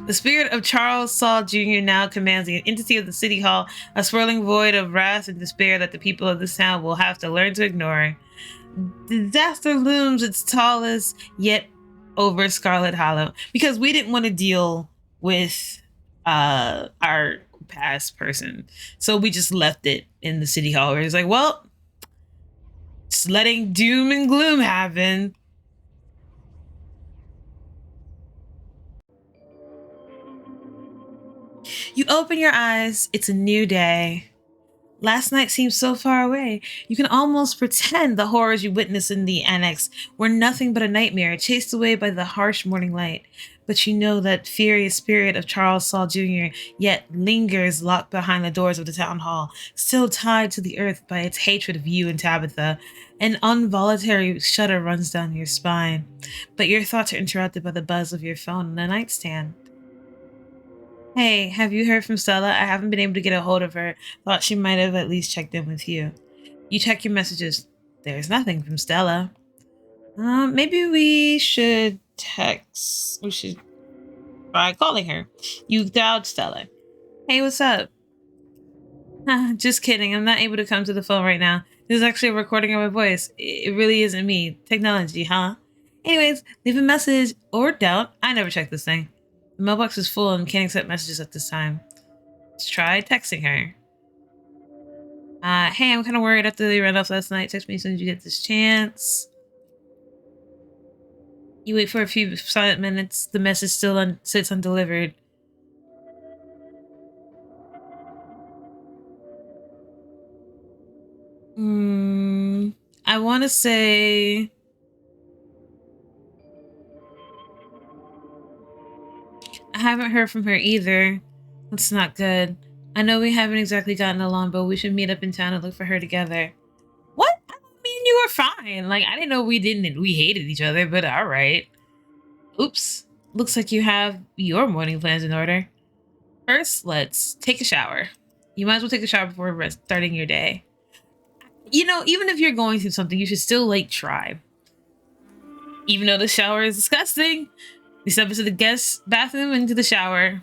The spirit of Charles Saul Jr. now commands the entity of the city hall, a swirling void of wrath and despair that the people of this town will have to learn to ignore. Disaster looms its tallest yet over Scarlet Hollow because we didn't want to deal with our past person, so we just left it in the city hall. Where it's like, well, just letting doom and gloom happen. You open your eyes. It's a new day. Last night seems so far away. You can almost pretend the horrors you witnessed in the annex were nothing but a nightmare, chased away by the harsh morning light. But you know that furious spirit of Charles Saul Jr. yet lingers locked behind the doors of the town hall, still tied to the earth by its hatred of you and Tabitha. An involuntary shudder runs down your spine, but your thoughts are interrupted by the buzz of your phone on the nightstand. Hey, have you heard from Stella? I haven't been able to get a hold of her. Thought she might have at least checked in with you. You check your messages. There's nothing from Stella. Maybe we should text. We should try calling her. You dialed Stella. Hey, what's up? Just kidding. I'm not able to come to the phone right now. This is actually a recording of my voice. It really isn't me. Technology, huh? Anyways, leave a message or don't. I never check this thing. The mailbox is full and can't accept messages at this time. Let's try texting her. Hey, I'm kind of worried after they ran off last night. Text me as soon as you get this chance. You wait for a few silent minutes. The message still sits undelivered. I want to say... I haven't heard from her either. That's not good. I know we haven't exactly gotten along, but we should meet up in town and look for her together. What? I mean, you were fine. Like, I didn't know we hated each other, but all right. Oops. Looks like you have your morning plans in order. First, let's take a shower. You might as well take a shower before starting your day. You know, even if you're going through something, you should still, like, try. Even though the shower is disgusting, we step into the guest bathroom and into the shower.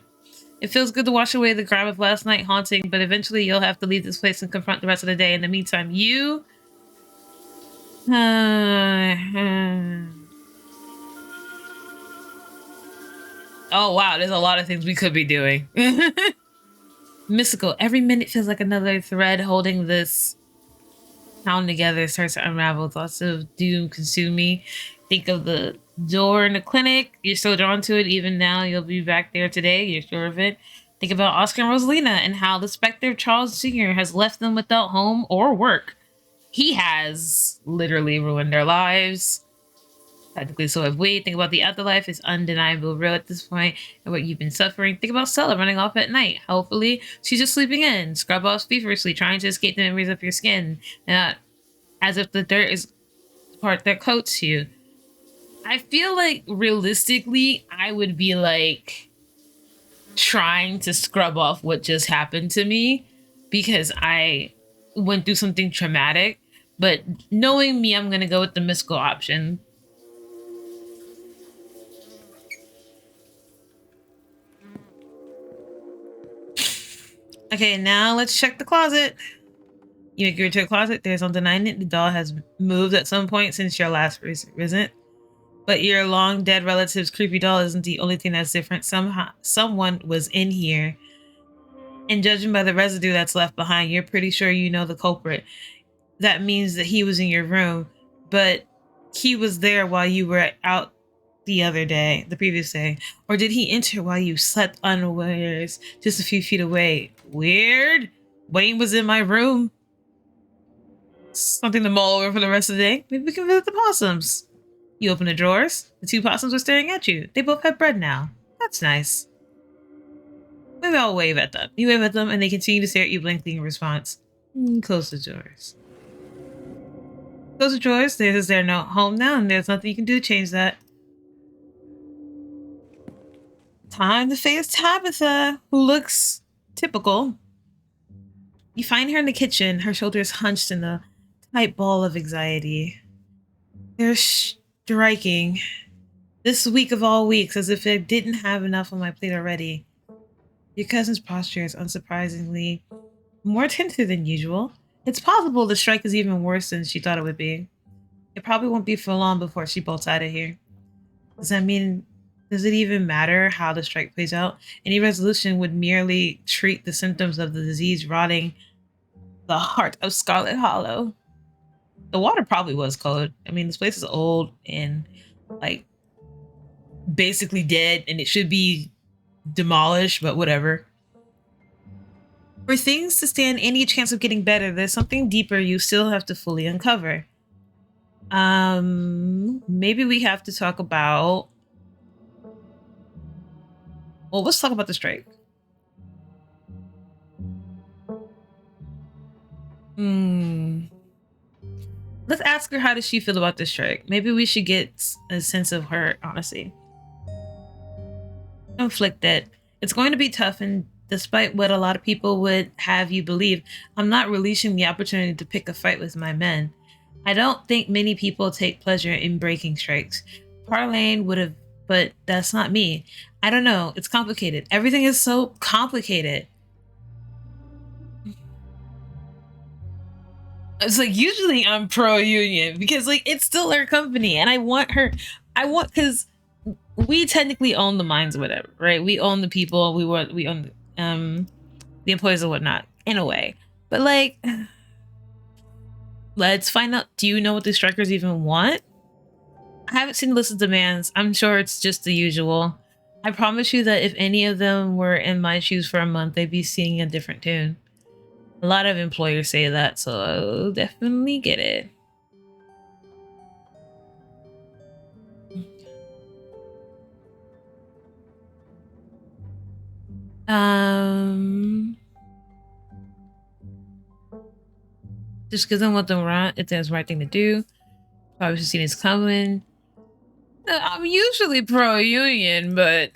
It feels good to wash away the grime of last night haunting, but eventually you'll have to leave this place and confront the rest of the day. In the meantime, you... Oh, wow, there's a lot of things we could be doing. Mystical. Every minute feels like another thread holding this town together starts to unravel. Thoughts of doom consume me. Think of the door in the clinic. You're still drawn to it even now. You'll be back there today. You're sure of it. Think about Oscar and Rosalina and how the specter of Charles Jr. has left them without home or work. He has literally ruined their lives. Technically, so have we. Think about the afterlife is undeniable real at this point and what you've been suffering. Think about Stella running off at night. Hopefully, she's just sleeping in. Scrub off feverishly, trying to escape the memories of your skin. As if the dirt is part that coats you. I feel like realistically, I would be like trying to scrub off what just happened to me because I went through something traumatic. But knowing me, I'm going to go with the mystical option. Okay, now let's check the closet. You make your way to a closet. There's no denying it. The doll has moved at some point since your last visit. But your long dead relative's creepy doll isn't the only thing that's different. Someone was in here. And judging by the residue that's left behind, you're pretty sure you know the culprit. That means that he was in your room. But he was there while you were out the previous day. Or did he enter while you slept unawares just a few feet away? Weird. Wayne was in my room. Something to mull over for the rest of the day. Maybe we can visit the possums. You open the drawers. The two possums are staring at you. They both have bread now. That's nice. Maybe I'll wave at them. You wave at them and they continue to stare at you blankly in response. Close the drawers. Close the drawers. They're no home now and there's nothing you can do to change that. Time to face Tabitha, who looks typical. You find her in the kitchen, her shoulders hunched in a tight ball of anxiety. They're striking. This week of all weeks, as if I didn't have enough on my plate already. Your cousin's posture is unsurprisingly more tentative than usual. It's possible the strike is even worse than she thought it would be. It probably won't be for long before she bolts out of here. Does that mean, does it even matter how the strike plays out? Any resolution would merely treat the symptoms of the disease rotting the heart of Scarlet Hollow. The water probably was cold. I mean, this place is old and like basically dead and it should be demolished, but whatever. For things to stand any chance of getting better, there's something deeper you still have to fully uncover. Maybe we have to talk about. Well, let's talk about the strike. Let's ask her how does she feel about the strike. Maybe we should get a sense of her honesty. Conflicted. It's going to be tough, and despite what a lot of people would have you believe, I'm not releasing the opportunity to pick a fight with my men. I don't think many people take pleasure in breaking strikes. Parlane would have, but that's not me. I don't know. It's complicated. Everything is so complicated. It's like usually I'm pro union because like it's still her company and I want her. Because we technically own the mines or whatever, right? We own the people. We own the employees or whatnot in a way. But like, let's find out. Do you know what the strikers even want? I haven't seen the list of demands. I'm sure it's just the usual. I promise you that if any of them were in my shoes for a month, they'd be singing a different tune. A lot of employers say that, so I'll definitely get it. Just because I want them right, if that's the right thing to do. Probably should see this coming. I'm usually pro-union, but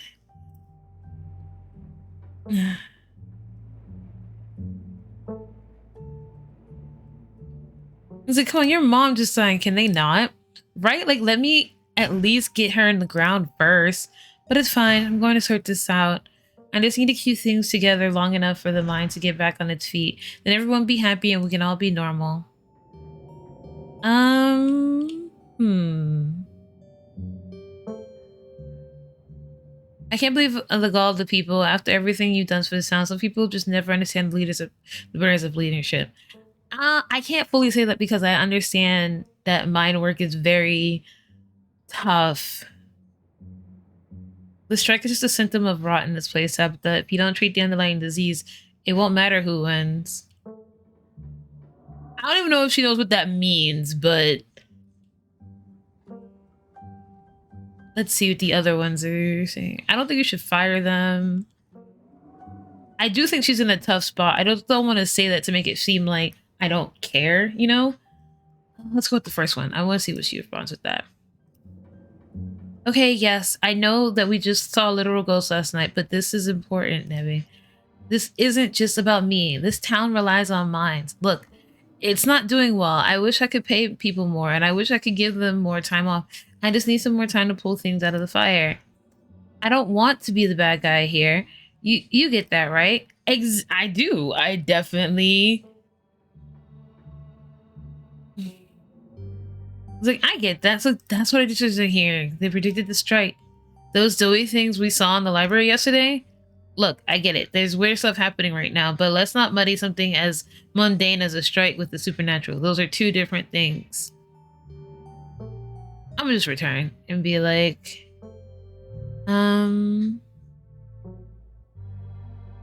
it's like, come on, your mom just signed. Can they not? Right? Like, let me at least get her in the ground first. But it's fine. I'm going to sort this out. I just need to keep things together long enough for the mind to get back on its feet. Then everyone be happy and we can all be normal. I can't believe the gall of the people after everything you've done for the town. Some people just never understand the burdens of leadership. I can't fully say that because I understand that mine work is very tough. The strike is just a symptom of rot in this place, that if you don't treat the underlying disease, it won't matter who wins. I don't even know if she knows what that means, but let's see what the other ones are saying. I don't think you should fire them. I do think she's in a tough spot. I don't want to say that to make it seem like I don't care, you know? Let's go with the first one. I want to see what she responds with that. Okay, yes, I know that we just saw a literal ghost last night, but this is important, Nebby. This isn't just about me. This town relies on mines. Look, it's not doing well. I wish I could pay people more, and I wish I could give them more time off. I just need some more time to pull things out of the fire. I don't want to be the bad guy here. You get that, right? I do. I definitely... Like, I get that. So that's what I just are hearing. They predicted the strike. Those doughy things we saw in the library yesterday? Look, I get it. There's weird stuff happening right now, but let's not muddy something as mundane as a strike with the supernatural. Those are two different things. I'm gonna just return and be like,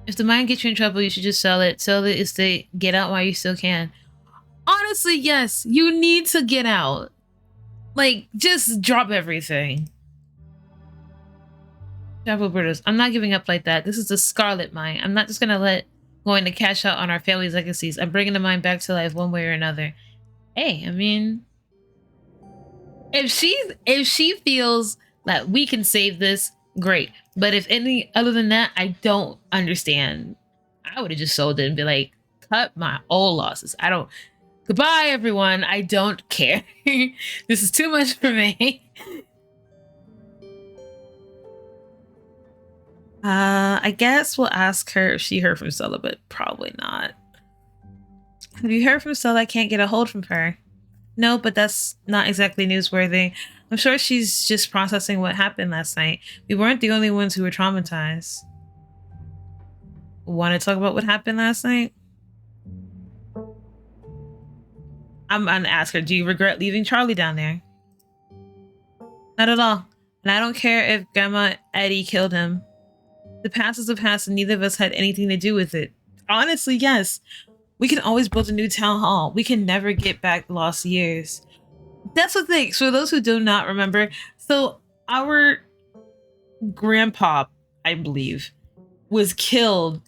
if the mine gets you in trouble, you should just sell it. Sell the estate. Get out while you still can. Honestly, yes. You need to get out. Like, just drop everything. I'm not giving up like that. This is the Scarlet mine. I'm not just gonna let going to cash out on our family's legacies. I'm bringing the mine back to life one way or another. Hey, I mean, if she feels that we can save this, great. But if any other than that, I don't understand. I would have just sold it and be like, cut my old losses. I don't. Goodbye, everyone. I don't care. This is too much for me. I guess we'll ask her if she heard from Stella, but probably not. Have you heard from Stella? I can't get a hold from her. No, but that's not exactly newsworthy. I'm sure she's just processing what happened last night. We weren't the only ones who were traumatized. Want to talk about what happened last night? I'm gonna ask her, do you regret leaving Charlie down there? Not at all. And I don't care if Grandma Eddie killed him. The past is the past and neither of us had anything to do with it. Honestly, yes. We can always build a new town hall. We can never get back lost years. That's the thing. For those who do not remember, so our grandpa, I believe, was killed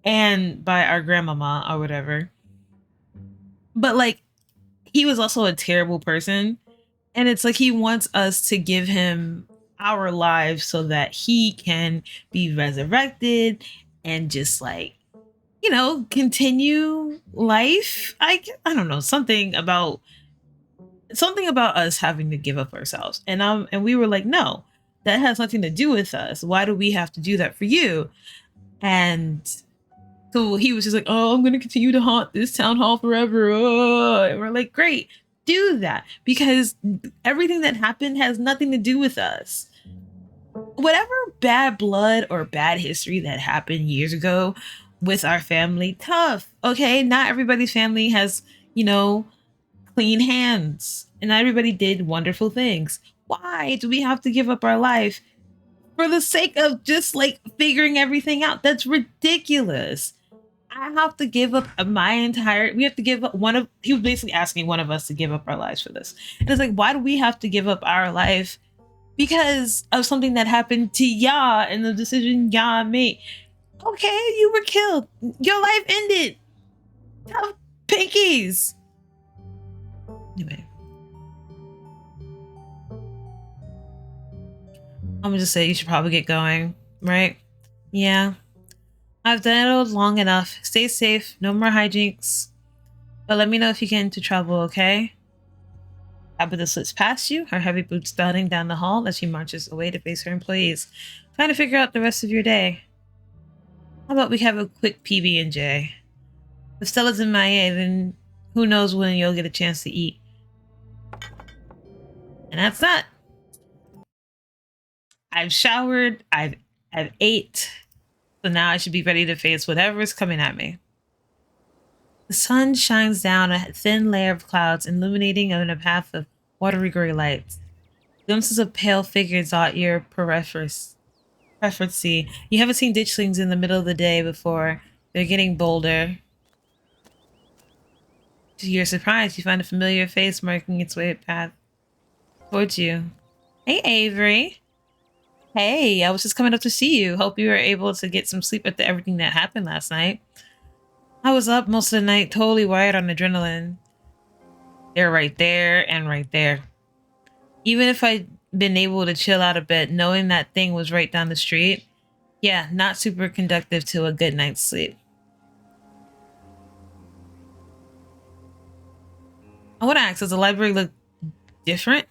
and by our grandmama or whatever. But like, he was also a terrible person. And it's like he wants us to give him our lives so that he can be resurrected and just like, you know, continue life. I don't know, something about us having to give up ourselves. And we were like, no, that has nothing to do with us. Why do we have to do that for you? And so he was just like, oh, I'm going to continue to haunt this town hall forever. And we're like, great, do that. Because everything that happened has nothing to do with us. Whatever bad blood or bad history that happened years ago with our family, tough. Okay, not everybody's family has, you know, clean hands. And not everybody did wonderful things. Why do we have to give up our life for the sake of just like figuring everything out? That's ridiculous. I have to give up we have to give up he was basically asking one of us to give up our lives for this. And it's like, why do we have to give up our life because of something that happened to Ya and the decision Ya made? Okay, you were killed. Your life ended. Tough pinkies. Anyway. I'm gonna just say you should probably get going, right? Yeah. I've done it long enough. Stay safe. No more hijinks. But let me know if you get into trouble, okay? Tabitha slips past you, her heavy boots thudding down the hall as she marches away to face her employees, trying to figure out the rest of your day. How about we have a quick PB&J? If Stella's in MIA, then who knows when you'll get a chance to eat. And that's that. I've showered, I've ate, so now I should be ready to face whatever is coming at me. The sun shines down a thin layer of clouds, illuminating in a path of watery gray lights. Glimpses of pale figures dot your preference. You haven't seen ditchlings in the middle of the day before. They're getting bolder. To your surprise, you find a familiar face marking its way path towards you. Hey, Avery. Hey, I was just coming up to see you. Hope you were able to get some sleep after everything that happened last night. I was up most of the night, totally wired on adrenaline. They're right there and right there. Even if I'd been able to chill out a bit, knowing that thing was right down the street, yeah, not super conductive to a good night's sleep. I want to ask, does the library look different?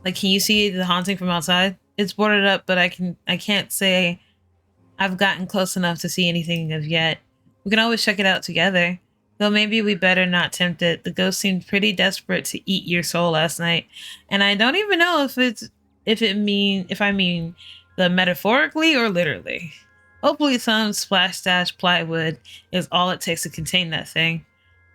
Like, can you see the haunting from outside? It's boarded up, but I can't say I've gotten close enough to see anything of yet. We can always check it out together. Though maybe we better not tempt it. The ghost seemed pretty desperate to eat your soul last night. And I don't even know if I mean the metaphorically or literally. Hopefully some splash dash plywood is all it takes to contain that thing.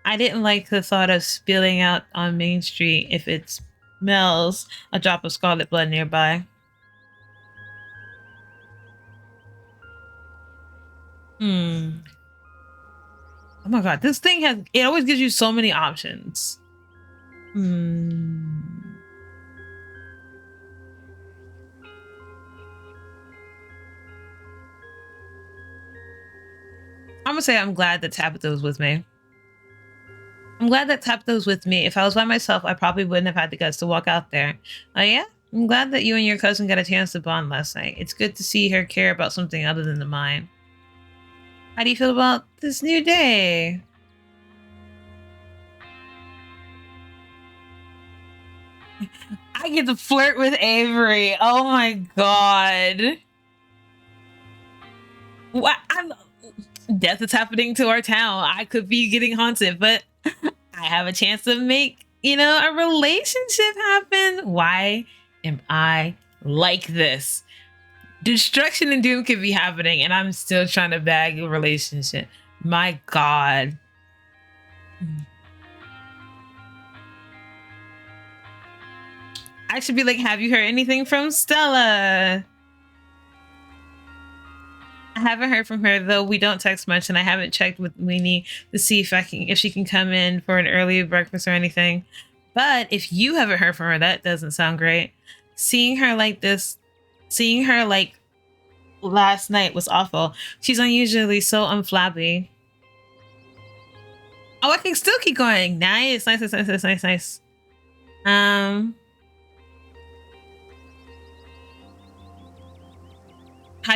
I didn't like the thought of spilling out on Main Street if it smells a drop of scarlet blood nearby. Oh my god, this thing it always gives you so many options. I'm gonna say I'm glad that Tabitha was with me. I'm glad that Tabitha was with me. If I was by myself, I probably wouldn't have had the guts to walk out there. Oh yeah? I'm glad that you and your cousin got a chance to bond last night. It's good to see her care about something other than the mine. How do you feel about this new day? I get to flirt with Avery. Oh my god. What? Death is happening to our town. I could be getting haunted, but I have a chance to make, a relationship happen. Why am I like this? Destruction and doom could be happening, and I'm still trying to bag a relationship. My God. I should be like, have you heard anything from Stella? I haven't heard from her, though we don't text much, and I haven't checked with Weenie to see if she can come in for an early breakfast or anything. But if you haven't heard from her, that doesn't sound great. Seeing her like last night was awful. She's unusually so unflabby. Oh, I can still keep going. Nice. How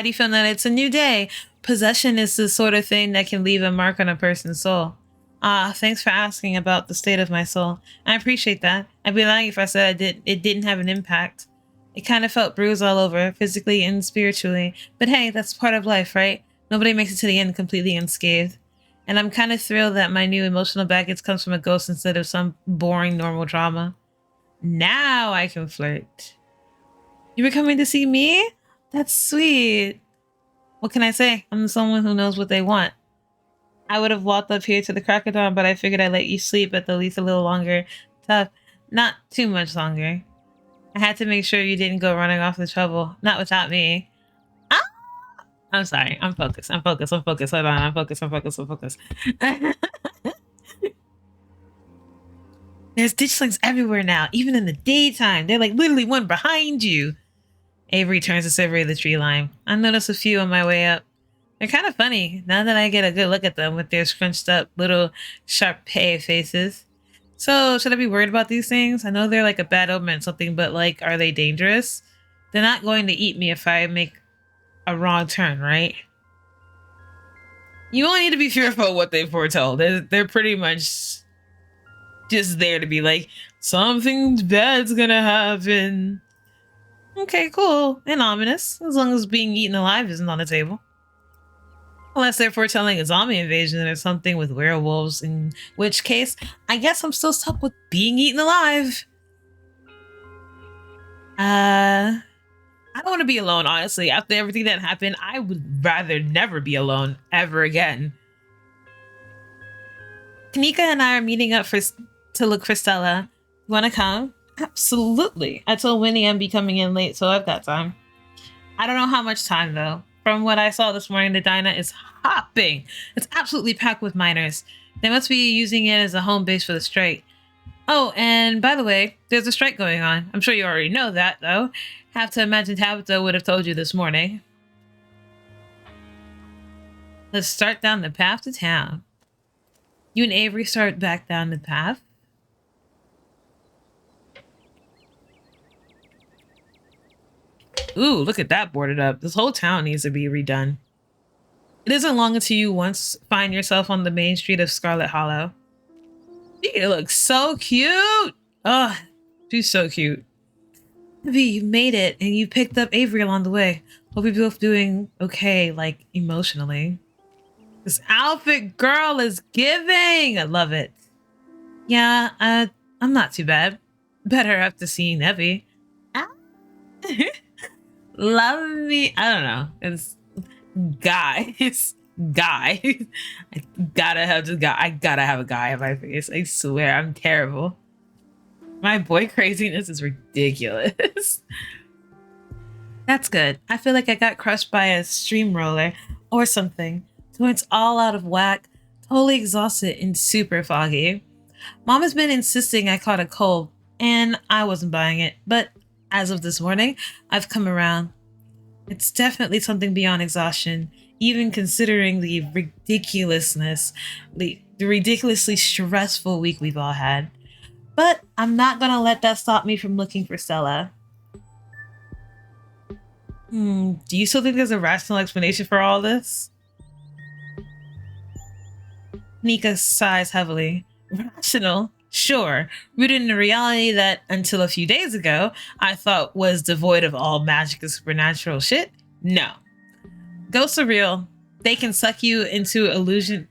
do you feel that it's a new day? Possession is the sort of thing that can leave a mark on a person's soul. Thanks for asking about the state of my soul. I appreciate that. I'd be lying if I said it didn't have an impact. It kind of felt bruised all over, physically and spiritually. But hey, that's part of life, right? Nobody makes it to the end completely unscathed. And I'm kind of thrilled that my new emotional baggage comes from a ghost instead of some boring normal drama. Now I can flirt. You were coming to see me? That's sweet. What can I say? I'm someone who knows what they want. I would have walked up here to the crack of dawn, but I figured I'd let you sleep at the least a little longer. Tough. Not too much longer. I had to make sure you didn't go running off the trouble. Not without me. Ah! I'm sorry. I'm focused. Hold on. I'm focused. There's ditchlings everywhere now, even in the daytime. They're like literally one behind you. Avery turns to survey the tree line. I noticed a few on my way up. They're kind of funny, now that I get a good look at them with their scrunched up little Sharpay faces. So, should I be worried about these things? I know they're like a bad omen or something, but like, are they dangerous? They're not going to eat me if I make a wrong turn, right? You only need to be fearful of what they foretold. They're pretty much just there to be like, something bad's gonna happen. Okay, cool. And ominous, as long as being eaten alive isn't on the table. Unless they're foretelling a zombie invasion or something with werewolves, in which case, I guess I'm still stuck with being eaten alive. I don't want to be alone, honestly. After everything that happened, I would rather never be alone ever again. Kanika and I are meeting up to look for Stella. You want to come? Absolutely. I told Winnie I'm be coming in late, so I've got time. I don't know how much time, though. From what I saw this morning, the diner is hopping. It's absolutely packed with miners. They must be using it as a home base for the strike. Oh, and by the way, there's a strike going on. I'm sure you already know that, though. Have to imagine Tabitha would have told you this morning. Let's start down the path to town. You and Avery start back down the path. Ooh, look at that boarded up. This whole town needs to be redone. It isn't long until you once find yourself on the main street of Scralet Hollow. She looks so cute. Oh, she's so cute. Abby, you made it, and you picked up Avery along the way. Hope you're both doing okay, like, emotionally. This outfit girl is giving! I love it. Yeah, I'm not too bad. Better after seeing Evie. Ah. Love me. I don't know. It's guys. Guy. I gotta have this guy. I gotta have a guy in my face. I swear, I'm terrible. My boy craziness is ridiculous. That's good. I feel like I got crushed by a steamroller or something. So it's all out of whack, totally exhausted and super foggy. Mom has been insisting I caught a cold, and I wasn't buying it. But as of this morning, I've come around. It's definitely something beyond exhaustion, even considering the ridiculousness, the ridiculously stressful week we've all had. But I'm not gonna let that stop me from looking for Stella. Do you still think there's a rational explanation for all this? Nika sighs heavily. Rational? Sure. Rooted in a reality that, until a few days ago, I thought was devoid of all magic and supernatural shit? No. Ghosts are real. They can suck you into illusionary,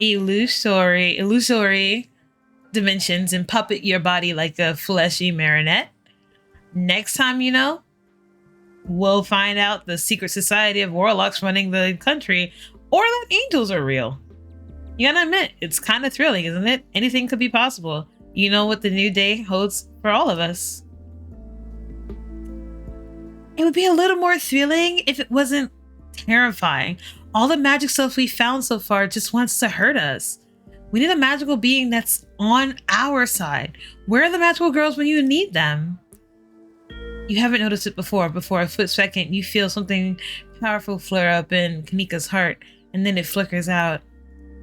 illusory dimensions and puppet your body like a fleshy marionette. Next time you know, we'll find out the secret society of warlocks running the country, or that angels are real. You gotta admit, it's kind of thrilling, isn't it? Anything could be possible. You know what the new day holds for all of us. It would be a little more thrilling if it wasn't terrifying. All the magic stuff we found so far just wants to hurt us. We need a magical being that's on our side. Where are the magical girls when you need them? You haven't noticed it before. Before a split second, you feel something powerful flare up in Kanika's heart, and then it flickers out.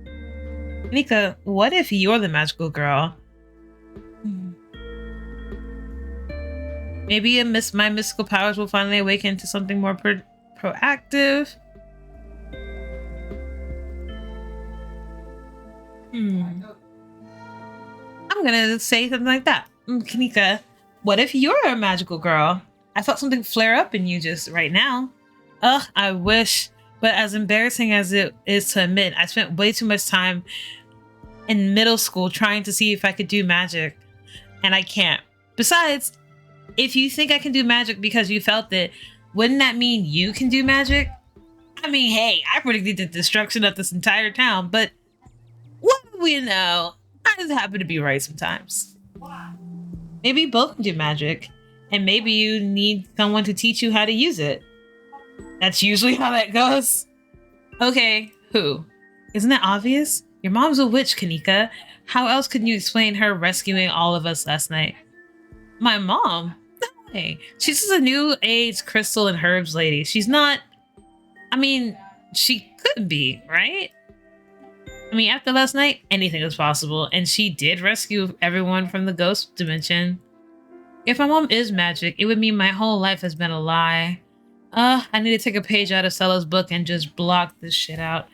Kanika, what if you're the magical girl? Maybe my mystical powers will finally awaken to something more proactive. I'm gonna say something like that. Kanika, what if you're a magical girl? I felt something flare up in you just right now. Ugh, I wish. But as embarrassing as it is to admit, I spent way too much time in middle school trying to see if I could do magic. And I can't. Besides, if you think I can do magic because you felt it, wouldn't that mean you can do magic? I mean, hey, I predicted the destruction of this entire town, but what do we know? I just happen to be right sometimes. Maybe you both can do magic, and maybe you need someone to teach you how to use it. That's usually how that goes. Okay, who? Isn't it obvious? Your mom's a witch, Kanika. How else could you explain her rescuing all of us last night? My mom? No way. She's just a new age crystal and herbs lady. She's not... I mean, she could be, right? I mean, after last night, anything is possible, and she did rescue everyone from the ghost dimension. If my mom is magic, it would mean my whole life has been a lie. I need to take a page out of Stella's book and just block this shit out.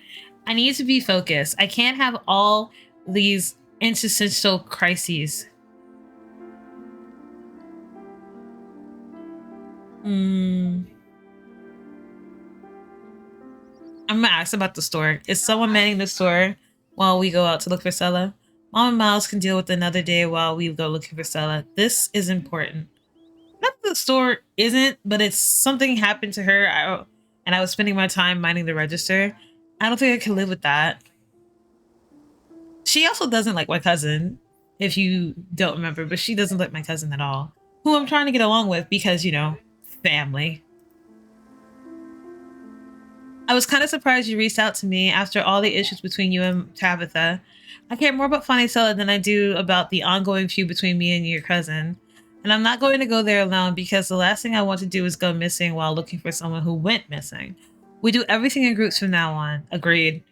I need to be focused. I can't have all these existential crises. I'm gonna ask about the store. Is someone manning the store while we go out to look for Stella? Mom and Miles can deal with another day while we go looking for Stella. This is important. Not that the store isn't, but it's something happened to her and I was spending my time minding the register. I don't think I can live with that. She also doesn't like my cousin, if you don't remember, but she doesn't like my cousin at all. Who I'm trying to get along with because, you know, family. I was kind of surprised you reached out to me after all the issues between you and Tabitha. I care more about finding Stella than I do about the ongoing feud between me and your cousin. And I'm not going to go there alone because the last thing I want to do is go missing while looking for someone who went missing. We do everything in groups from now on. Agreed.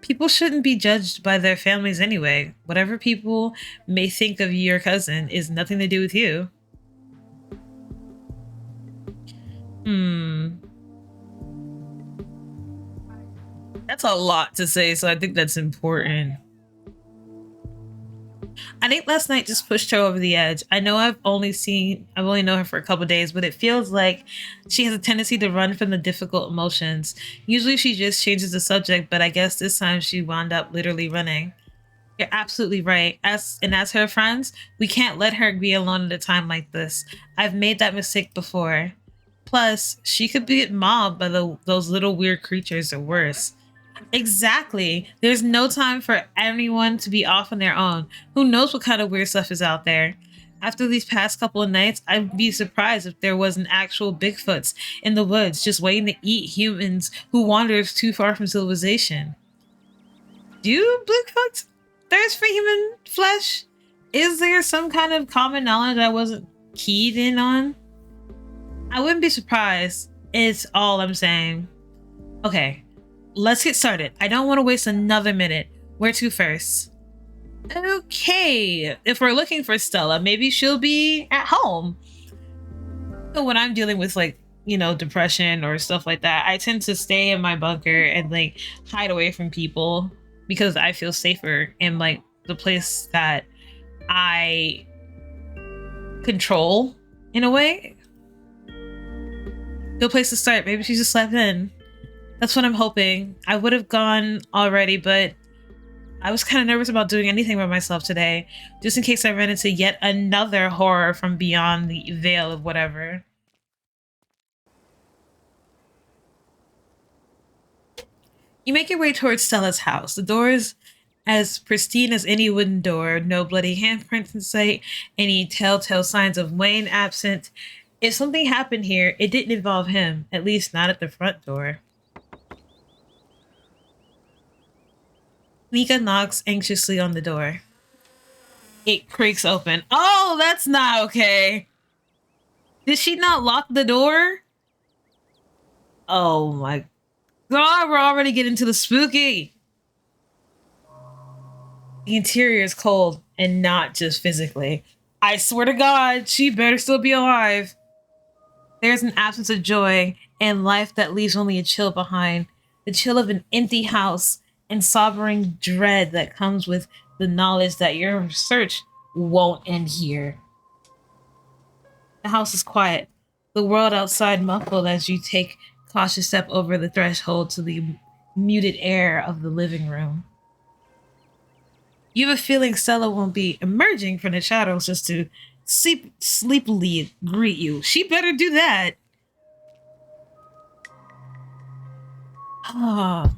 People shouldn't be judged by their families anyway. Whatever people may think of your cousin is nothing to do with you. That's a lot to say, so I think that's important. I think last night just pushed her over the edge. I know I've only known her for a couple days, but it feels like she has a tendency to run from the difficult emotions. Usually she just changes the subject, but I guess this time she wound up literally running. You're absolutely right. As her friends, we can't let her be alone at a time like this. I've made that mistake before. Plus, she could get mobbed by those little weird creatures or worse. Exactly. There's no time for anyone to be off on their own. Who knows what kind of weird stuff is out there? After these past couple of nights, I'd be surprised if there was an actual Bigfoots in the woods just waiting to eat humans who wanders too far from civilization. Do Bigfoots thirst for human flesh? Is there some kind of common knowledge I wasn't keyed in on? I wouldn't be surprised. It's all I'm saying. Okay. Let's get started. I don't want to waste another minute. Where to first? Okay. If we're looking for Stella, maybe she'll be at home. So when I'm dealing with depression or stuff like that, I tend to stay in my bunker and hide away from people because I feel safer in the place that I control in a way. Good place to start. Maybe she just slept in. That's what I'm hoping. I would have gone already, but I was kind of nervous about doing anything by myself today, just in case I ran into yet another horror from beyond the veil of whatever. You make your way towards Stella's house. The door is as pristine as any wooden door, no bloody handprints in sight, any telltale signs of Wayne absent. If something happened here, it didn't involve him, at least not at the front door. Mika knocks anxiously on the door. It creaks open. Oh, that's not okay. Did she not lock the door? Oh my God, we're already getting to the spooky. The interior is cold, and not just physically. I swear to God, she better still be alive. There's an absence of joy and life that leaves only a chill behind. The chill of an empty house and sobering dread that comes with the knowledge that your search won't end here. The house is quiet, the world outside muffled as you take a cautious step over the threshold to the muted air of the living room. You have a feeling Stella won't be emerging from the shadows just to sleepily greet you. She better do that. Ah.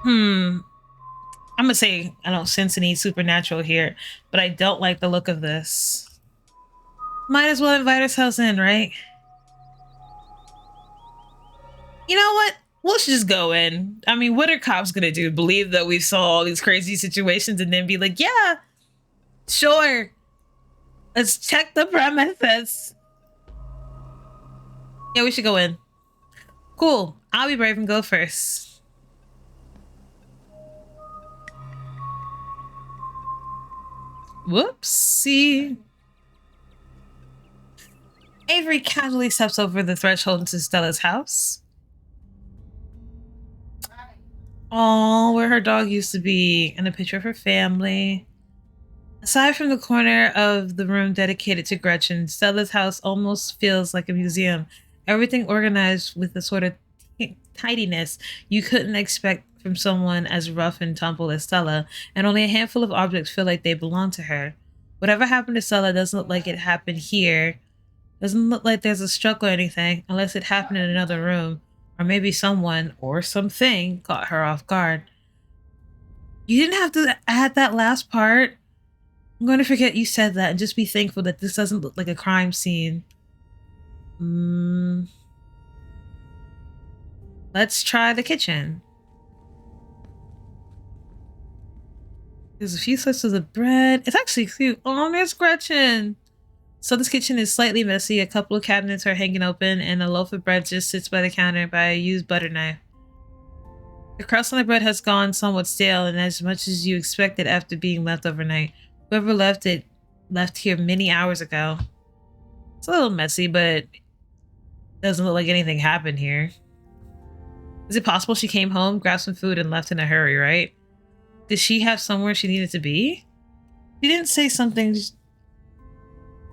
I'm gonna say I don't sense any supernatural here, but I don't like the look of this. Might as well invite ourselves in, right? You know what? We'll just go in. I mean, what are cops gonna do? Believe that we saw all these crazy situations and then be like, yeah, sure. Let's check the premises. Yeah, we should go in. Cool. I'll be brave and go first. Whoopsie. Avery casually steps over the threshold into Stella's house. Oh, where her dog used to be, and a picture of her family. Aside from the corner of the room dedicated to Gretchen, Stella's house almost feels like a museum. Everything organized with the sort of tidiness you couldn't expect from someone as rough and tumble as Stella, and only a handful of objects feel like they belong to her. Whatever happened to Stella doesn't look like it happened here. Doesn't look like there's a struck or anything, unless it happened in another room, or maybe someone or something caught her off guard. You didn't have to add that last part. I'm going to forget you said that and just be thankful that this doesn't look like a crime scene. Let's try the kitchen. There's a few slices of bread. It's actually cute. Oh, there's Gretchen. So this kitchen is slightly messy. A couple of cabinets are hanging open, and a loaf of bread just sits by the counter by a used butter knife. The crust on the bread has gone somewhat stale, and as much as you expected after being left overnight. Whoever left it left here many hours ago. It's a little messy, but doesn't look like anything happened here. Is it possible she came home, grabbed some food, and left in a hurry, right? Did she have somewhere she needed to be? She didn't say something.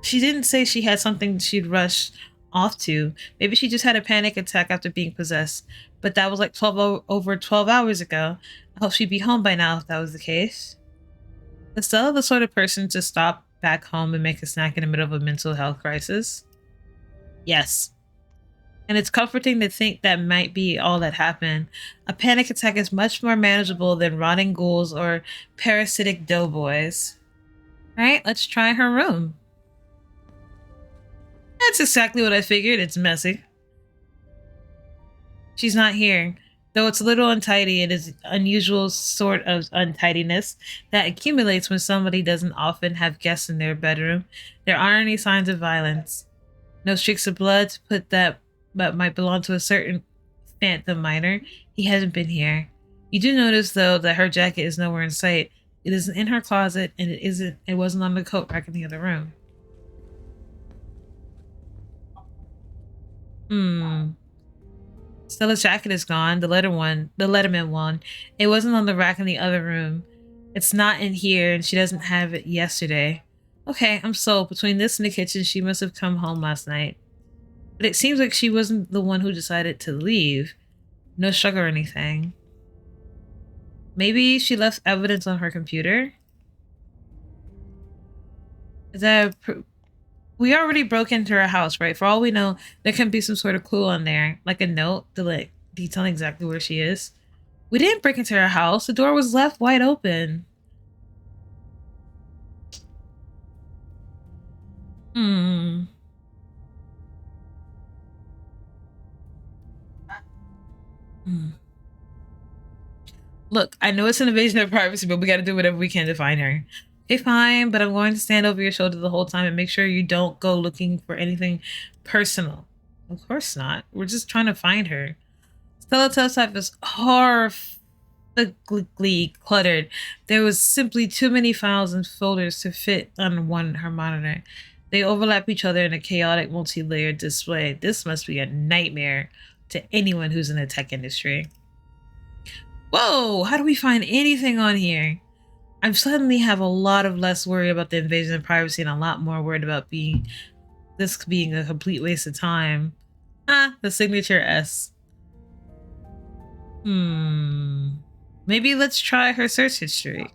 She didn't say she had something she'd rush off to. Maybe she just had a panic attack after being possessed. But that was like over 12 hours ago. I hope she'd be home by now if that was the case. Is Stella the sort of person to stop back home and make a snack in the middle of a mental health crisis? Yes. And it's comforting to think that might be all that happened. A panic attack is much more manageable than rotting ghouls or parasitic doughboys. Alright, let's try her room. That's exactly what I figured. It's messy. She's not here. Though it's a little untidy, it is unusual sort of untidiness that accumulates when somebody doesn't often have guests in their bedroom. There aren't any signs of violence. No streaks of blood to put that but might belong to a certain phantom miner. He hasn't been here. You do notice though that her jacket is nowhere in sight. It isn't in her closet, and it wasn't on the coat rack in the other room. Stella's jacket is gone. The Letterman one. It wasn't on the rack in the other room. It's not in here, and she doesn't have it yesterday. Okay, I'm sold. Between this and the kitchen, she must have come home last night. But it seems like she wasn't the one who decided to leave. No sugar or anything. Maybe she left evidence on her computer? Is that we already broke into her house, right? For all we know, there can be some sort of clue on there, like a note to like detailing exactly where she is. We didn't break into her house. The door was left wide open. Hmm. Hmm. Look, I know it's an invasion of privacy, but we gotta do whatever we can to find her. Okay, fine, but I'm going to stand over your shoulder the whole time and make sure you don't go looking for anything personal. Of course not. We're just trying to find her. Stella's type is horrifically cluttered. There was simply too many files and folders to fit on her monitor. They overlap each other in a chaotic multi-layered display. This must be a nightmare to anyone who's in the tech industry. Whoa, how do we find anything on here? I suddenly have a lot of less worry about the invasion of privacy and a lot more worried about this being a complete waste of time. Ah, the signature S. Maybe let's try her search history.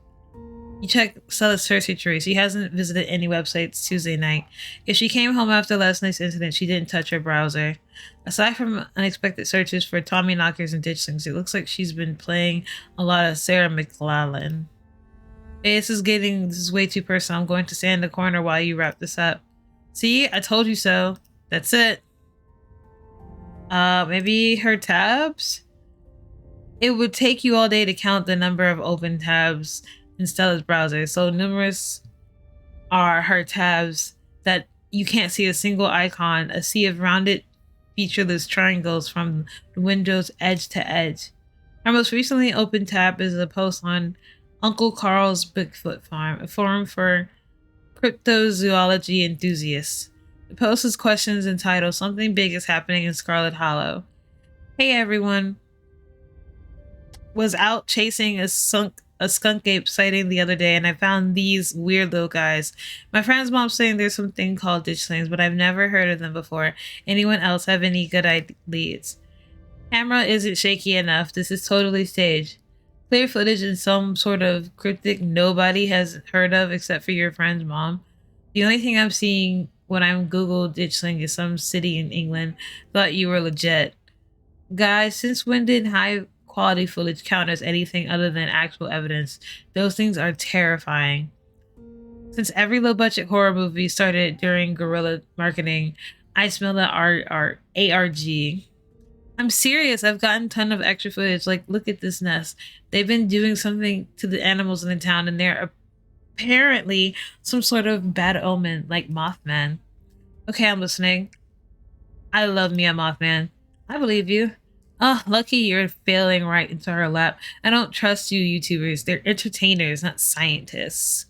You check Stella's search history. She hasn't visited any websites Tuesday night. If she came home after last night's incident, she didn't touch her browser. Aside from unexpected searches for Tommy knockers and ditch things, it looks like she's been playing a lot of Sarah McLachlan. Hey, this is way too personal. I'm going to stand in the corner while you wrap this up. See, I told you so. That's it. Maybe her tabs? It would take you all day to count the number of open tabs in Stella's browser. So numerous are her tabs that you can't see a single icon, a sea of rounded, featureless triangles from the window's edge to edge. Our most recently opened tab is a post on Uncle Carl's Bigfoot Farm, a forum for cryptozoology enthusiasts. The post has questions entitled "Something Big is Happening in Scralet Hollow." Hey everyone, was out chasing a skunk ape sighting the other day, and I found these weird little guys. My friend's mom's saying there's something called ditch slings, but I've never heard of them before. Anyone else have any good leads? Camera isn't shaky enough. This is totally staged. Clear footage in some sort of cryptic nobody has heard of except for your friend's mom. The only thing I'm seeing when I'm Google ditch sling is some city in England. Thought you were legit. Guys, since when did high quality footage count as anything other than actual evidence? Those things are terrifying. Since every low budget horror movie started during guerrilla marketing, I smell that ARG. I'm serious. I've gotten a ton of extra footage. Like, look at this nest. They've been doing something to the animals in the town, and they're apparently some sort of bad omen, like Mothman. Okay, I'm listening. I love me a Mothman. I believe you. Oh, lucky you're failing right into her lap. I don't trust you YouTubers. They're entertainers, not scientists.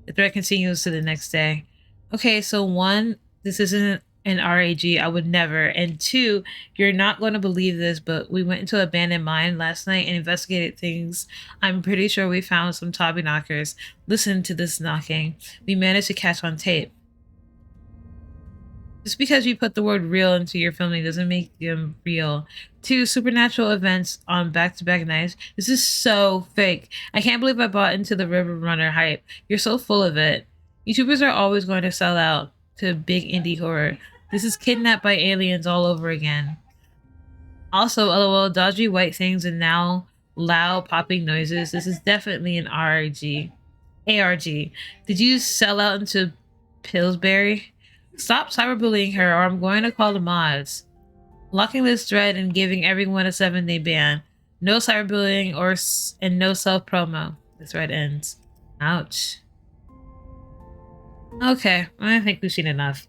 The threat continues to the next day. Okay, so one, this isn't an RAG. I would never. And two, you're not going to believe this, but we went into an abandoned mine last night and investigated things. I'm pretty sure we found some Tommy knockers. Listen to this knocking. We managed to catch on tape. Just because you put the word real into your filming doesn't make them real. Two supernatural events on back-to-back nights. This is so fake. I can't believe I bought into the River Runner hype. You're so full of it. YouTubers are always going to sell out to big indie horror. This is kidnapped by aliens all over again. Also, LOL, dodgy white things and now loud popping noises. This is definitely an ARG. Did you sell out into Pillsbury? Stop cyberbullying her or I'm going to call the mods. Locking this thread and giving everyone a 7-day ban. No cyberbullying and no self-promo. The thread ends. Ouch. Okay, I think we've seen enough.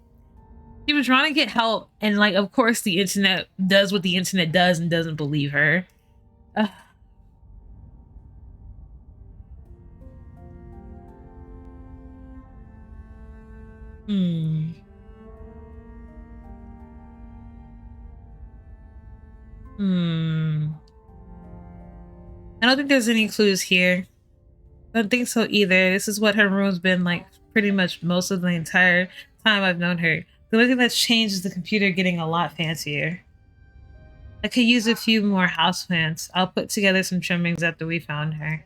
She was trying to get help and like, of course the internet does what the internet does and doesn't believe her. Ugh. I don't think there's any clues here. I don't think so either. This is what her room's been like pretty much most of the entire time I've known her. The only thing that's changed is the computer getting a lot fancier. I could use a few more houseplants. I'll put together some trimmings after we found her.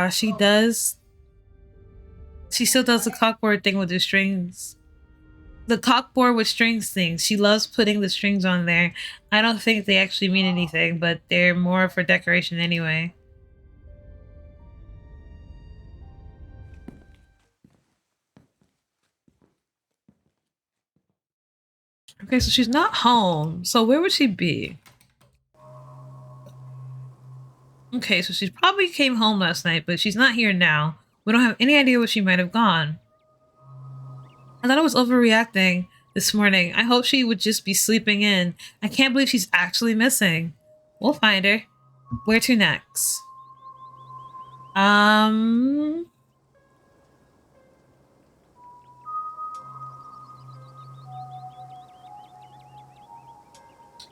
She does. She still does the cockboard thing with the strings. The cockboard with strings thing. She loves putting the strings on there. I don't think they actually mean anything, but they're more for decoration anyway. Okay, so she's not home. So where would she be? Okay, so she probably came home last night, but she's not here now. We don't have any idea where she might have gone. I thought I was overreacting this morning. I hope she would just be sleeping in. I can't believe she's actually missing. We'll find her. Where to next?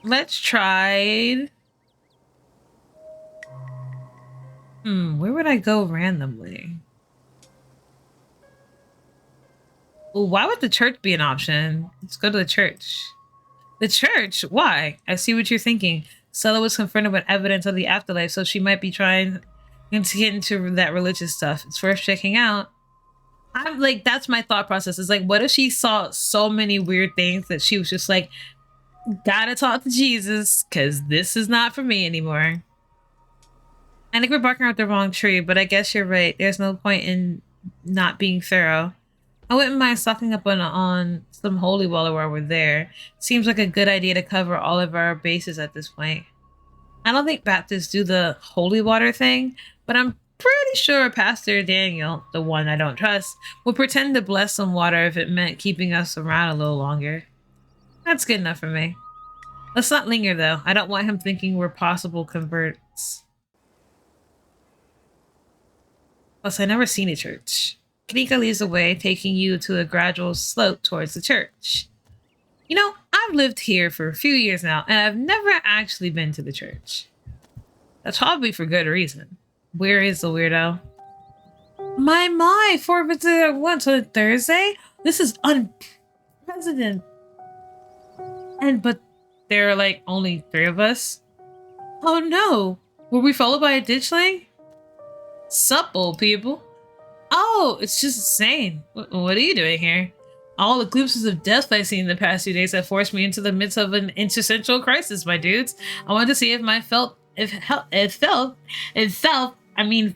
Let's try... where would I go randomly? Well, why would the church be an option? Let's go to the church. The church? Why? I see what you're thinking. Stella was confronted with evidence of the afterlife, so she might be trying to get into that religious stuff. It's worth checking out. I'm like, that's my thought process. It's like, what if she saw so many weird things that she was just like, gotta talk to Jesus, because this is not for me anymore. I think we're barking up the wrong tree, but I guess you're right. There's no point in not being thorough. I wouldn't mind stocking up on some holy water while we're there. Seems like a good idea to cover all of our bases at this point. I don't think Baptists do the holy water thing, but I'm pretty sure Pastor Daniel, the one I don't trust, would pretend to bless some water if it meant keeping us around a little longer. That's good enough for me. Let's not linger, though. I don't want him thinking we're possible converts. Plus, I've never seen a church. Kanika leads the way, taking you to a gradual slope towards the church. You know, I've lived here for a few years now, and I've never actually been to the church. That's probably for good reason. Where is the weirdo? My, 4 visits at once on a Thursday? This is unprecedented. But there are like only 3 of us? Oh no! Were we followed by a ditchling? Supple, people. Oh, it's just insane. What are you doing here? All the glimpses of death I've seen in the past few days have forced me into the midst of an existential crisis, my dudes. I wanted to see if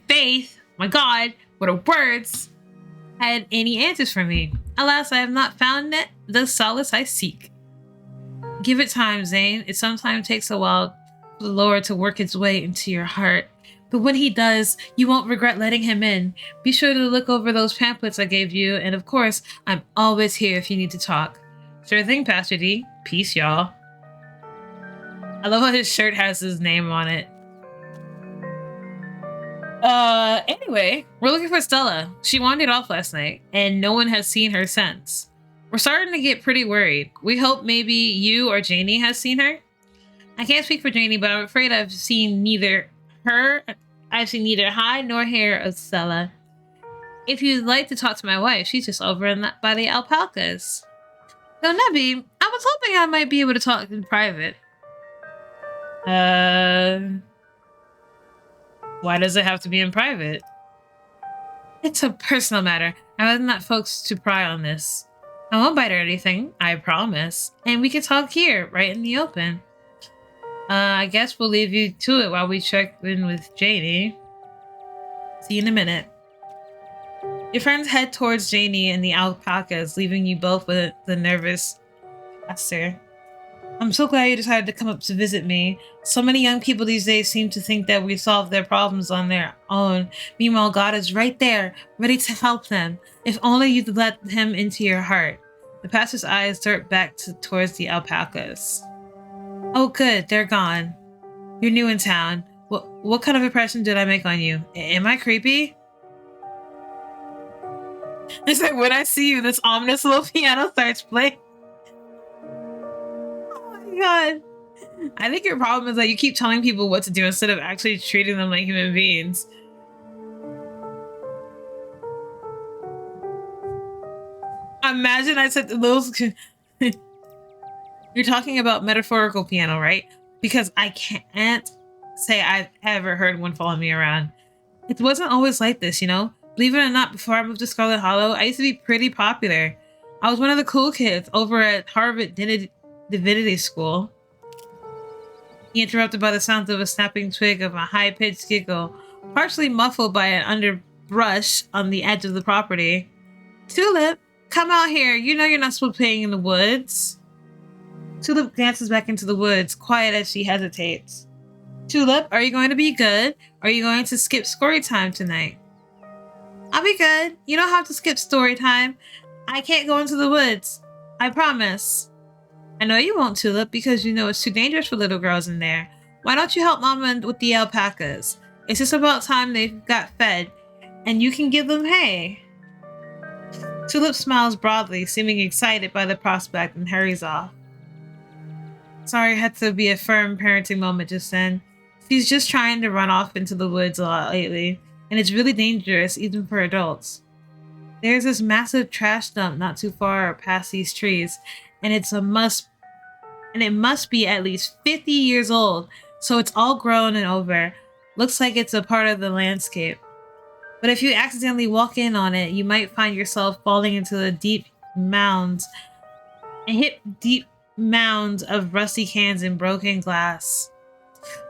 faith, my God, what are words, had any answers for me. Alas, I have not found the solace I seek. Give it time, Zane. It sometimes takes a while for the Lord to work its way into your heart. But when he does, you won't regret letting him in. Be sure to look over those pamphlets I gave you, and of course, I'm always here if you need to talk. Sure thing, Pastor D. Peace, y'all. I love how his shirt has his name on it. Anyway, we're looking for Stella. She wandered off last night, and no one has seen her since. We're starting to get pretty worried. We hope maybe you or Janie has seen her. I can't speak for Janie, but I'm afraid I've seen neither hide nor hair of Stella. If you'd like to talk to my wife, she's just over by the alpacas. So, Nebby, I was hoping I might be able to talk in private. Why does it have to be in private? It's a personal matter. I wasn't that folks to pry on this. I won't bite or anything, I promise. And we can talk here, right in the open. I guess we'll leave you to it while we check in with Janie. See you in a minute. Your friends head towards Janie and the alpacas, leaving you both with the nervous pastor. I'm so glad you decided to come up to visit me. So many young people these days seem to think that we solve their problems on their own. Meanwhile, God is right there, ready to help them. If only you'd let him into your heart. The pastor's eyes dart back towards the alpacas. Oh good, they're gone. You're new in town. What kind of impression did I make on you? Am I creepy? It's like when I see you, this ominous little piano starts playing. Oh my God. I think your problem is that you keep telling people what to do instead of actually treating them like human beings. Imagine I said those. You're talking about metaphorical piano, right? Because I can't say I've ever heard one follow me around. It wasn't always like this, you know? Believe it or not, before I moved to Scarlet Hollow, I used to be pretty popular. I was one of the cool kids over at Harvard Divinity School. He interrupted by the sound of a snapping twig of a high-pitched giggle, partially muffled by an underbrush on the edge of the property. Tulip, come out here. You know you're not supposed to be playing in the woods. Tulip glances back into the woods, quiet as she hesitates. Tulip, are you going to be good? Or are you going to skip story time tonight? I'll be good. You don't have to skip story time. I can't go into the woods. I promise. I know you won't, Tulip, because you know it's too dangerous for little girls in there. Why don't you help Mama with the alpacas? It's just about time they got fed, and you can give them hay. Tulip smiles broadly, seeming excited by the prospect, and hurries off. Sorry, it had to be a firm parenting moment just then. She's just trying to run off into the woods a lot lately, and it's really dangerous, even for adults. There's this massive trash dump not too far past these trees, and it must be at least 50 years old, so it's all grown and over. Looks like it's a part of the landscape. But if you accidentally walk in on it, you might find yourself falling into the deep mounds of rusty cans and broken glass.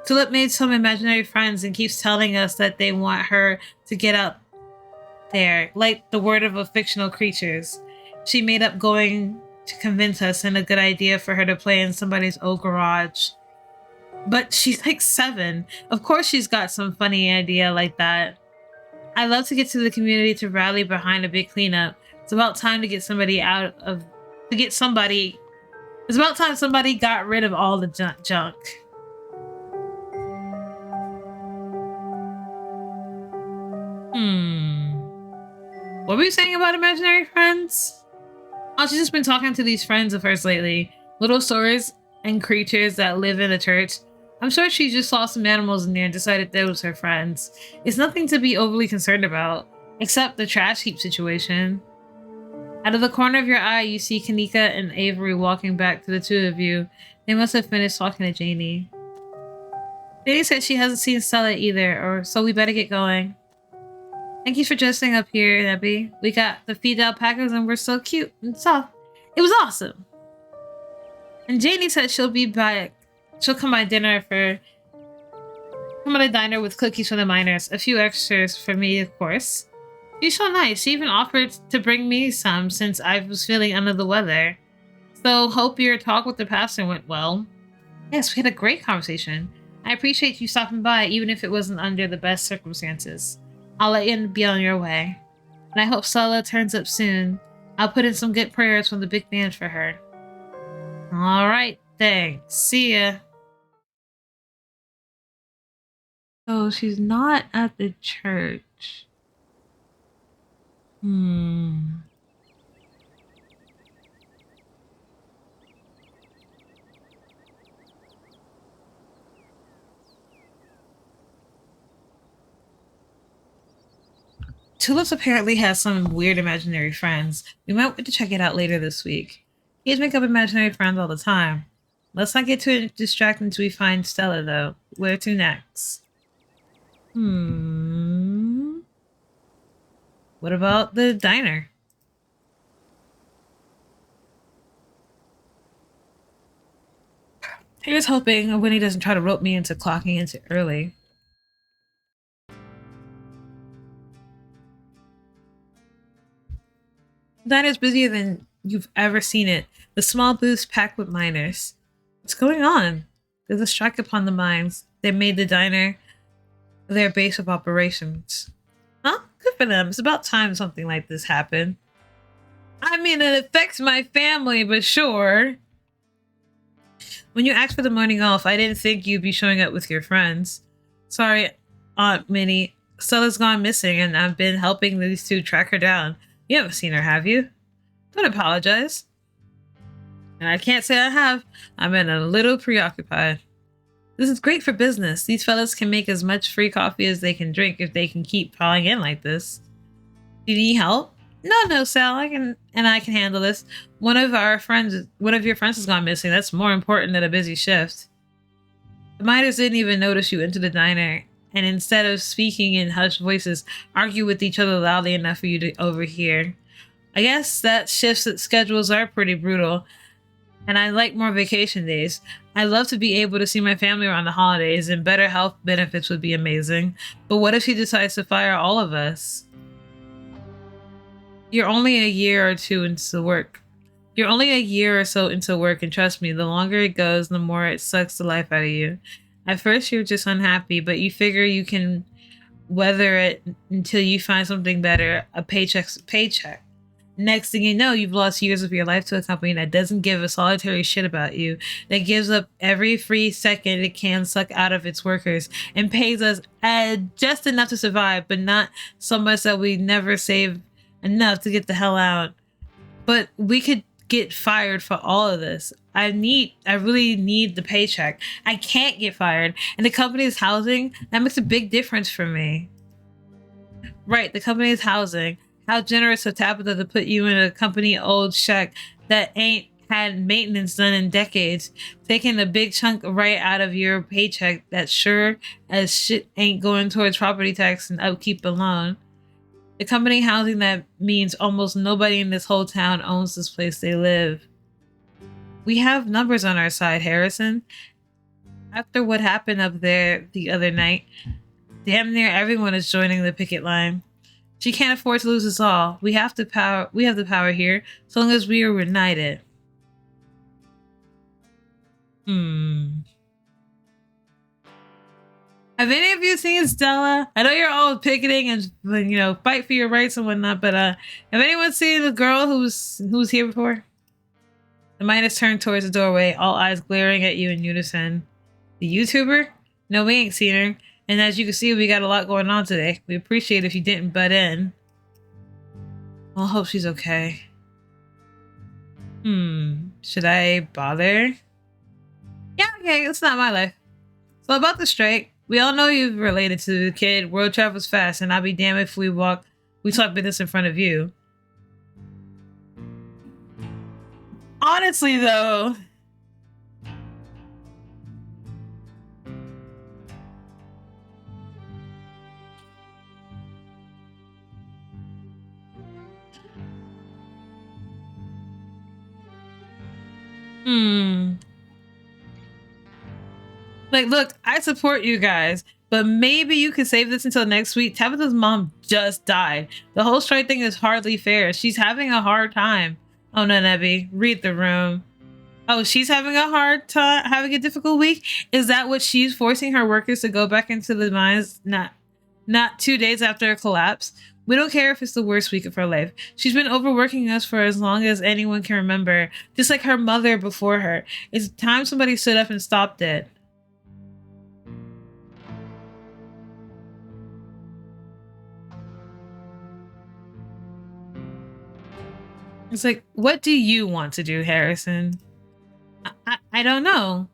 Tulip made some imaginary friends and keeps telling us that they want her to get out there, like the word of a fictional creatures. She made up going to convince us and a good idea for her to play in somebody's old garage. But she's like 7. Of course she's got some funny idea like that. I love to get to the community to rally behind a big cleanup. It's about time It's about time somebody got rid of all the junk. What were you saying about imaginary friends? Oh, she's just been talking to these friends of hers lately. Little stories and creatures that live in a church. I'm sure she just saw some animals in there and decided they was her friends. It's nothing to be overly concerned about, except the trash heap situation. Out of the corner of your eye, you see Kanika and Avery walking back to the two of you. They must have finished talking to Janie. Janie said she hasn't seen Stella either, so we better get going. Thank you for dressing up here, Debbie. We got the feed alpacas and we're so cute and soft. It was awesome. And Janie said she'll be back. She'll come by diner come by the diner with cookies for the miners. A few extras for me, of course. She's so nice. She even offered to bring me some since I was feeling under the weather. So hope your talk with the pastor went well. Yes, we had a great conversation. I appreciate you stopping by even if it wasn't under the best circumstances. I'll let you be on your way. And I hope Stella turns up soon. I'll put in some good prayers from the big band for her. Alright, thanks. See ya. Oh, she's not at the church. Tulips apparently has some weird imaginary friends. We might want to check it out later this week. Kids make up imaginary friends all the time. Let's not get too distracted until we find Stella, though. Where to next? What about the diner? Here's hoping Winnie doesn't try to rope me into clocking in too early. The diner's busier than you've ever seen it. The small booth's packed with miners. What's going on? There's a strike upon the mines. They made the diner their base of operations. Huh? Good for them. It's about time something like this happened. I mean, it affects my family, but sure. When you asked for the morning off, I didn't think you'd be showing up with your friends. Sorry, Aunt Minnie. Stella's gone missing, and I've been helping these two track her down. You haven't seen her, have you? Don't apologize. And I can't say I have. I've been a little preoccupied. This is great for business. These fellas can make as much free coffee as they can drink if they can keep piling in like this. Do you need help? No, Sal. I can handle this. One of your friends has gone missing. That's more important than a busy shift. The miners didn't even notice you enter the diner, and instead of speaking in hushed voices, argue with each other loudly enough for you to overhear. I guess that shifts schedules are pretty brutal, and I like more vacation days. I love to be able to see my family around the holidays, and better health benefits would be amazing. But what if she decides to fire all of us? You're only a year or two into work. You're only a year or so into work, and trust me, the longer it goes, the more it sucks the life out of you. At first, you're just unhappy, but you figure you can weather it until you find something better. A paycheck's a paycheck. Next thing you know, you've lost years of your life to a company that doesn't give a solitary shit about you, that gives up every free second it can suck out of its workers, and pays us just enough to survive, but not so much that we never save enough to get the hell out. But we could get fired for all of this. I really need the paycheck. I can't get fired. And the company's housing, that makes a big difference for me. Right, the company's housing. How generous of Tabitha to put you in a company old shack that ain't had maintenance done in decades, taking a big chunk right out of your paycheck that sure as shit ain't going towards property tax and upkeep alone. The company housing that means almost nobody in this whole town owns this place they live. We have numbers on our side, Harrison. After what happened up there the other night, damn near everyone is joining the picket line. She can't afford to lose us all. We have the power here, so long as we are united. Hmm. Have any of you seen Stella? I know you're all picketing and fight for your rights and whatnot, but have anyone seen the girl who's here before? The miners turned towards the doorway, all eyes glaring at you in unison. The YouTuber? No, we ain't seen her. And as you can see, we got a lot going on today. We appreciate if you didn't butt in. Well, I hope she's okay. Should I bother? Yeah, okay, it's not my life. So about the strike, we all know you've related to the kid. World travels fast, and I'll be damned if we talk business in front of you. Honestly, though. Hmm. Like, look, I support you guys, but maybe you could save this until next week. Tabitha's mom just died. The whole strike thing is hardly fair. She's having a hard time. Oh no, Nebby, read the room. Oh, she's having a hard time, having a difficult week. Is that what she's forcing her workers to go back into the mines? Not 2 days after a collapse. We don't care if it's the worst week of her life. She's been overworking us for as long as anyone can remember, just like her mother before her. It's time somebody stood up and stopped it. It's like, what do you want to do, Harrison? I don't know.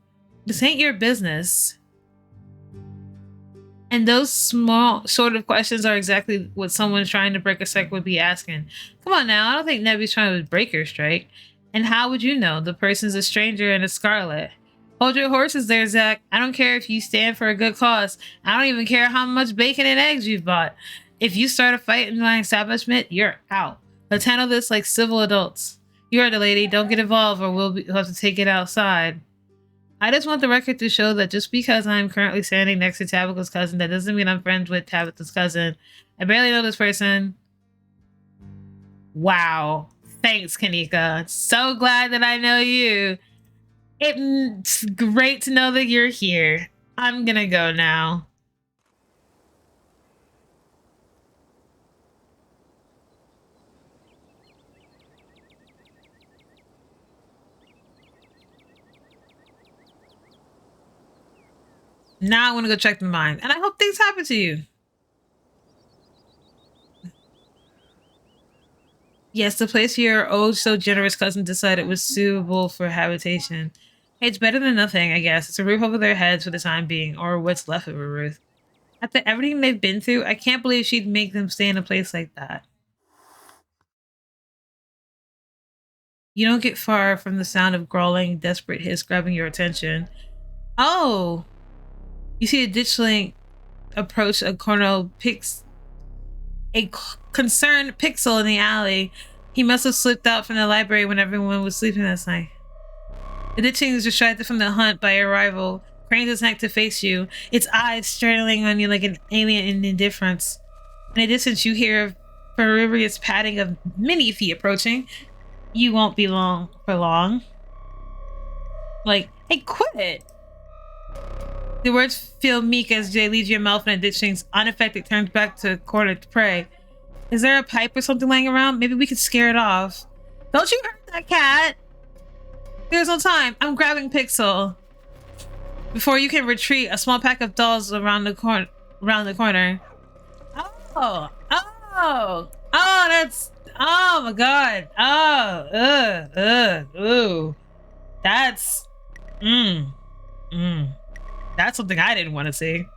This ain't your business. And those small sort of questions are exactly what someone trying to break a strike would be asking. Come on now, I don't think Nebby's trying to break her strike. And how would you know? The person's a stranger and a Scarlet. Hold your horses there, Zach. I don't care if you stand for a good cause. I don't even care how much bacon and eggs you've bought. If you start a fight in my establishment, you're out. Let's handle this like civil adults. You heard the lady. Don't get involved or we'll have to take it outside. I just want the record to show that just because I'm currently standing next to Tabitha's cousin, that doesn't mean I'm friends with Tabitha's cousin. I barely know this person. Wow. Thanks, Kanika. So glad that I know you. It's great to know that you're here. I'm gonna go now. Now I want to go check the mine. And I hope things happen to you. Yes, the place your oh so generous cousin decided was suitable for habitation. Hey, it's better than nothing, I guess. It's a roof over their heads for the time being, or what's left of a roof. After everything they've been through, I can't believe she'd make them stay in a place like that. You don't get far from the sound of growling, desperate hiss grabbing your attention. Oh! You see a ditchling approach a concerned pixel in the alley. He must have slipped out from the library when everyone was sleeping last night. The ditchling is distracted from the hunt by your rival, cranes his neck to face you, its eyes straddling on you like an alien in indifference. In the distance, you hear furious padding of many feet approaching. You won't be long for long. Like, hey, quit! The words feel meek as they leave your mouth and the ditchling's unaffected turns back to corner to prey. Is there a pipe or something laying around? Maybe we could scare it off. Don't you hurt that cat! There's no time. I'm grabbing Pixel. Before you can retreat, a small pack of dolls around the corner. Oh, that's. Oh my god. Ooh. That's. That's something I didn't want to see.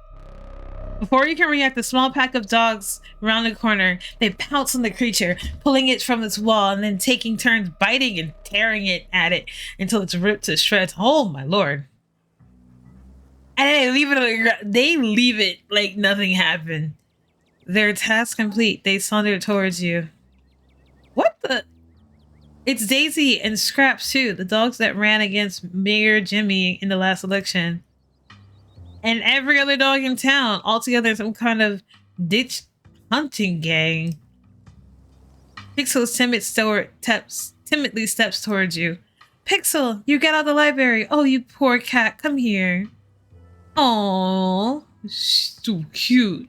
Before you can react, a small pack of dogs around the corner. They pounce on the creature, pulling it from its wall, and then taking turns biting and tearing it at it until it's ripped to shreds. Oh my lord. And they leave it like nothing happened. Their task complete, they saunter towards you. What the? It's Daisy and Scraps too, the dogs that ran against Mayor Jimmy in the last election. And every other dog in town, all together in some kind of ditch hunting gang. Pixel's timidly steps towards you. Pixel, you get out of the library. Oh, you poor cat, come here. Oh, so cute.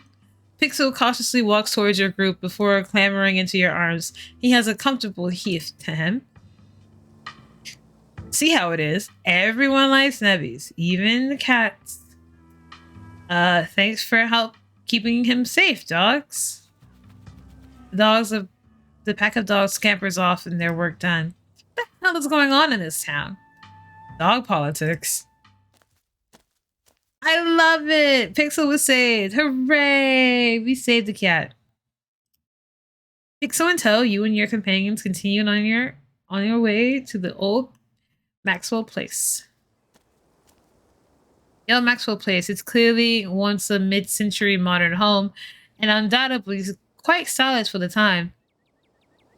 Pixel cautiously walks towards your group before clambering into your arms. He has a comfortable heave to him. See how it is. Everyone likes Nebbies, even the cats. Thanks for help keeping him safe, dogs. The pack of dogs scampers off and their work done. What the hell is going on in this town? Dog politics. I love it! Pixel was saved! Hooray! We saved the cat. Pixel and tow, you and your companions continue on your way to the old Maxwell Place. The old Maxwell Place, it's clearly once a mid-century modern home, and undoubtedly quite stylish for the time.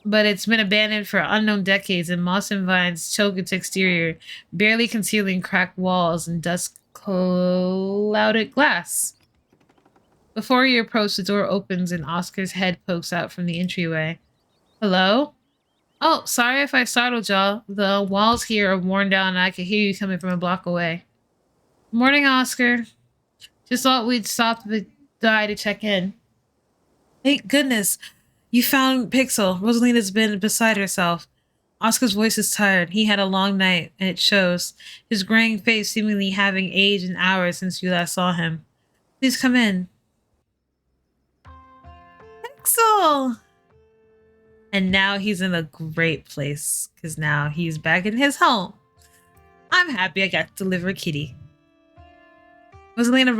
But it's been abandoned for unknown decades, and moss and vines choke its exterior, barely concealing cracked walls and dust-clouded glass. Before you approach, the door opens and Oscar's head pokes out from the entryway. Hello? Oh, sorry if I startled y'all. The walls here are worn down and I could hear you coming from a block away. Morning, Oscar. Just thought we'd stop the guy to check in. Thank goodness. You found Pixel. Rosalina's been beside herself. Oscar's voice is tired. He had a long night, and it shows. His graying face seemingly having aged in hours since you last saw him. Please come in. Pixel! And now he's in a great place, because now he's back in his home. I'm happy I got to deliver a kitty. Rosalina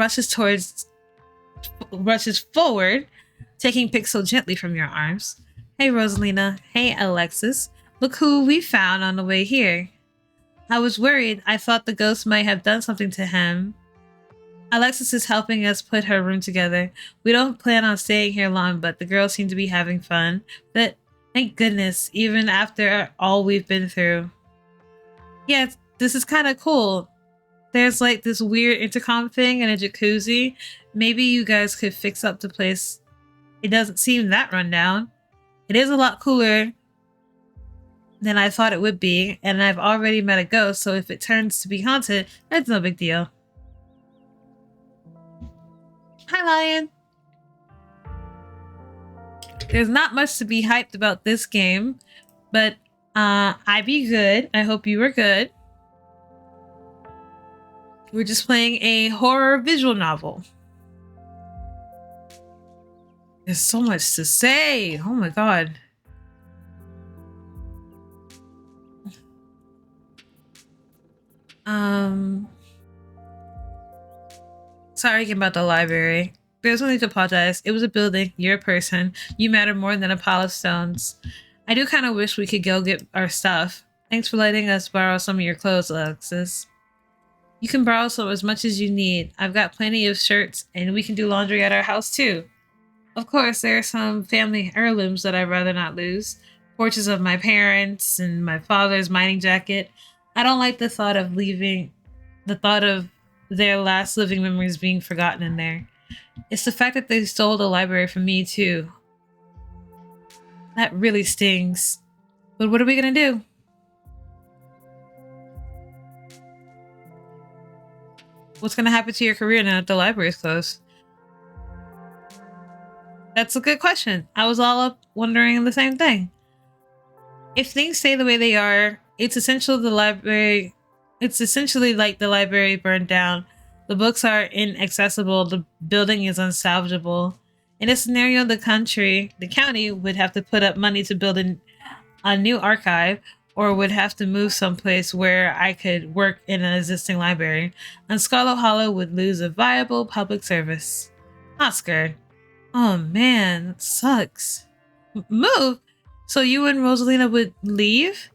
rushes forward, taking Pixel gently from your arms. Hey, Rosalina. Hey, Alexis. Look who we found on the way here. I was worried. I thought the ghost might have done something to him. Alexis is helping us put her room together. We don't plan on staying here long, but the girls seem to be having fun. But thank goodness, even after all we've been through. Yeah, this is kind of cool. There's like this weird intercom thing and a jacuzzi. Maybe you guys could fix up the place. It doesn't seem that run down. It is a lot cooler than I thought it would be, and I've already met a ghost, so if it turns to be haunted, that's no big deal. Hi, Lion. There's not much to be hyped about this game, but I be good. I hope you were good. We're just playing a horror visual novel. There's so much to say. Oh my god. Sorry again about the library. There's no need to apologize. It was a building. You're a person. You matter more than a pile of stones. I do kind of wish we could go get our stuff. Thanks for letting us borrow some of your clothes, Alexis. You can borrow some as much as you need. I've got plenty of shirts, and we can do laundry at our house too. Of course, there are some family heirlooms that I'd rather not lose. Portraits of my parents and my father's mining jacket. I don't like the thought of their last living memories being forgotten in there. It's the fact that they stole the library from me too. That really stings. But what are we gonna do? What's gonna happen to your career now that the library is closed? That's a good question. I was all up wondering the same thing. If things stay the way they are, it's essentially like the library burned down. The books are inaccessible, the building is unsalvageable. In a scenario, the county would have to put up money to build a new archive, or would have to move someplace where I could work in an existing library, and Scralet Hollow would lose a viable public service. Not scared. Oh man, that sucks. Move? So you and Rosalina would leave?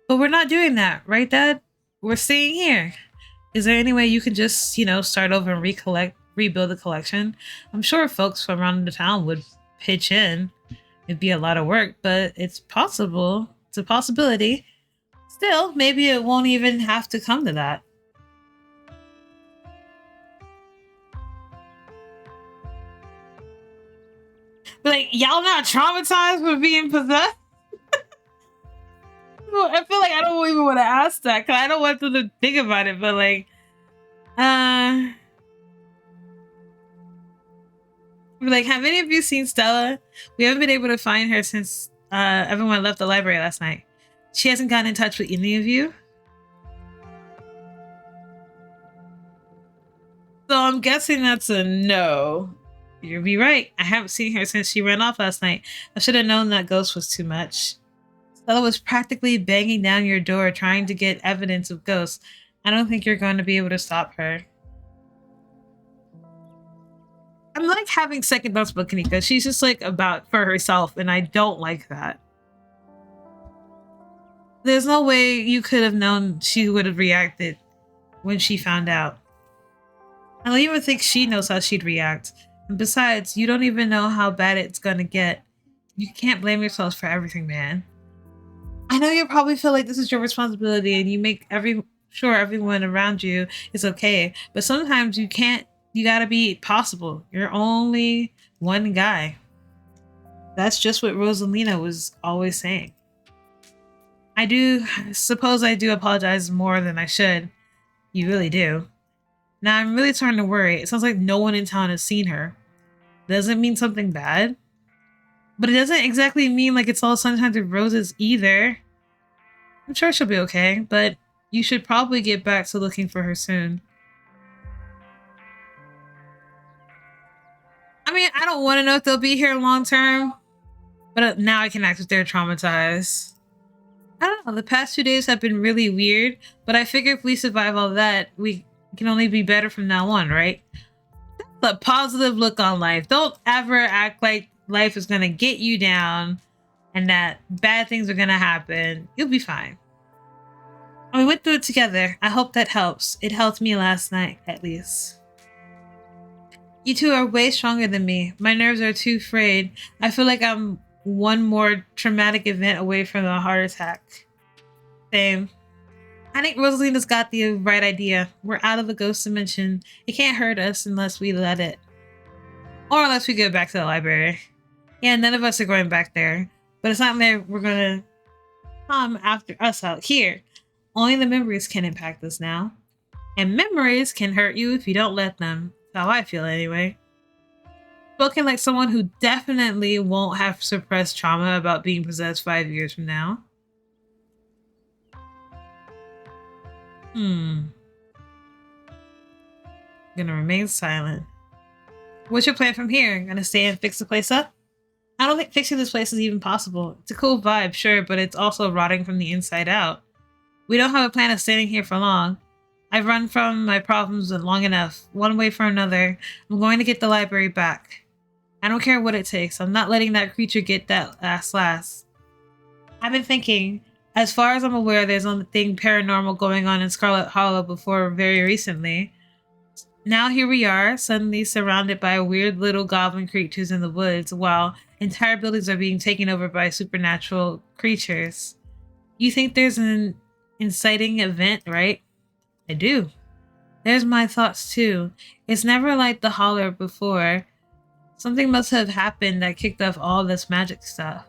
But we're not doing that, right, Dad? We're staying here. Is there any way you can just, start over and rebuild the collection? I'm sure folks from around the town would pitch in. It'd be a lot of work, but it's possible. It's a possibility. Still, maybe it won't even have to come to that. But like, y'all not traumatized for being possessed? I feel like I don't even want to ask that because I don't want them to think about it. But like, have any of you seen Stella? We haven't been able to find her since everyone left the library last night. She hasn't gotten in touch with any of you. So I'm guessing that's a no. You'll be right. I haven't seen her since she ran off last night. I should have known that ghost was too much. Stella was practically banging down your door trying to get evidence of ghosts. I don't think you're going to be able to stop her. I'm like having second thoughts about Kanika. She's just like about for herself, and I don't like that. There's no way you could have known she would have reacted when she found out. I don't even think she knows how she'd react. And besides, you don't even know how bad it's gonna get. You can't blame yourselves for everything, man. I know you probably feel like this is your responsibility and you make sure everyone around you is okay, but sometimes you can't. You gotta be possible. You're only one guy. That's just what Rosalina was always saying. I suppose I do apologize more than I should. You really do. Now I'm really starting to worry. It sounds like no one in town has seen her. Doesn't mean something bad. But it doesn't exactly mean like it's all sunshine and roses either. I'm sure she'll be okay, but you should probably get back to looking for her soon. I mean, I don't want to know if they'll be here long term, but now I can act if they're traumatized. I don't know, the past 2 days have been really weird, but I figure if we survive all that, we can only be better from now on, right? That's a positive look on life. Don't ever act like life is going to get you down and that bad things are going to happen. You'll be fine. We went through it together. I hope that helps. It helped me last night, at least. You two are way stronger than me. My nerves are too frayed. I feel like I'm one more traumatic event away from a heart attack. Same. I think Rosalina's got the right idea. We're out of the ghost dimension. It can't hurt us unless we let it. Or unless we go back to the library. Yeah, none of us are going back there. But it's not that we're gonna come after us out here. Only the memories can impact us now. And memories can hurt you if you don't let them. That's how I feel anyway. Spoken like someone who definitely won't have suppressed trauma about being possessed 5 years from now. I'm gonna remain silent. What's your plan from here? Gonna stay and fix the place up? I don't think fixing this place is even possible. It's a cool vibe, sure, but it's also rotting from the inside out. We don't have a plan of staying here for long. I've run from my problems long enough, one way for another. I'm going to get the library back. I don't care what it takes. I'm not letting that creature get that last. I've been thinking, As far as I'm aware, there's nothing paranormal going on in Scarlet Hollow before very recently. Now here we are, suddenly surrounded by weird little goblin creatures in the woods, while entire buildings are being taken over by supernatural creatures. You think there's an inciting event, right? I do. There's my thoughts too. It's never like the holler before. Something must have happened that kicked off all this magic stuff.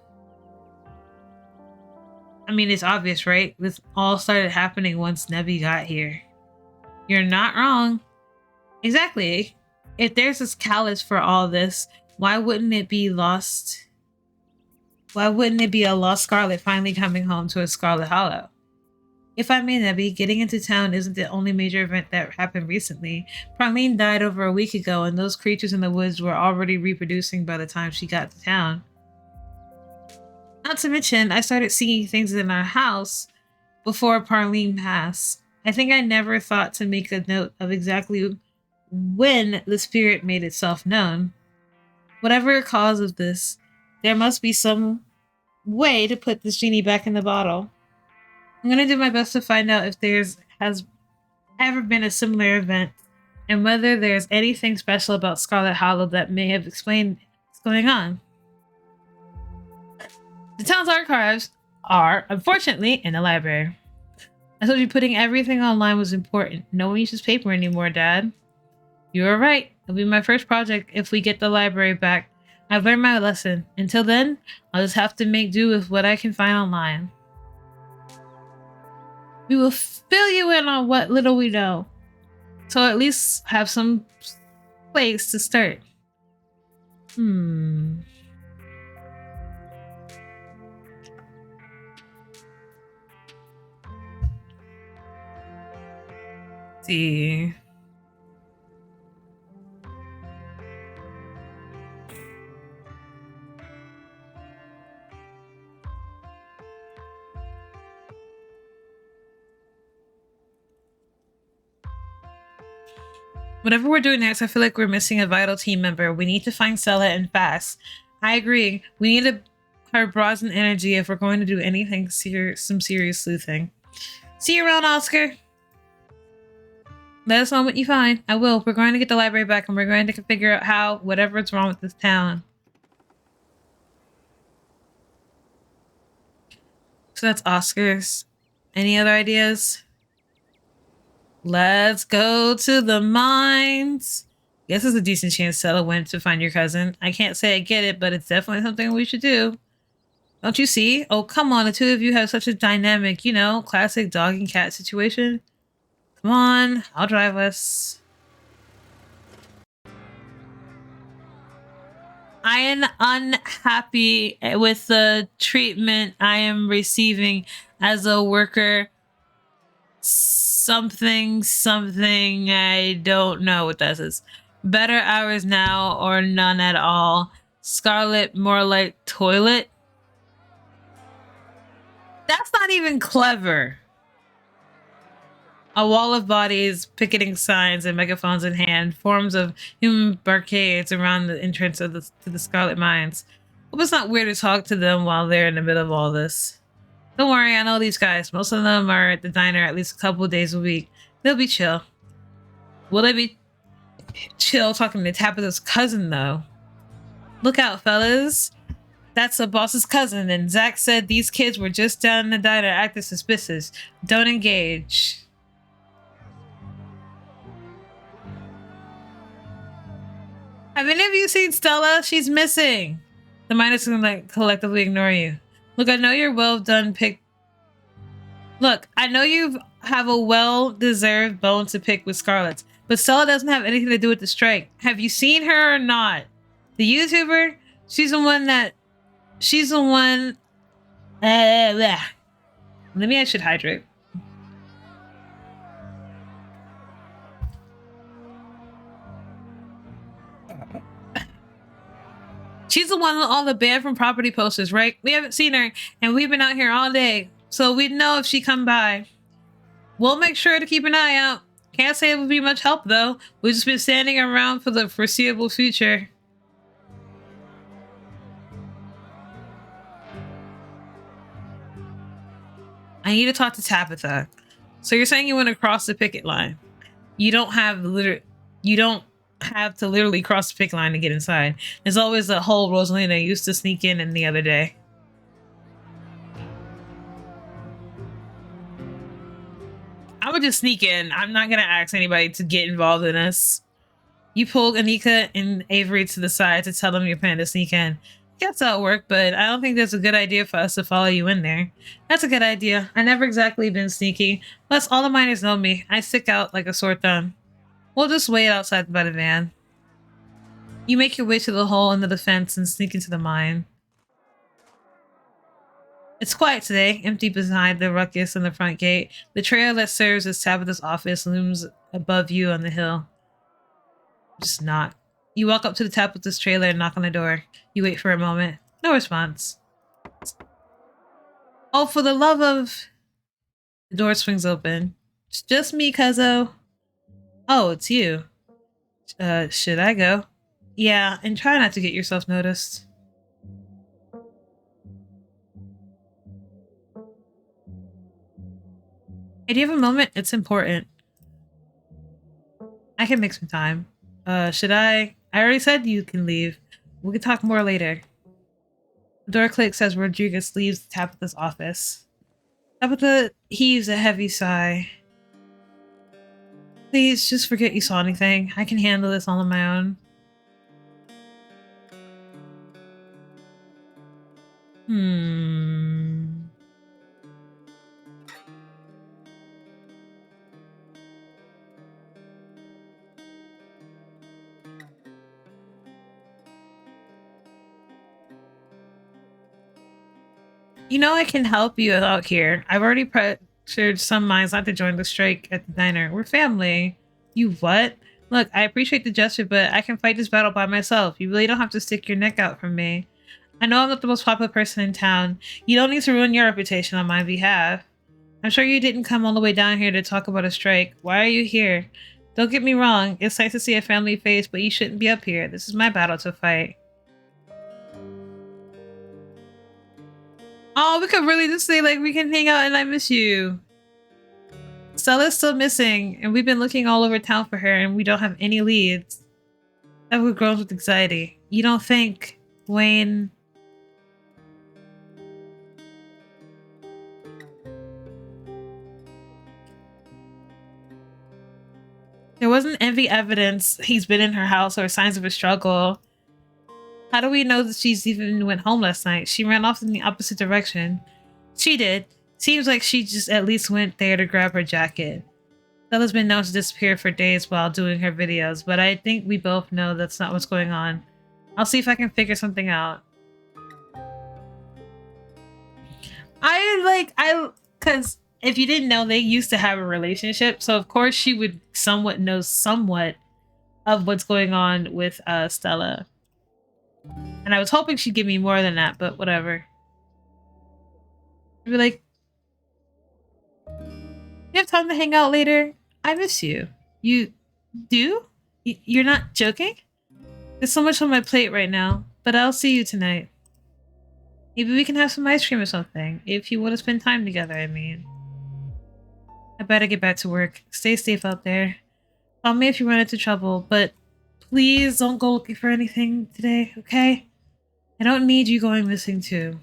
I mean, it's obvious, right? This all started happening once Nebby got here. You're not wrong. Exactly. If there's this catalyst for all this, why wouldn't it be lost? Why wouldn't it be a lost Scarlet finally coming home to a Scarlet Hollow? If I may, Nebby, getting into town isn't the only major event that happened recently. Praline died over a week ago, and those creatures in the woods were already reproducing by the time she got to town. Not to mention, I started seeing things in our house before Praline passed. I think I never thought to make a note of exactly when the spirit made itself known. Whatever the cause of this, there must be some way to put this genie back in the bottle. I'm going to do my best to find out if has ever been a similar event and whether there's anything special about Scarlet Hollow that may have explained what's going on. The town's archives are, unfortunately, in the library. I told you putting everything online was important. No one uses paper anymore, Dad. You were right. It'll be my first project if we get the library back. I've learned my lesson. Until then, I'll just have to make do with what I can find online. We will fill you in on what little we know. So at least have some place to start. See. Whatever we're doing next, I feel like we're missing a vital team member. We need to find Stella and fast. I agree. We need her brazen energy if we're going to do anything some serious sleuthing. See you around, Oscar. Let us know what you find. I will. We're going to get the library back and we're going to figure out whatever's wrong with this town. So that's Oscar's. Any other ideas? Let's go to the mines. Guess there's a decent chance Stella went to find your cousin. I can't say I get it, but it's definitely something we should do. Don't you see? Oh, come on. The two of you have such a dynamic, classic dog and cat situation. Come on. I'll drive us. I am unhappy with the treatment I am receiving as a worker. Something, I don't know what that is. Better hours now or none at all. Scarlet, more like toilet. That's not even clever. A wall of bodies, picketing signs, and megaphones in hand, forms of human barricades around the entrance to the Scarlet Mines. Hope it's not weird to talk to them while they're in the middle of all this. Don't worry, I know these guys. Most of them are at the diner at least a couple of days a week. They'll be chill. Will they be chill talking to Tabitha's cousin, though? Look out, fellas. That's the boss's cousin, and Zach said these kids were just down in the diner acting suspicious. Don't engage. Have any of you seen Stella? She's missing. The miners can collectively ignore you. Look, I know you're well done pick. Look, I know you have a well-deserved bone to pick with Scarlet, but Stella doesn't have anything to do with the strike. Have you seen her or not? The YouTuber? She's the one. Maybe I should hydrate. She's the one with all the banned from property posters, right? We haven't seen her, and we've been out here all day, so we'd know if she come by. We'll make sure to keep an eye out. Can't say it would be much help, though. We've just been standing around for the foreseeable future. I need to talk to Tabitha. So you're saying you want to cross the picket line? You don't have you don't have to literally cross the picket line to get inside. There's always a hole Rosalina used to sneak in the other day. I would just sneak in. I'm not gonna ask anybody to get involved in this. You pulled Anika and Avery to the side to tell them you're planning to sneak in. Guess that'll work, but I don't think that's a good idea for us to follow you in there. That's a good idea. I never exactly been sneaky. Plus, all the miners know me. I stick out like a sore thumb. We'll just wait outside by the van. You make your way to the hole under the fence and sneak into the mine. It's quiet today, empty behind the ruckus in the front gate. The trailer that serves as Tabitha's office looms above you on the hill. Just knock. You walk up to the Tabitha's trailer and knock on the door. You wait for a moment. No response. Oh, for the love of... The door swings open. It's just me, cuzzo. Oh, it's you. Should I go? Yeah, and try not to get yourself noticed. Hey, do you have a moment? It's important. I can make some time. Should I? I already said you can leave. We can talk more later. The door clicks as Rodriguez leaves Tabitha's office. Tabitha heaves a heavy sigh. Please, just forget you saw anything. I can handle this all on my own. You know I can help you out here. I've already pressured some minds not to join the strike at the diner. We're family. You what? Look, I appreciate the gesture, but I can fight this battle by myself. You really don't have to stick your neck out for me. I know I'm not the most popular person in town. You don't need to ruin your reputation on my behalf. I'm sure you didn't come all the way down here to talk about a strike. Why are you here? Don't get me wrong. It's nice to see a family face, but you shouldn't be up here. This is my battle to fight. Oh, we could really just say, like, we can hang out and I miss you. Stella's still missing, and we've been looking all over town for her, and we don't have any leads. Edward groans with anxiety. You don't think, Wayne... There wasn't any evidence he's been in her house or signs of a struggle. How do we know that she's even went home last night? She ran off in the opposite direction. She did. Seems like she just at least went there to grab her jacket. Stella's been known to disappear for days while doing her videos, but I think we both know that's not what's going on. I'll see if I can figure something out. Because if you didn't know, they used to have a relationship, so of course she would know somewhat of what's going on with Stella. And I was hoping she'd give me more than that, but whatever. I'd be like, you have time to hang out later? I miss you. You do? You're not joking? There's so much on my plate right now, but I'll see you tonight. Maybe we can have some ice cream or something, if you want to spend time together, I mean. I better get back to work. Stay safe out there. Call me if you run into trouble, but please don't go looking for anything today, okay? I don't need you going missing too.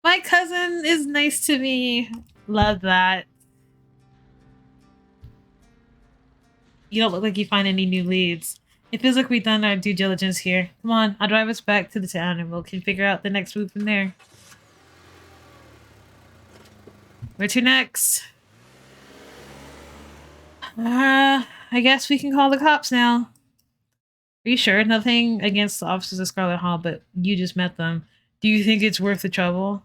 My cousin is nice to me. Love that. You don't look like you find any new leads. It feels like we've done our due diligence here. Come on, I'll drive us back to the town and we can figure out the next move from there. Where to next? I guess we can call the cops now. Are you sure? Nothing against the officers of Scralet Hall, but you just met them. Do you think it's worth the trouble?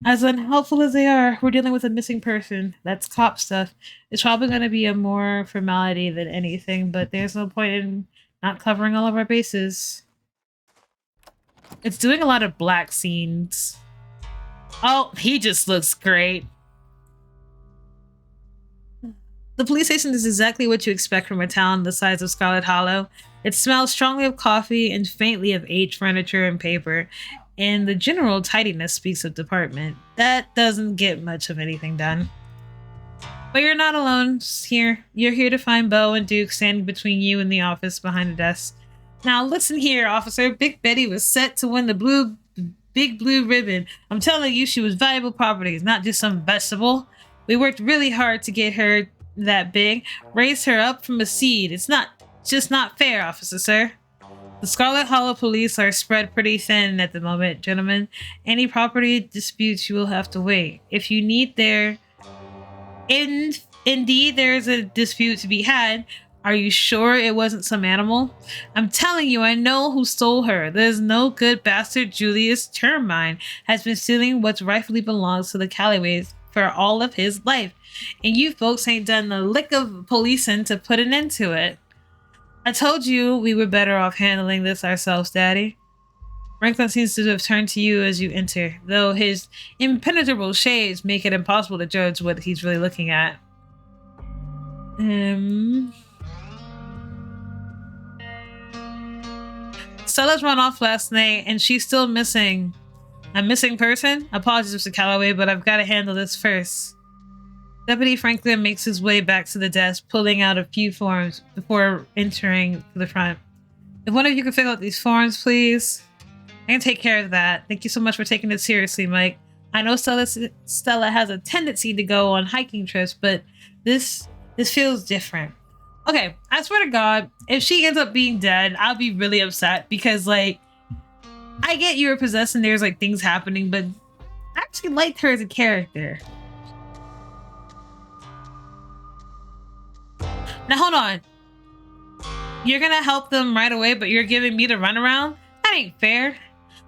As unhelpful as they are, we're dealing with a missing person. That's cop stuff. It's probably going to be a more formality than anything, but there's no point in not covering all of our bases. It's doing a lot of black scenes. Oh, he just looks great. The police station is exactly what you expect from a town the size of Scralet Hollow. It smells strongly of coffee and faintly of aged furniture and paper. and the general tidiness speaks of department. That doesn't get much of anything done. But you're not alone here. You're here to find Bo and Duke standing between you and the office behind the desk. Now listen here, officer. Big Betty was set to win the big blue ribbon. I'm telling you, she was valuable property, not just some vegetable. We worked really hard to get her that big, raised her up from a seed. It's not fair, officer, sir. The Scarlet Hollow police are spread pretty thin at the moment, gentlemen. Any property disputes, you will have to wait. If you need indeed there is a dispute to be had, are you sure it wasn't some animal? I'm telling you, I know who stole her. There's no good bastard Julius Termine has been stealing what rightfully belongs to the Calloway's for all of his life. And you folks ain't done the lick of policing to put an end to it. I told you we were better off handling this ourselves, Daddy. Franklin seems to have turned to you as you enter, though his impenetrable shades make it impossible to judge what he's really looking at. Stella's run off last night, and she's still missing. A missing person? Apologies, Mr. Calloway, but I've got to handle this first. Deputy Franklin makes his way back to the desk, pulling out a few forms before entering the front. If one of you could fill out these forms, please. I can take care of that. Thank you so much for taking it seriously, Mike. I know Stella has a tendency to go on hiking trips, but this feels different. Okay, I swear to God, if she ends up being dead, I'll be really upset because, like, I get you were possessed and there's, like, things happening, but I actually liked her as a character. Now, hold on. You're gonna help them right away, but you're giving me the runaround? That ain't fair.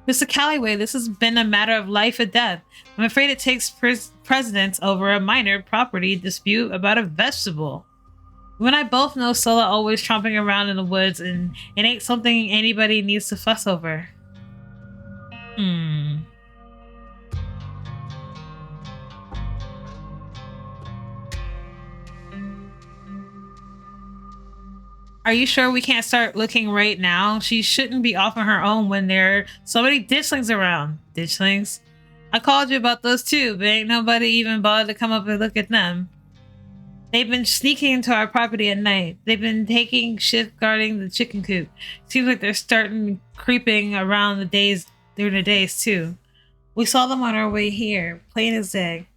Mr. Calloway, this has been a matter of life or death. I'm afraid it takes precedence over a minor property dispute about a vegetable. You and I both know Stella always tromping around in the woods, and it ain't something anybody needs to fuss over. Are you sure we can't start looking right now? She shouldn't be off on her own when there are so many ditchlings around. Ditchlings? I called you about those too, but ain't nobody even bothered to come up and look at them. They've been sneaking into our property at night. They've been taking shift guarding the chicken coop. Seems like they're starting creeping around during the days too. We saw them on our way here, plain as day.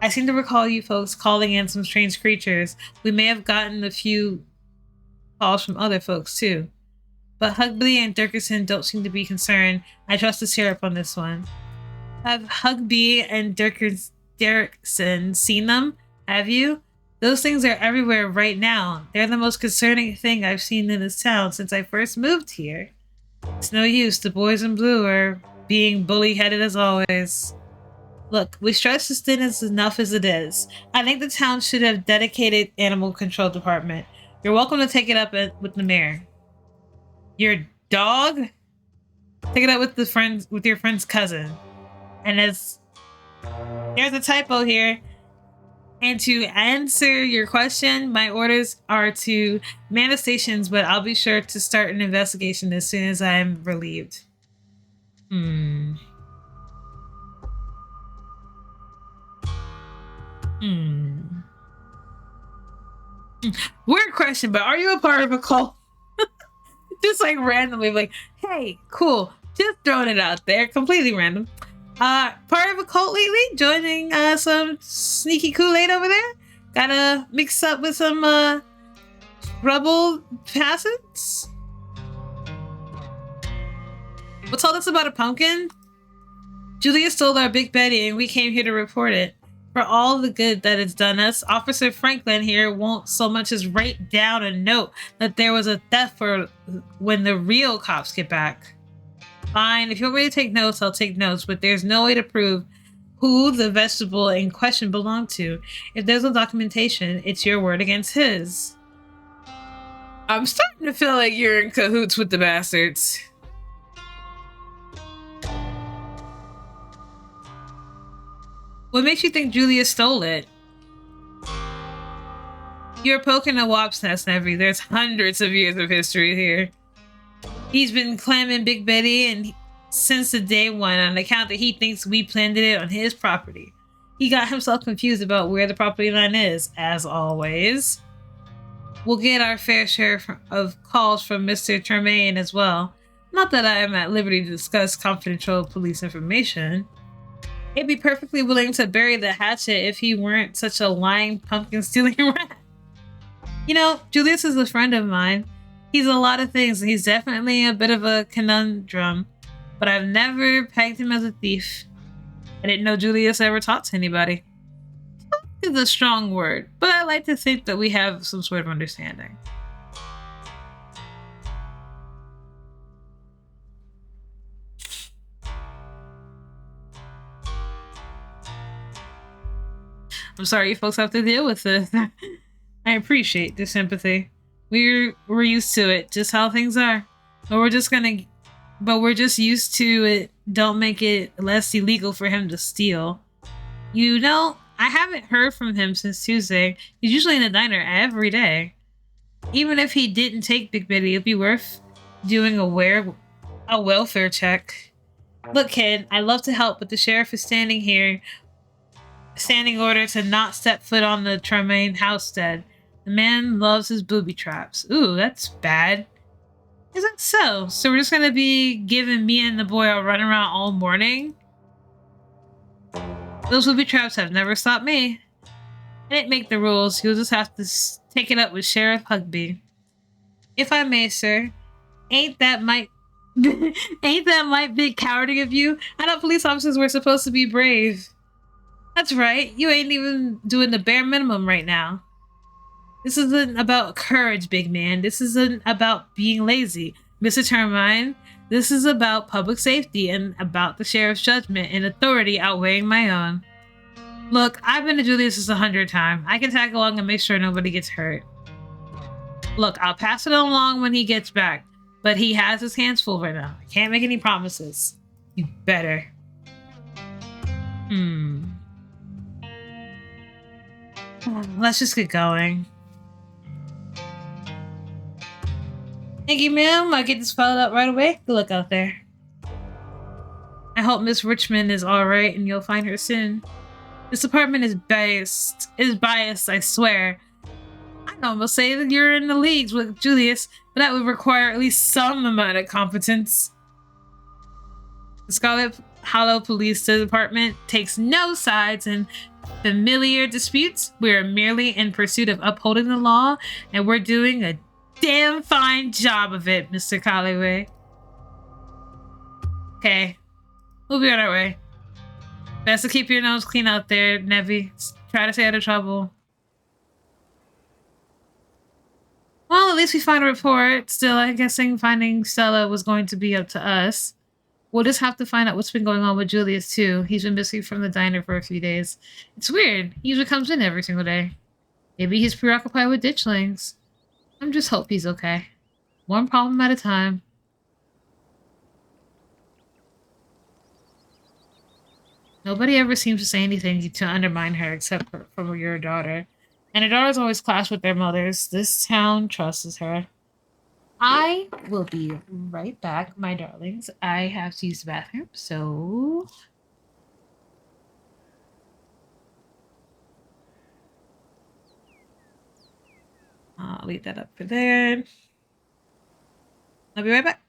I seem to recall you folks calling in some strange creatures. We may have gotten a few calls from other folks too. But Hugby and Dirksen don't seem to be concerned. I trust the syrup on this one. Have Hugby and Dirksen seen them? Have you? Those things are everywhere right now. They're the most concerning thing I've seen in this town since I first moved here. It's no use. The boys in blue are being bully-headed as always. Look, we stress this thing as enough as it is. I think the town should have dedicated animal control department. You're welcome to take it up with the mayor. Your dog? Take it up with your friend's cousin. And there's a typo here. And to answer your question, my orders are to man the stations, but I'll be sure to start an investigation as soon as I'm relieved. Weird question, but are you a part of a cult? Just like randomly, like, hey, cool. Just throwing it out there, completely random. Part of a cult lately? Joining some sneaky Kool-Aid over there? Gotta mix up with some rebel peasants? What's all this about a pumpkin? Julia stole our Big Betty and we came here to report it. For all the good that it's done us, Officer Franklin here won't so much as write down a note that there was a theft for when the real cops get back. Fine, if you want me to take notes, I'll take notes, but there's no way to prove who the vegetable in question belonged to. If there's no documentation, it's your word against his. I'm starting to feel like you're in cahoots with the bastards. What makes you think Julia stole it? You're poking a wop's nest, Nevy. There's hundreds of years of history here. He's been clamming Big Betty, and since the day one on account that he thinks we planted it on his property. He got himself confused about where the property line is, as always. We'll get our fair share of calls from Mr. Tremaine as well. Not that I am at liberty to discuss confidential police information. He'd be perfectly willing to bury the hatchet if he weren't such a lying, pumpkin-stealing rat. You know, Julius is a friend of mine. He's a lot of things, and he's definitely a bit of a conundrum. But I've never pegged him as a thief. I didn't know Julius ever talked to anybody. It's a strong word, but I like to think that we have some sort of understanding. I'm sorry you folks have to deal with this. I appreciate the sympathy. We're used to it, just how things are. But we're just used to it. Don't make it less illegal for him to steal. You know, I haven't heard from him since Tuesday. He's usually in the diner every day. Even if he didn't take Big Bitty, it'd be worth doing a welfare check. Look, kid, I love to help, but the sheriff is standing order to not step foot on the Tremaine housestead. The man loves his booby traps. Ooh, that's bad. Is that so? So we're just gonna be giving me and the boy a run around all morning? Those booby traps have never stopped me. I didn't make the rules. You'll just have to take it up with Sheriff Hugby. If I may, sir, ain't that might big cowardly of you? I thought police officers were supposed to be brave. That's right. You ain't even doing the bare minimum right now. This isn't about courage, big man. This isn't about being lazy. Mr. Termine, this is about public safety and about the sheriff's judgment and authority outweighing my own. Look, I've been to Julius's 100 times. I can tag along and make sure nobody gets hurt. Look, I'll pass it along when he gets back, but he has his hands full right now. I can't make any promises. You better. Let's just get going. Thank you, ma'am. I'll get this filed up right away. Good luck out there. I hope Miss Richmond is alright and you'll find her soon. This department is biased, I swear. I'd almost say that you're in the leagues with Julius, but that would require at least some amount of competence. The Scralet Hollow Police Department takes no sides in familiar disputes. We're merely in pursuit of upholding the law, and we're doing a damn fine job of it, Mr. Calloway. Okay, we'll be on our way. Best to keep your nose clean out there, Nevi. Try to stay out of trouble. Well, at least we found a report. Still, I'm guessing finding Stella was going to be up to us. We'll just have to find out what's been going on with Julius, too. He's been missing from the diner for a few days. It's weird. He usually comes in every single day. Maybe he's preoccupied with ditchlings. I'm just hope he's okay. One problem at a time. Nobody ever seems to say anything to undermine her except for your daughter. And her daughters always clash with their mothers. This town trusts her. I will be right back, my darlings. I have to use the bathroom, so... I'll leave that up for there. I'll be right back.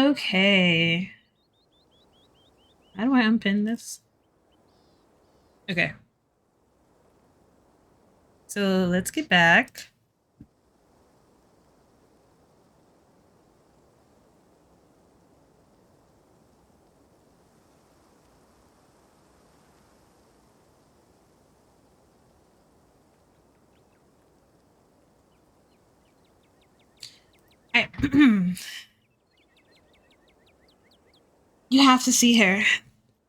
Okay. How do I unpin this? Okay. So let's get back. I You have to see her.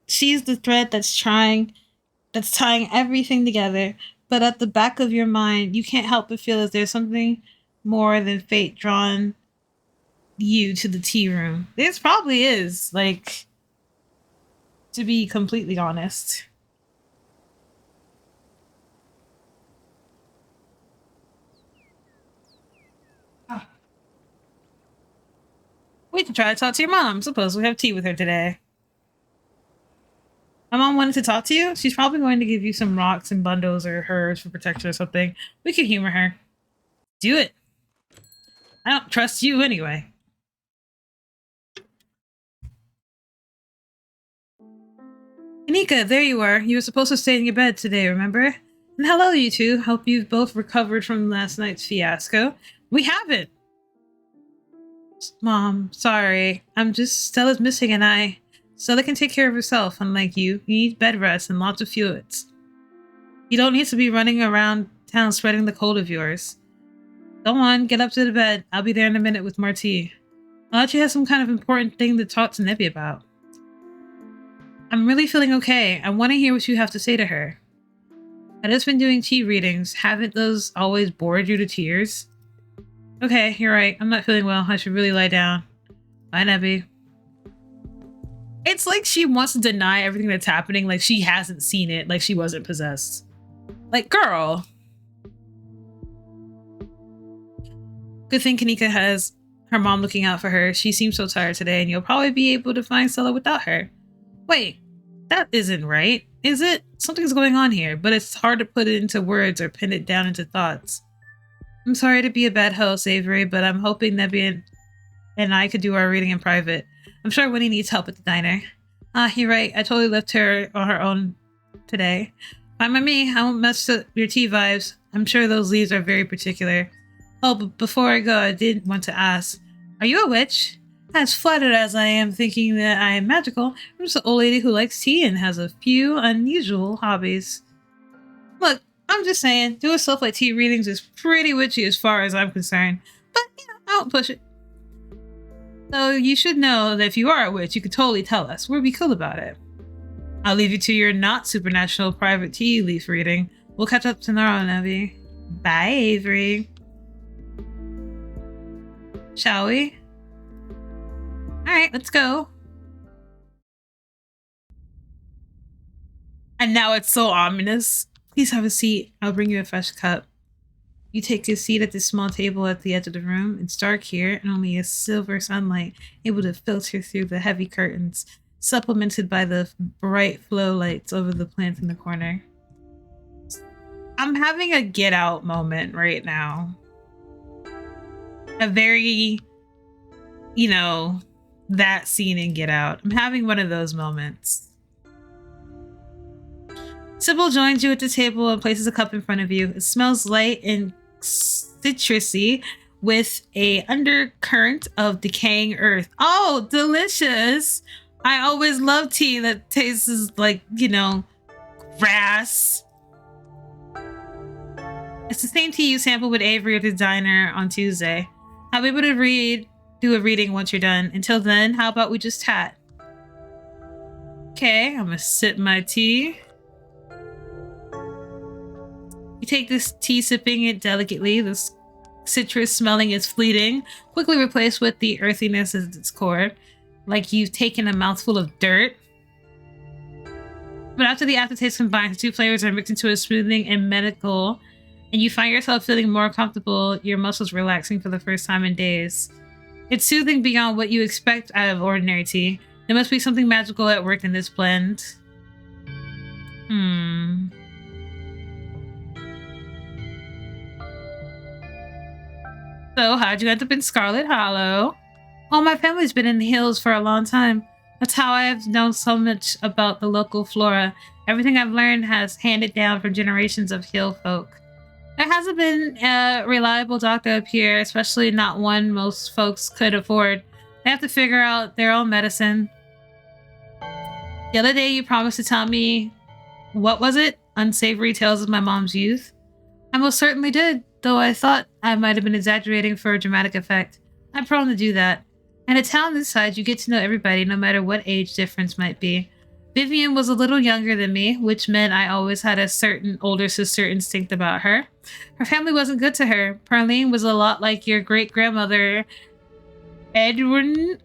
She's the thread that's tying everything together. But at the back of your mind, you can't help but feel as there's something more than fate drawn you to the tea room. This probably is, like, to be completely honest. We can try to talk to your mom. Suppose we have tea with her today. My mom wanted to talk to you. She's probably going to give you some rocks and bundles or herbs for protection or something. We can humor her. Do it. I don't trust you anyway. Anika, there you are. You were supposed to stay in your bed today, remember? And hello, you two. Hope you've both recovered from last night's fiasco. We haven't. Mom, sorry. Stella's missing an eye. Stella can take care of herself, unlike you. You need bed rest and lots of fluids. You don't need to be running around town spreading the cold of yours. Go on, get up to the bed. I'll be there in a minute with Marty. I thought you had some kind of important thing to talk to Nebby about. I'm really feeling okay. I want to hear what you have to say to her. I've just been doing tea readings. Haven't those always bored you to tears? Okay, you're right. I'm not feeling well. I should really lie down. Bye, Nebby. It's like she wants to deny everything that's happening, like she hasn't seen it, like she wasn't possessed. Like, girl. Good thing Kanika has her mom looking out for her. She seems so tired today, and you'll probably be able to find Stella without her. Wait, that isn't right, is it? Something's going on here, but it's hard to put it into words or pin it down into thoughts. I'm sorry to be a bad host, Avery, but I'm hoping Nebby and I could do our reading in private. I'm sure Winnie needs help at the diner. You're right. I totally left her on her own today. Fine by me. I won't mess up your tea vibes. I'm sure those leaves are very particular. Oh, but before I go, I did want to ask, are you a witch? As flattered as I am thinking that I am magical, I'm just an old lady who likes tea and has a few unusual hobbies. Look, I'm just saying, doing stuff like tea readings is pretty witchy as far as I'm concerned. But, I won't push it. So you should know that if you are a witch, you could totally tell us. We'll be cool about it. I'll leave you to your not supernatural private tea leaf reading. We'll catch up tomorrow, Nebby. Bye, Avery. Shall we? Alright, let's go. And now it's so ominous. Please have a seat. I'll bring you a fresh cup. You take a seat at this small table at the edge of the room. It's dark here, and only a silver sunlight able to filter through the heavy curtains, supplemented by the bright flow lights over the plants in the corner. I'm having a Get Out moment right now. A very, that scene in Get Out. I'm having one of those moments. Sybil joins you at the table and places a cup in front of you. It smells light and citrusy with a undercurrent of decaying earth. Oh, delicious! I always love tea that tastes like, grass. It's the same tea you sampled with Avery at the diner on Tuesday. I'll be able to do a reading once you're done. Until then, how about we just chat? Okay, I'm gonna sip my tea. You take this tea, sipping it delicately. This citrus smelling is fleeting, quickly replaced with the earthiness at its core, like you've taken a mouthful of dirt. But after the aftertaste combines, the two flavors are mixed into a smoothing and medical, and you find yourself feeling more comfortable, your muscles relaxing for the first time in days. It's soothing beyond what you expect out of ordinary tea. There must be something magical at work in this blend. So, how'd you end up in Scarlet Hollow? Oh, my family's been in the hills for a long time. That's how I've known so much about the local flora. Everything I've learned has handed down from generations of hill folk. There hasn't been a reliable doctor up here, especially not one most folks could afford. They have to figure out their own medicine. The other day, you promised to tell me, what was it? Unsavory tales of my mom's youth? I most certainly did, though I thought I might have been exaggerating for a dramatic effect. I'm prone to do that. And a town this size, you get to know everybody, no matter what age difference might be. Vivian was a little younger than me, which meant I always had a certain older sister instinct about her. Her family wasn't good to her. Perline was a lot like your great-grandmother, Edwardine,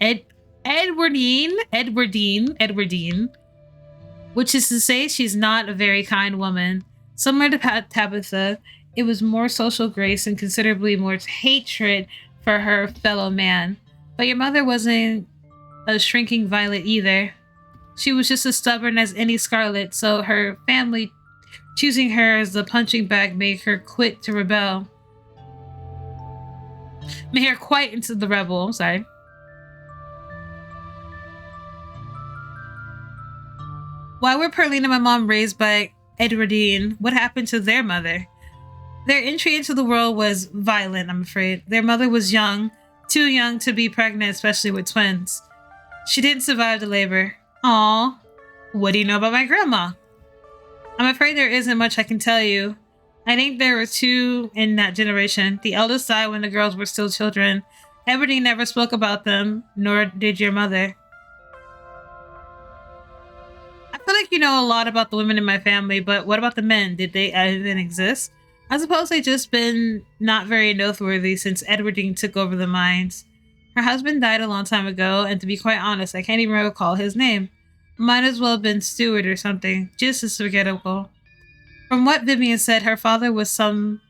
which is to say she's not a very kind woman. Similar to Tabitha, it was more social grace and considerably more hatred for her fellow man. But your mother wasn't a shrinking violet either. She was just as stubborn as any Scarlet, so her family choosing her as the punching bag made her quit to rebel. Made her quite into the rebel, I'm sorry. Why were Perline and my mom raised by Edwardine? What happened to their mother? Their entry into the world was violent, I'm afraid. Their mother was young, too young to be pregnant, especially with twins. She didn't survive the labor. Aw, what do you know about my grandma? I'm afraid there isn't much I can tell you. I think there were two in that generation. The eldest died when the girls were still children. Edwardine never spoke about them, nor did your mother. I feel like you know a lot about the women in my family, but what about the men? Did they even exist? I suppose they've just been not very noteworthy since Edwardine took over the mines. Her husband died a long time ago, and to be quite honest, I can't even recall his name. Might as well have been Stewart or something, just as forgettable. From what Vivian said, her father was some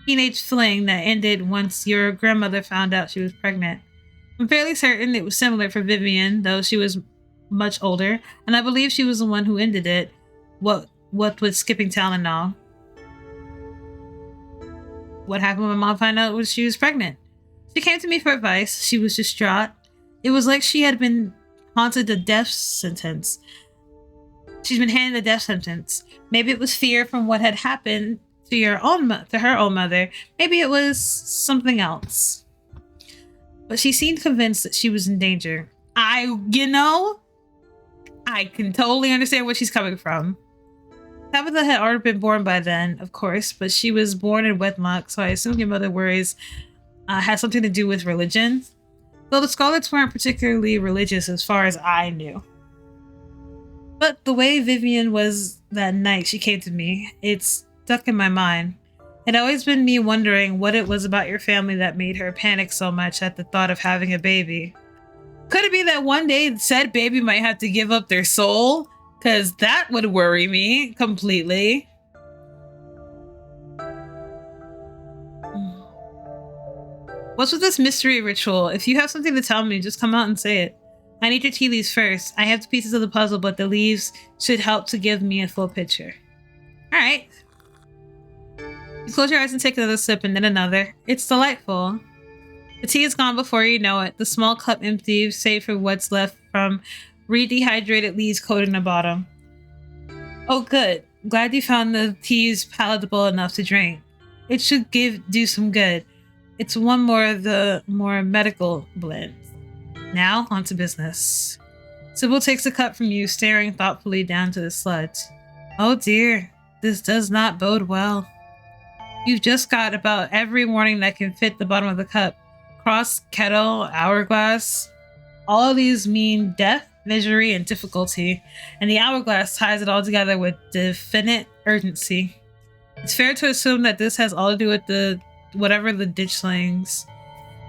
teenage fling that ended once your grandmother found out she was pregnant. I'm fairly certain it was similar for Vivian, though she was much older, and I believe she was the one who ended it. What with skipping town and all. What happened when my mom found out she was pregnant? She came to me for advice. She was distraught. It was like she had been haunted the death sentence. She's been handed the death sentence. Maybe it was fear from what had happened to her own mother. Maybe it was something else. But she seemed convinced that she was in danger. I can totally understand where she's coming from. Tabitha had already been born by then, of course, but she was born in wedlock, so I assume your mother worries has something to do with religion. Though the Scarlets weren't particularly religious as far as I knew. But the way Vivian was that night she came to me, it's stuck in my mind. It always been me wondering what it was about your family that made her panic so much at the thought of having a baby. Could it be that one day said baby might have to give up their soul? Because that would worry me completely. What's with this mystery ritual? If you have something to tell me, just come out and say it. I need your tea leaves first. I have the pieces of the puzzle, but the leaves should help to give me a full picture. Alright. You close your eyes and take another sip and then another. It's delightful. The tea is gone before you know it. The small cup empties, save for what's left from redehydrated leaves coating the bottom. Oh good. Glad you found the teas palatable enough to drink. It should do some good. It's one more of the more medical blends. Now, on to business. Sybil takes a cup from you, staring thoughtfully down to the sludge. Oh dear, this does not bode well. You've just got about every warning that can fit the bottom of the cup. Cross, kettle, hourglass. All of these mean death, misery, and difficulty, and the hourglass ties it all together with definite urgency. It's fair to assume that this has all to do with whatever the ditchlings.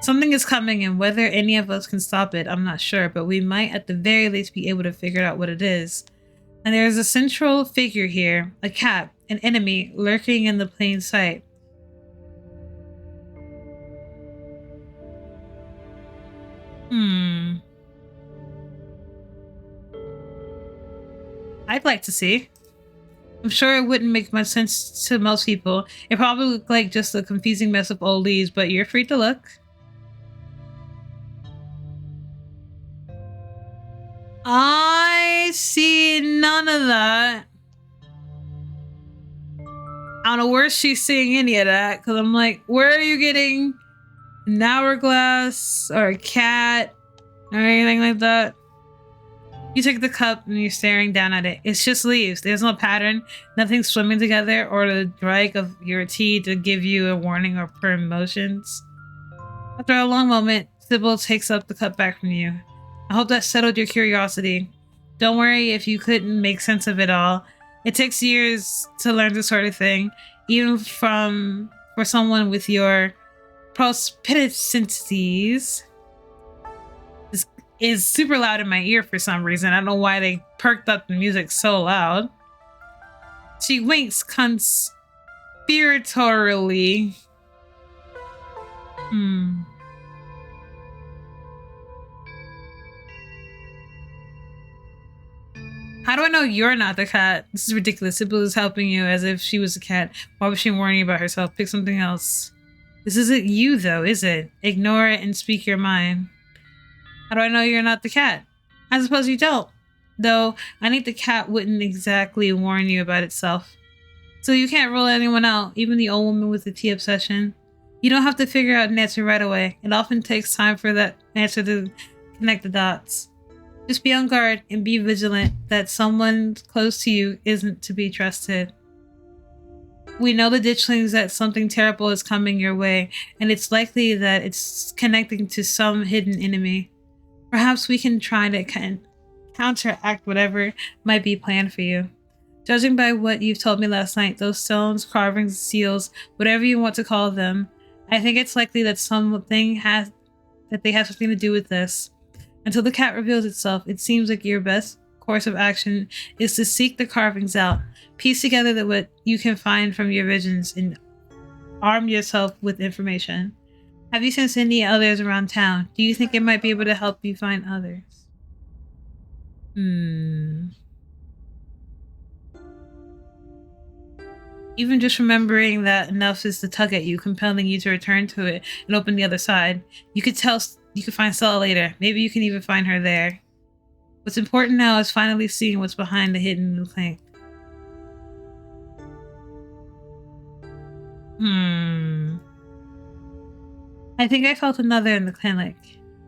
Something is coming, and whether any of us can stop it, I'm not sure, but we might at the very least be able to figure out what it is. And there's a central figure here, a cat, an enemy, lurking in the plain sight. I'd like to see. I'm sure it wouldn't make much sense to most people. It probably looked like just a confusing mess of old leaves, but you're free to look. I see none of that. I don't know where she's seeing any of that, because I'm like, where are you getting an hourglass or a cat or anything like that? You take the cup and you're staring down at it. It's just leaves. There's no pattern, nothing swimming together, or the drag of your tea to give you a warning or promotions. After a long moment, Sybil takes up the cup back from you. I hope that settled your curiosity. Don't worry if you couldn't make sense of it all. It takes years to learn this sort of thing, even for someone with your prosperities. This is super loud in my ear for some reason. I don't know why they perked up the music so loud. She winks conspiratorially. How do I know you're not the cat? This is ridiculous. Sybil is helping you as if she was a cat. Why was she warning you about herself? Pick something else. This isn't you, though, is it? Ignore it and speak your mind. How do I know you're not the cat? I suppose you don't. Though, I think the cat wouldn't exactly warn you about itself. So you can't rule anyone out, even the old woman with the tea obsession. You don't have to figure out an answer right away. It often takes time for that answer to connect the dots. Just be on guard and be vigilant that someone close to you isn't to be trusted. We know the ditchlings that something terrible is coming your way, and it's likely that it's connecting to some hidden enemy. Perhaps we can try to counteract whatever might be planned for you. Judging by what you've told me last night, those stones, carvings, seals, whatever you want to call them, I think it's likely that they have something to do with this. Until the cat reveals itself, it seems like your best course of action is to seek the carvings out, piece together what you can find from your visions, and arm yourself with information. Have you sensed any others around town? Do you think it might be able to help you find others? Even just remembering that enough is to tug at you, compelling you to return to it and open the other side. You could find Stella later. Maybe you can even find her there. What's important now is finally seeing what's behind the hidden plank. I think I felt another in the clinic.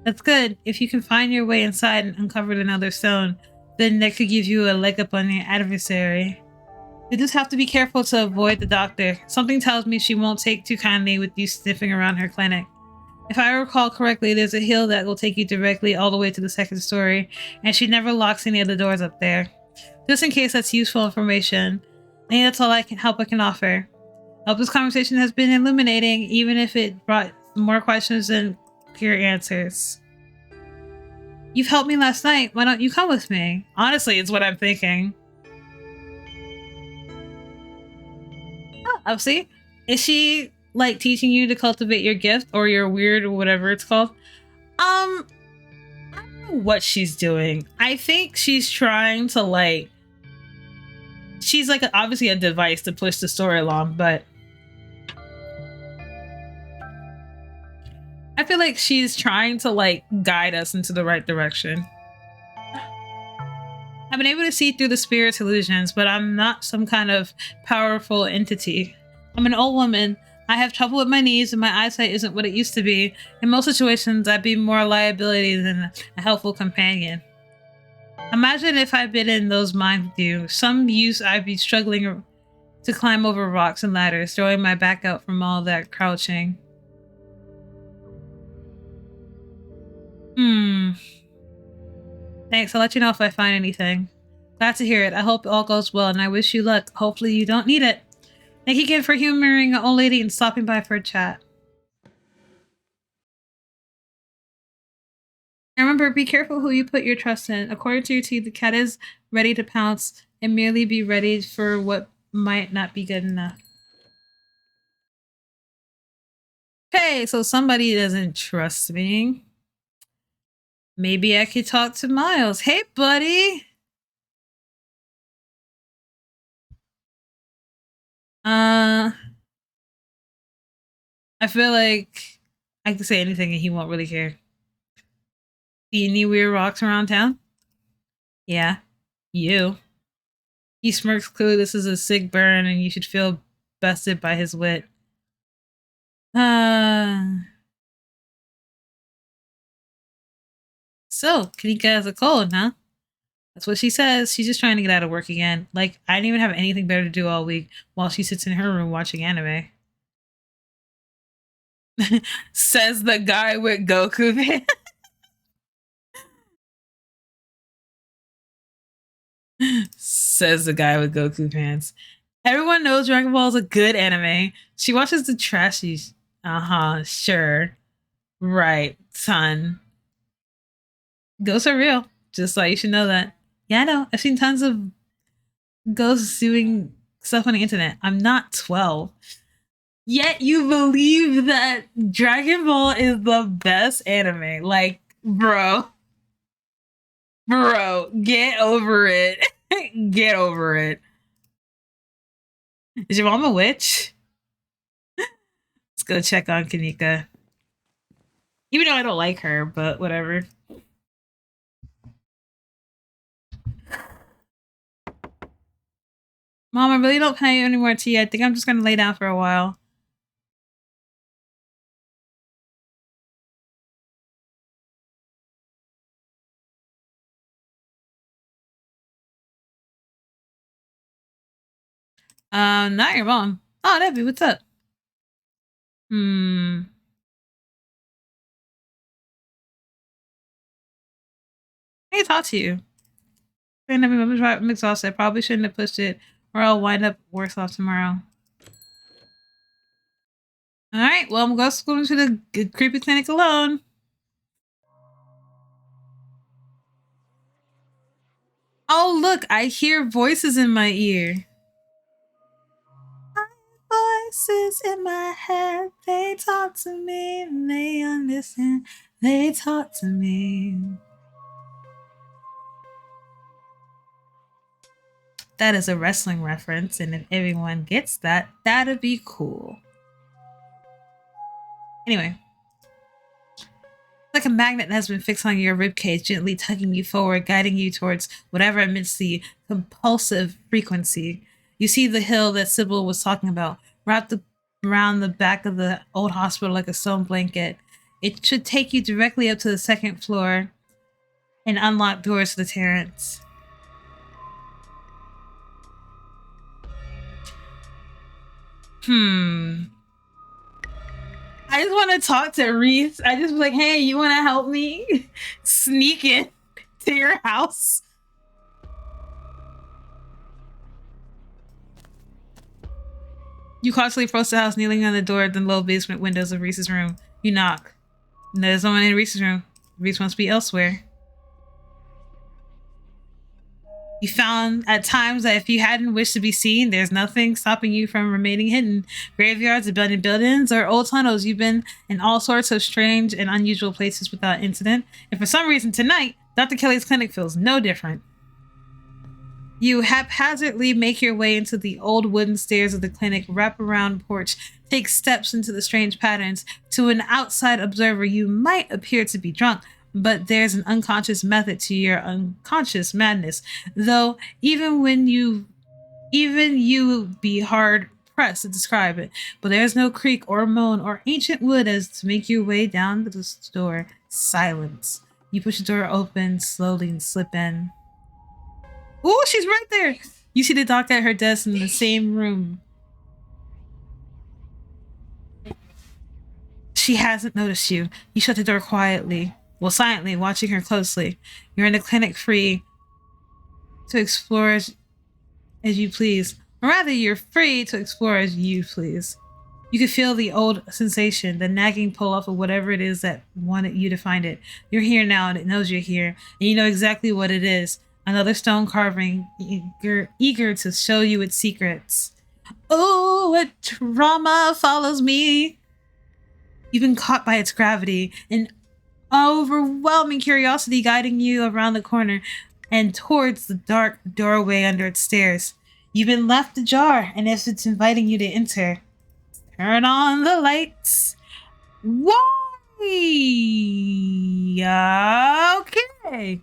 That's good. If you can find your way inside and uncover another stone, then that could give you a leg up on your adversary. You just have to be careful to avoid the doctor. Something tells me she won't take too kindly with you sniffing around her clinic. If I recall correctly, there's a hill that will take you directly all the way to the second story, and she never locks any of the doors up there. Just in case that's useful information, I think that's all I can offer. I hope this conversation has been illuminating, even if it brought more questions than clear answers. You've helped me last night. Why don't you come with me? Honestly, it's what I'm thinking. Oh, see? Is she like teaching you to cultivate your gift or your weird or whatever it's called? I don't know what she's doing. I think she's trying to she's obviously a device to push the story along, but I feel like she's trying to guide us into the right direction. I've been able to see through the spirit's illusions, but I'm not some kind of powerful entity. I'm an old woman. I have trouble with my knees and my eyesight isn't what it used to be. In most situations, I'd be more a liability than a helpful companion. Imagine if I'd been in those mines with you. Some use I'd be struggling to climb over rocks and ladders, throwing my back out from all that crouching. Thanks, I'll let you know if I find anything. Glad to hear it. I hope all goes well, and I wish you luck. Hopefully you don't need it. Thank you again for humoring an old lady and stopping by for a chat. Remember, be careful who you put your trust in. According to your tea, the cat is ready to pounce and merely be ready for what might not be good enough. Okay, so somebody doesn't trust me. Maybe I could talk to Miles. Hey, buddy! I feel like I can say anything and he won't really care. See any weird rocks around town? Yeah, you. He smirks, clearly this is a sick burn and you should feel bested by his wit. Uh, so, Kanika has a cold, huh? That's what she says. She's just trying to get out of work again. Like, I didn't even have anything better to do all week while she sits in her room watching anime. Says the guy with Goku pants. Says the guy with Goku pants. Everyone knows Dragon Ball is a good anime. She watches the trashy. Uh huh, sure. Right, son. Ghosts are real. Just like you should know that. Yeah, I know. I've seen tons of ghosts doing stuff on the internet. I'm not 12. Yet you believe that Dragon Ball is the best anime. Like, bro, get over it. Get over it. Is your mom a witch? Let's go check on Kanika. Even though I don't like her, but whatever. Mom, I really don't pay you any more tea. I think I'm just gonna lay down for a while. Not your mom. Oh, Debbie, what's up? Hmm. I need to talk to you. I'm exhausted. I probably shouldn't have pushed it, or I'll wind up worse off tomorrow. All right. Well, I'm going to the creepy clinic alone. Oh, look! I hear voices in my ear. Voices in my head. They talk to me. And they understand. They talk to me. That is a wrestling reference, and if everyone gets that, that'd be cool. Anyway, like a magnet that has been fixed on your ribcage, gently tugging you forward, guiding you towards whatever emits the compulsive frequency. You see the hill that Sybil was talking about, wrapped around the back of the old hospital like a stone blanket. It should take you directly up to the second floor and unlock doors to the terrace. I just want to talk to Reese. I just was like, hey, you want to help me sneak in to your house? You cautiously approach the house, kneeling on the door at the low basement windows of Reese's room. You knock. There's no one in Reese's room. Reese must be elsewhere. You found at times that if you hadn't wished to be seen, there's nothing stopping you from remaining hidden. Graveyards, abandoned buildings, or old tunnels. You've been in all sorts of strange and unusual places without incident. And for some reason tonight, Dr. Kelly's clinic feels no different. You haphazardly make your way into the old wooden stairs of the clinic, wrap around porch, take steps into the strange patterns. To an outside observer, you might appear to be drunk, but there's an unconscious method to your unconscious madness. Though even you be hard pressed to describe it. But there's no creak or moan or ancient wood as to make your way down the door. Silence. You push the door open slowly and slip in. Oh, she's right there. You see the doctor at her desk in the same room. She hasn't noticed you. You shut the door quietly, well, silently, watching her closely. You're in the clinic free to explore as you please. Or rather, you're free to explore as you please. You can feel the old sensation, the nagging pull off of whatever it is that wanted you to find it. You're here now and it knows you're here, and you know exactly what it is. Another stone carving, eager to show you its secrets. Oh, what trauma follows me! You've been caught by its gravity, an overwhelming curiosity guiding you around the corner and towards the dark doorway under its stairs. You've been left ajar, and as it's inviting you to enter, turn on the lights. Why? Okay.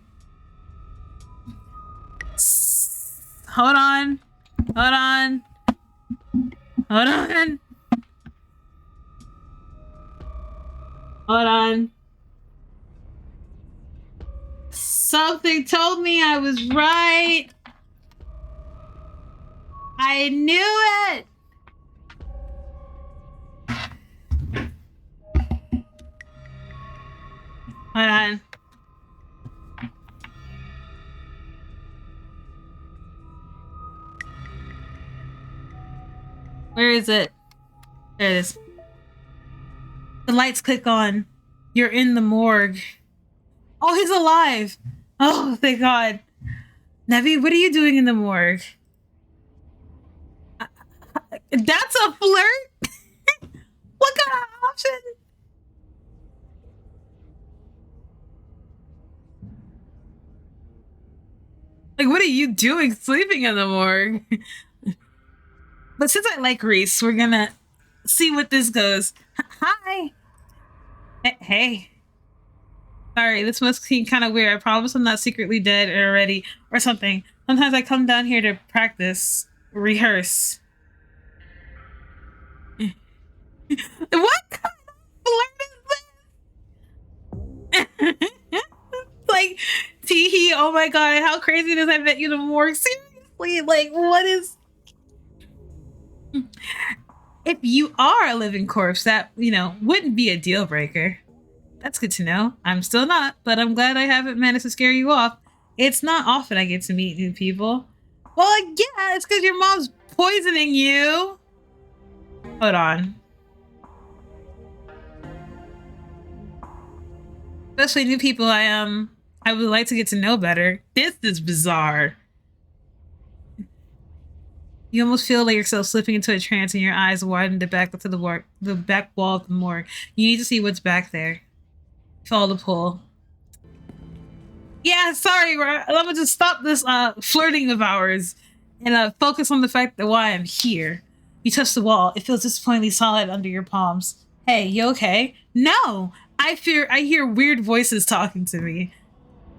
Hold on. Hold on. Hold on. Hold on. Something told me I was right. I knew it. Hold on. Where is it? There it is. The lights click on. You're in the morgue. Oh, he's alive. Oh, thank God. Nevi, what are you doing in the morgue? That's a flirt? What kind of option? Like, what are you doing sleeping in the morgue? But since I like Reese, we're gonna see what this goes. Hi. Hey. Sorry, this must seem kind of weird. I promise I'm not secretly dead already or something. Sometimes I come down here to practice, rehearse. What kind of flirt is this? Like, teehee, oh my God, how crazy does that met you in the morgue? Seriously, like, what is... If you are a living corpse, that, wouldn't be a deal breaker. That's good to know. I'm still not, but I'm glad I haven't managed to scare you off. It's not often I get to meet new people. Well, yeah, it's because your mom's poisoning you. Hold on. Especially new people I would like to get to know better. This is bizarre. You almost feel like yourself slipping into a trance and your eyes widen to back to the back wall of the morgue. You need to see what's back there. Follow the pull. Yeah, sorry, let me just stop this flirting of ours and focus on the fact that why I'm here. You touch the wall. It feels disappointingly solid under your palms. Hey, you okay? No! I hear weird voices talking to me.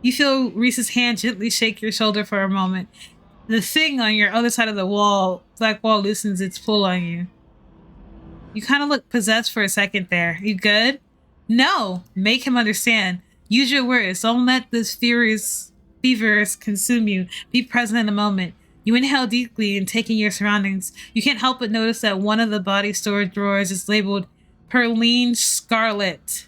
You feel Reese's hand gently shake your shoulder for a moment. The thing on your other side of the black wall, loosens its pull on you. You kind of look possessed for a second there. You good? No! Make him understand. Use your words. Don't let this fevers consume you. Be present in the moment. You inhale deeply and taking your surroundings. You can't help but notice that one of the body storage drawers is labeled Perline Scarlet.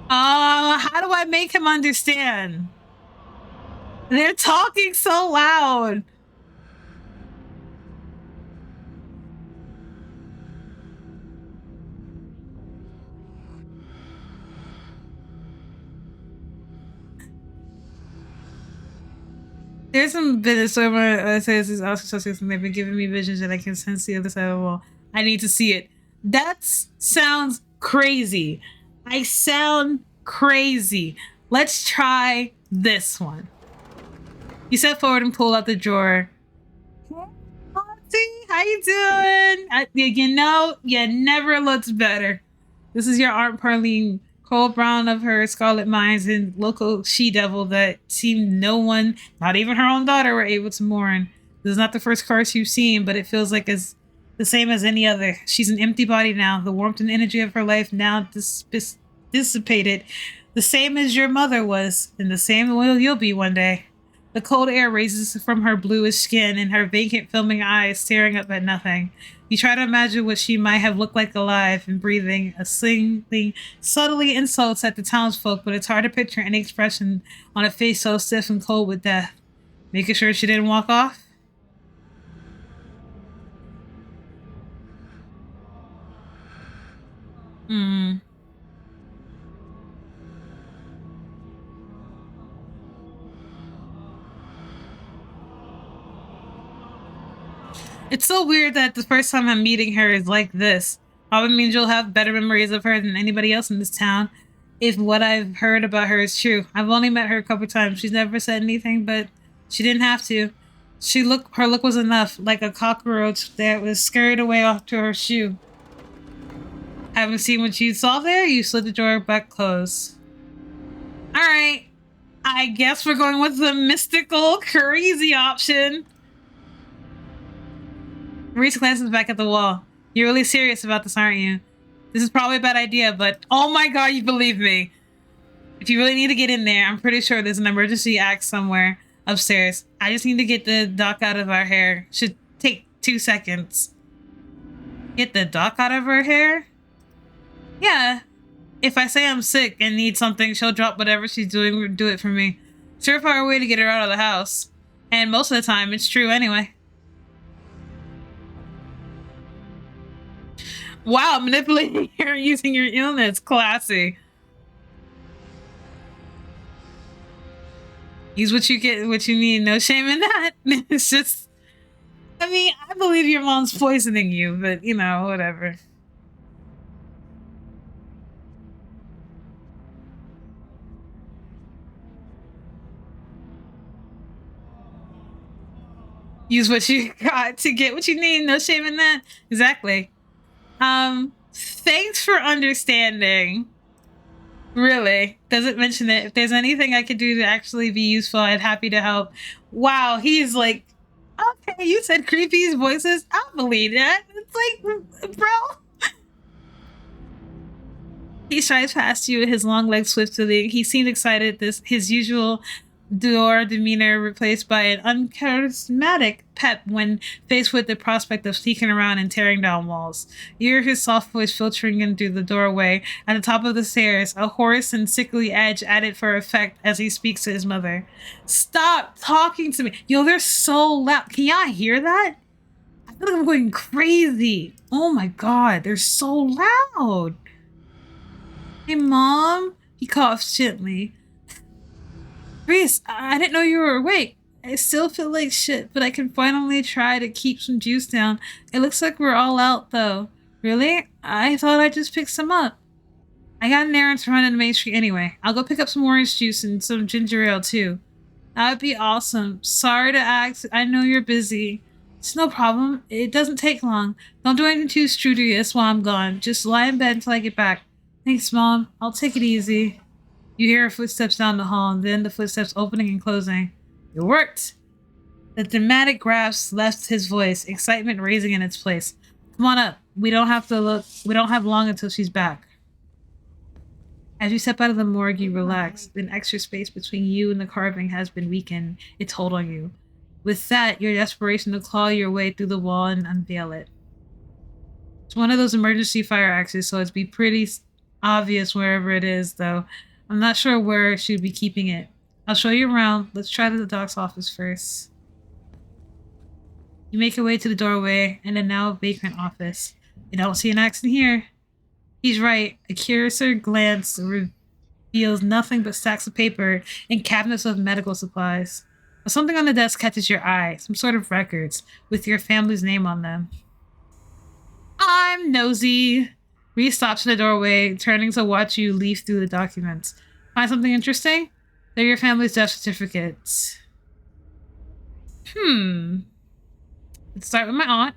How do I make him understand? They're talking so loud. There's some bit of story that says it's also associated and they've been giving me visions and I can sense the other side of the wall. I need to see it. That sounds crazy. I sound crazy. Let's try this one. You step forward and pull out the drawer. Auntie, how you doing? You never looked better. This is your Aunt Perline, Cole Brown of her Scarlet Mines and local she-devil that seemed no one, not even her own daughter, were able to mourn. This is not the first curse you've seen, but it feels like it's the same as any other. She's an empty body now. The warmth and energy of her life now dissipated. The same as your mother was, and the same way you'll be one day. The cold air raises from her bluish skin and her vacant filming eyes staring up at nothing. You try to imagine what she might have looked like alive and breathing, a thing subtly insults at the townsfolk, but it's hard to picture any expression on a face so stiff and cold with death. Making sure she didn't walk off? It's so weird that the first time I'm meeting her is like this. Probably means you'll have better memories of her than anybody else in this town. If what I've heard about her is true. I've only met her a couple times. She's never said anything, but she didn't have to. Her look was enough, like a cockroach that was scurried away off to her shoe. Haven't seen what you saw there? You slid the door back closed. Alright. I guess we're going with the mystical, crazy option. Reese glances back at the wall. You're really serious about this, aren't you? This is probably a bad idea, but oh my god, you believe me. If you really need to get in there, I'm pretty sure there's an emergency act somewhere upstairs. I just need to get the dock out of our hair. Should take 2 seconds. Get the dock out of her hair? Yeah. If I say I'm sick and need something, she'll drop whatever she's doing and do it for me. Surefire way to get her out of the house. And most of the time, it's true anyway. Wow, manipulating her using your illness. Classy. Use what you get, what you need. No shame in that. It's just... I mean, I believe your mom's poisoning you, but, you know, whatever. Use what you got to get what you need. No shame in that. Exactly. Thanks for understanding. Really. Doesn't mention it. If there's anything I could do to actually be useful, I'd happy to help. Wow, he's like, okay, you said creepy voices. I'll believe that. It's like, bro. He strides past you, his long legs swiftly. He seemed excited. His usual demeanor replaced by an uncharismatic pep when faced with the prospect of sneaking around and tearing down walls. You hear his soft voice filtering in through the doorway. At the top of the stairs, a hoarse and sickly edge added for effect as he speaks to his mother. Stop talking to me. Yo, they're so loud. Can y'all hear that? I feel like I'm going crazy. Oh my god, they're so loud. Hey, Mom? He coughs gently. Reese, I didn't know you were awake. I still feel like shit, but I can finally try to keep some juice down. It looks like we're all out, though. Really? I thought I just picked some up. I got an errand to run in the main street anyway. I'll go pick up some orange juice and some ginger ale, too. That would be awesome. Sorry to ask. I know you're busy. It's no problem. It doesn't take long. Don't do anything too studious while I'm gone. Just lie in bed until I get back. Thanks, Mom. I'll take it easy. You hear her footsteps down the hall, and then the footsteps opening and closing. It worked! The dramatic grasp left his voice, excitement raising in its place. Come on up. We don't have long until she's back. As you step out of the morgue, you relax. An extra space between you and the carving has been weakened. Its hold on you. With that, your desperation to claw your way through the wall and unveil it. It's one of those emergency fire axes, so it'd be pretty obvious wherever it is, though. I'm not sure where she'd be keeping it. I'll show you around. Let's try to the doc's office first. You make your way to the doorway and a now vacant office. You don't see an axe in here. He's right. A curiouser glance reveals nothing but stacks of paper and cabinets of medical supplies. But something on the desk catches your eye. Some sort of records with your family's name on them. I'm nosy. Reese stops in the doorway, turning to watch you leaf through the documents. Find something interesting? They're your family's death certificates. Let's start with my aunt.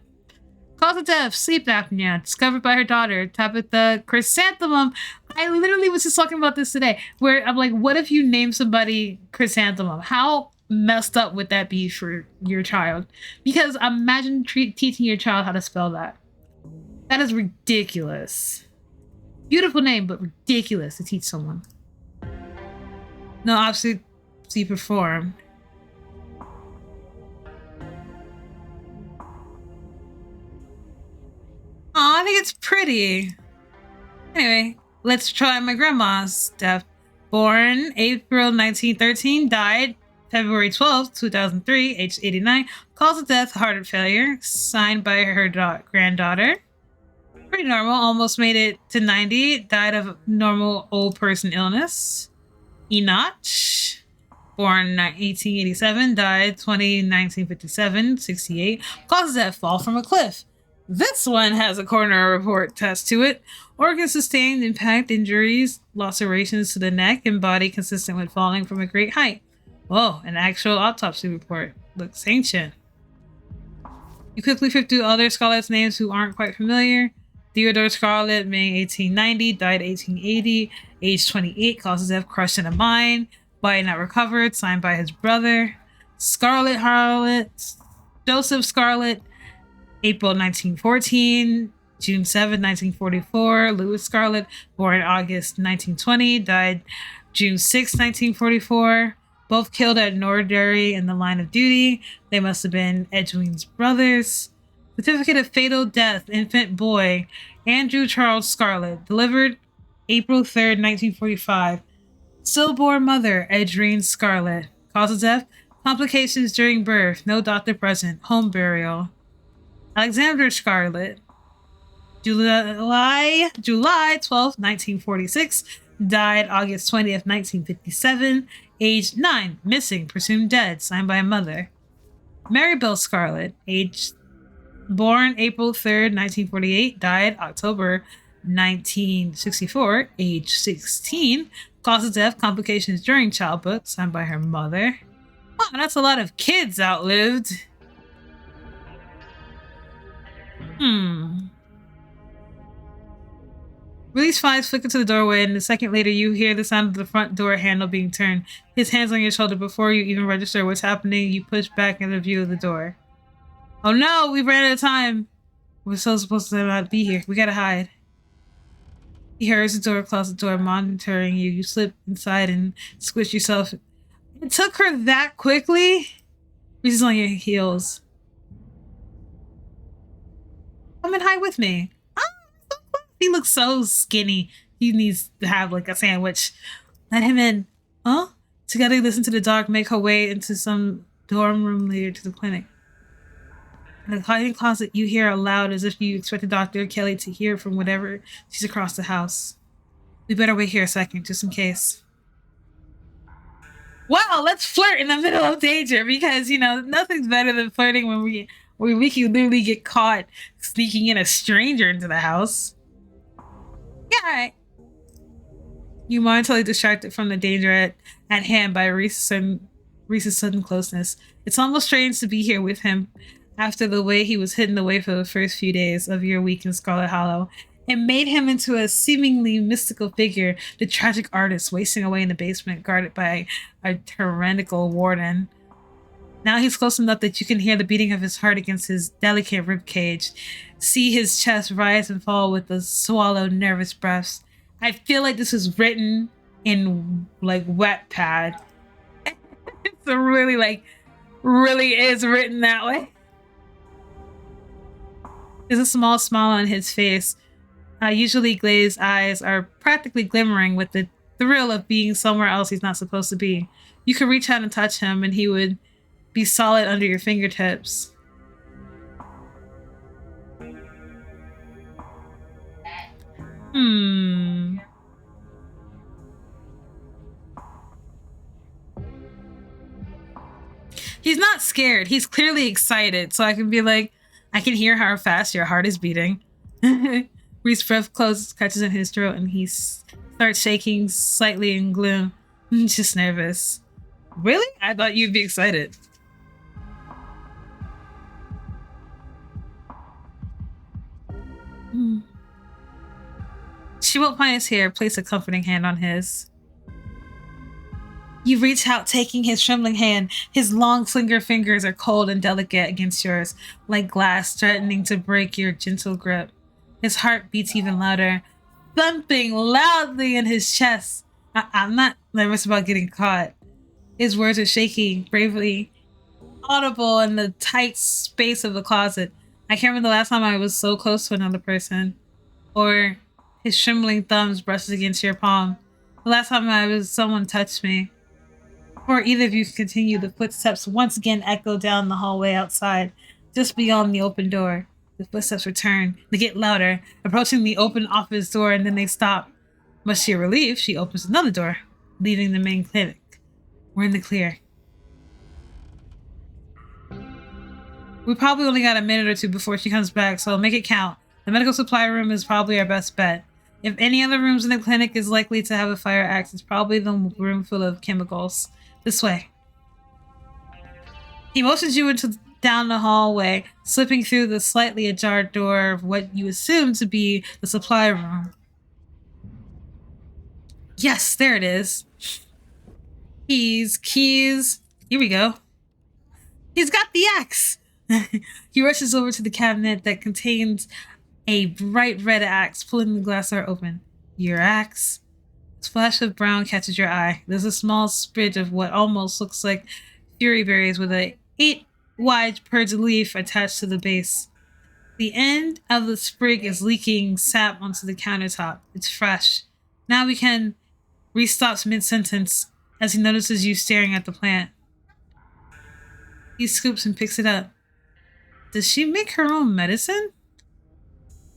Cause of death, sleep apnea, discovered by her daughter, Tabitha Chrysanthemum. I literally was just talking about this today, where I'm like, what if you name somebody Chrysanthemum? How messed up would that be for your child? Because imagine teaching your child how to spell that. That is ridiculous. Beautiful name, but ridiculous to teach someone. No, obviously, perform. Aw, I think it's pretty. Anyway, let's try my grandma's death. Born April 1913, died February 12th, 2003, age 89. Cause of death, heart failure. Signed by her granddaughter. Pretty normal, almost made it to 90. Died of normal old person illness. Enoch, born 1887, died 1957, 68. Cause of death, fall from a cliff. This one has a coroner report attached to it. Organ sustained impact injuries, lacerations to the neck and body consistent with falling from a great height. Whoa, an actual autopsy report. Looks ancient. You quickly flip through other Scarlet's names who aren't quite familiar. Theodore Scarlet, May 1890, died 1880, age 28, causes death, crushed in a mine, body not recovered, signed by his brother. Scralet Hollow, Joseph Scarlet, April 1914, June 7, 1944. Louis Scarlet, born August 1920, died June 6, 1944. Both killed at Norbury in the line of duty. They must have been Edwin's brothers. Certificate of fatal death, infant boy, Andrew Charles Scarlet, delivered April 3rd, 1945. Stillborn mother, Edrine Scarlet. Cause of death, complications during birth, no doctor present, home burial. Alexander Scarlet, July 12th, 1946, died August 20th, 1957, aged 9, missing, presumed dead, signed by a mother. Marybelle Scarlet, born April 3rd, 1948, died October 1964, age 16, cause of death, complications during childbirth, signed by her mother. Wow, that's a lot of kids outlived. Release Fives flicker to the doorway, and a second later you hear the sound of the front door handle being turned. His hands on your shoulder. Before you even register what's happening, you push back in the view of the door. Oh no, we ran out of time. We're still supposed to not be here. We gotta hide. He hears the door, close the door, monitoring you. You slip inside and squish yourself. It took her that quickly? Reaches on your heels. Come and hide with me. He looks so skinny. He needs to have like a sandwich. Let him in. Huh? Together you listen to the dog make her way into some dorm room later to the clinic. In the hiding closet, you hear aloud as if you expected Dr. Kelly to hear from whatever she's across the house. We better wait here a second, just in case. Wow, let's flirt in the middle of danger because, you know, nothing's better than flirting when we can literally get caught sneaking in a stranger into the house. Yeah, all right. You momentarily distracted from the danger at hand by Reese's sudden closeness. It's almost strange to be here with him after the way he was hidden away for the first few days of your week in Scralet Hollow. It made him into a seemingly mystical figure, the tragic artist wasting away in the basement guarded by a tyrannical warden. Now he's close enough that you can hear the beating of his heart against his delicate ribcage, see his chest rise and fall with the swallowed, nervous breaths. I feel like this was written in like Wattpad. It's really is written that way. There's a small smile on his face. Usually glazed eyes are practically glimmering with the thrill of being somewhere else he's not supposed to be. You could reach out and touch him and he would be solid under your fingertips. He's not scared. He's clearly excited. So I can be like, I can hear how fast your heart is beating. Reese's breath catches in his throat and he starts shaking slightly in gloom. Just nervous. Really? I thought you'd be excited. She won't find us here. Place a comforting hand on his. You reach out, taking his trembling hand. His long, slender fingers are cold and delicate against yours, like glass threatening to break your gentle grip. His heart beats even louder, thumping loudly in his chest. I'm not nervous about getting caught. His words are shaky, bravely audible in the tight space of the closet. I can't remember the last time I was so close to another person. Or his trembling thumbs brushes against your palm. The last time someone touched me. Before either of you can continue, the footsteps once again echo down the hallway outside, just beyond the open door. The footsteps return. They get louder, approaching the open office door, and then they stop. Much to your relief, she opens another door, leaving the main clinic. We're in the clear. We probably only got a minute or two before she comes back, so make it count. The medical supply room is probably our best bet. If any other rooms in the clinic is likely to have a fire axe, it's probably the room full of chemicals. This way. He motions you into down the hallway, slipping through the slightly ajar door of what you assume to be the supply room. Yes, there it is. Keys. Here we go. He's got the axe. He rushes over to the cabinet that contains a bright red axe, pulling the glass door open. Your axe? A splash of brown catches your eye. There's a small sprig of what almost looks like fury berries with a 8-wide purge leaf attached to the base. The end of the sprig is leaking sap onto the countertop. It's fresh. Now we can... Restops mid-sentence as he notices you staring at the plant. He scoops and picks it up. Does she make her own medicine?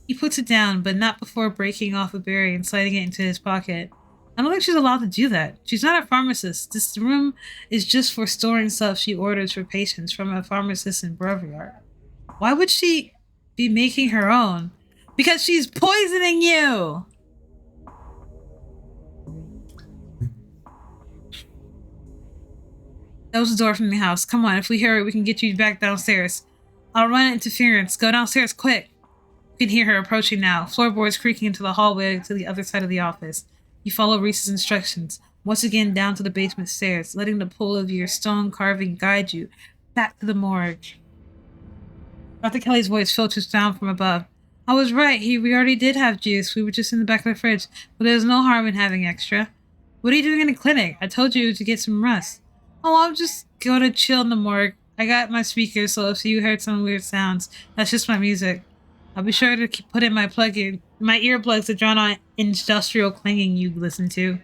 He puts it down, but not before breaking off a berry and sliding it into his pocket. I don't think she's allowed to do that. She's not a pharmacist. This room is just for storing stuff she orders for patients from a pharmacist in Breviart. Why would she be making her own? Because she's poisoning you! That was the door from the house. Come on, if we hear it, we can get you back downstairs. I'll run interference. Go downstairs, quick. You can hear her approaching now, floorboards creaking into the hallway to the other side of the office. You follow Reese's instructions, once again down to the basement stairs, letting the pull of your stone carving guide you back to the morgue. Dr. Kelly's voice filters down from above. I was right, we already did have juice. We were just in the back of the fridge, but there's no harm in having extra. What are you doing in the clinic? I told you to get some rest. Oh, I'm just going to chill in the morgue. I got my speakers, so if you heard some weird sounds, that's just my music. I'll be sure to put in my earplugs to drown out industrial clanging you listen to.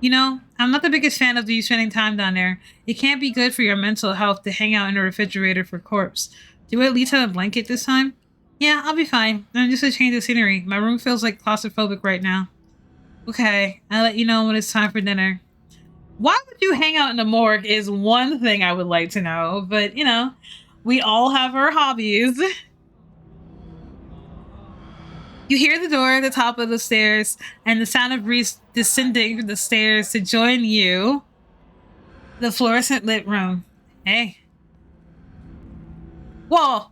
You know, I'm not the biggest fan of you spending time down there. It can't be good for your mental health to hang out in a refrigerator for corpse. Do we at least have a blanket this time? Yeah, I'll be fine. I'm just a change of scenery. My room feels like claustrophobic right now. Okay, I'll let you know when it's time for dinner. Why would you hang out in the morgue is one thing I would like to know, but, you know, we all have our hobbies. You hear the door at the top of the stairs and the sound of Reese descending the stairs to join you. The fluorescent lit room. Hey. Whoa.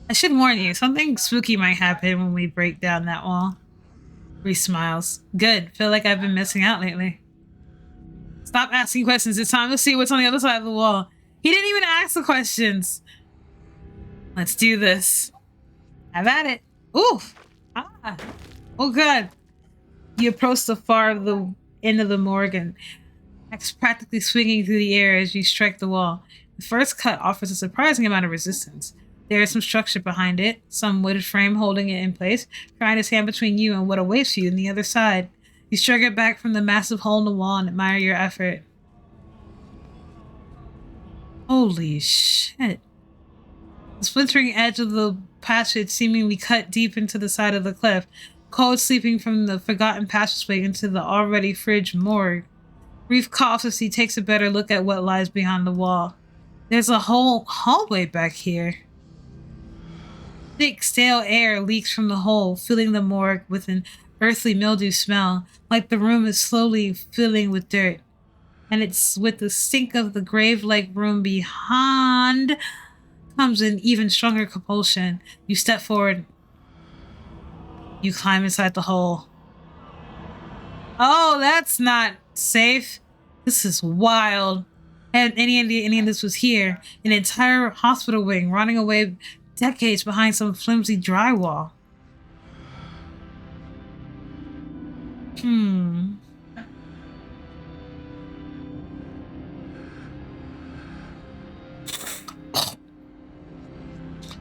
I should warn you, something spooky might happen when we break down that wall. Reese smiles. Good. Feel like I've been missing out lately. Stop asking questions. It's time to see what's on the other side of the wall. He didn't even ask the questions. Let's do this. Have at it. Oof. Ah. Oh, good. You approach the far of the end of the morgue and practically swinging through the air as you strike the wall. The first cut offers a surprising amount of resistance. There is some structure behind it, some wooded frame holding it in place, trying to stand between you and what awaits you on the other side. You shrug it back from the massive hole in the wall and admire your effort. Holy shit. The splintering edge of the passage seemingly cut deep into the side of the cliff, cold sleeping from the forgotten passageway into the already frigid morgue. Reef coughs as he takes a better look at what lies behind the wall. There's a whole hallway back here. Thick, stale air leaks from the hole, filling the morgue with an earthly mildew smell, like the room is slowly filling with dirt. And it's with the stink of the grave-like room behind comes an even stronger compulsion. You step forward. You climb inside the hole. Oh, that's not safe. This is wild. I had any idea any of this was here. An entire hospital wing running away decades behind some flimsy drywall.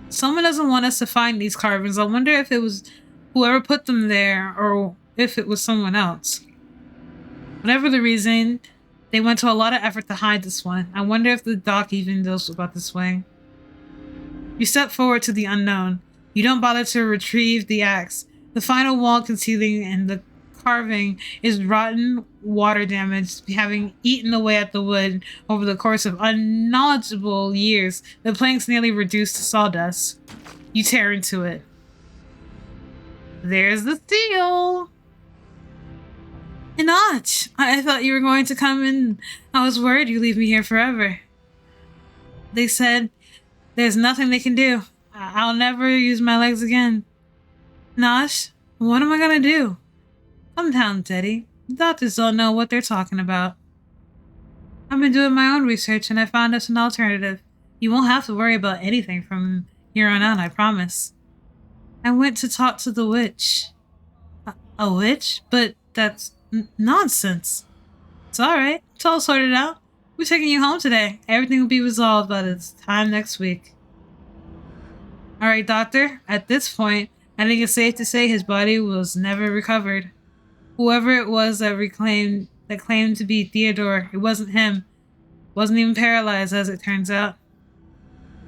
Someone doesn't want us to find these carvings. I wonder if it was whoever put them there or if it was someone else. Whatever the reason, they went to a lot of effort to hide this one. I wonder if the doc even knows about this wing. You step forward to the unknown. You don't bother to retrieve the axe. The final wall concealing and the carving is rotten, water damaged, having eaten away at the wood over the course of unknowledgeable years. The plank's nearly reduced to sawdust. You tear into it. There's the seal. Not. I thought you were going to come in. I was worried you'd leave me here forever. They said there's nothing they can do. I'll never use my legs again. Nosh, what am I gonna do? Calm down, Teddy. The doctors don't know what they're talking about. I've been doing my own research and I found us an alternative. You won't have to worry about anything from here on out, I promise. I went to talk to the witch. A witch? But that's nonsense. It's alright. It's all sorted out. We're taking you home today. Everything will be resolved by this time next week. Alright, Doctor. At this point, I think it's safe to say his body was never recovered. Whoever it was that claimed to be Theodore, it wasn't him. Wasn't even paralyzed, as it turns out.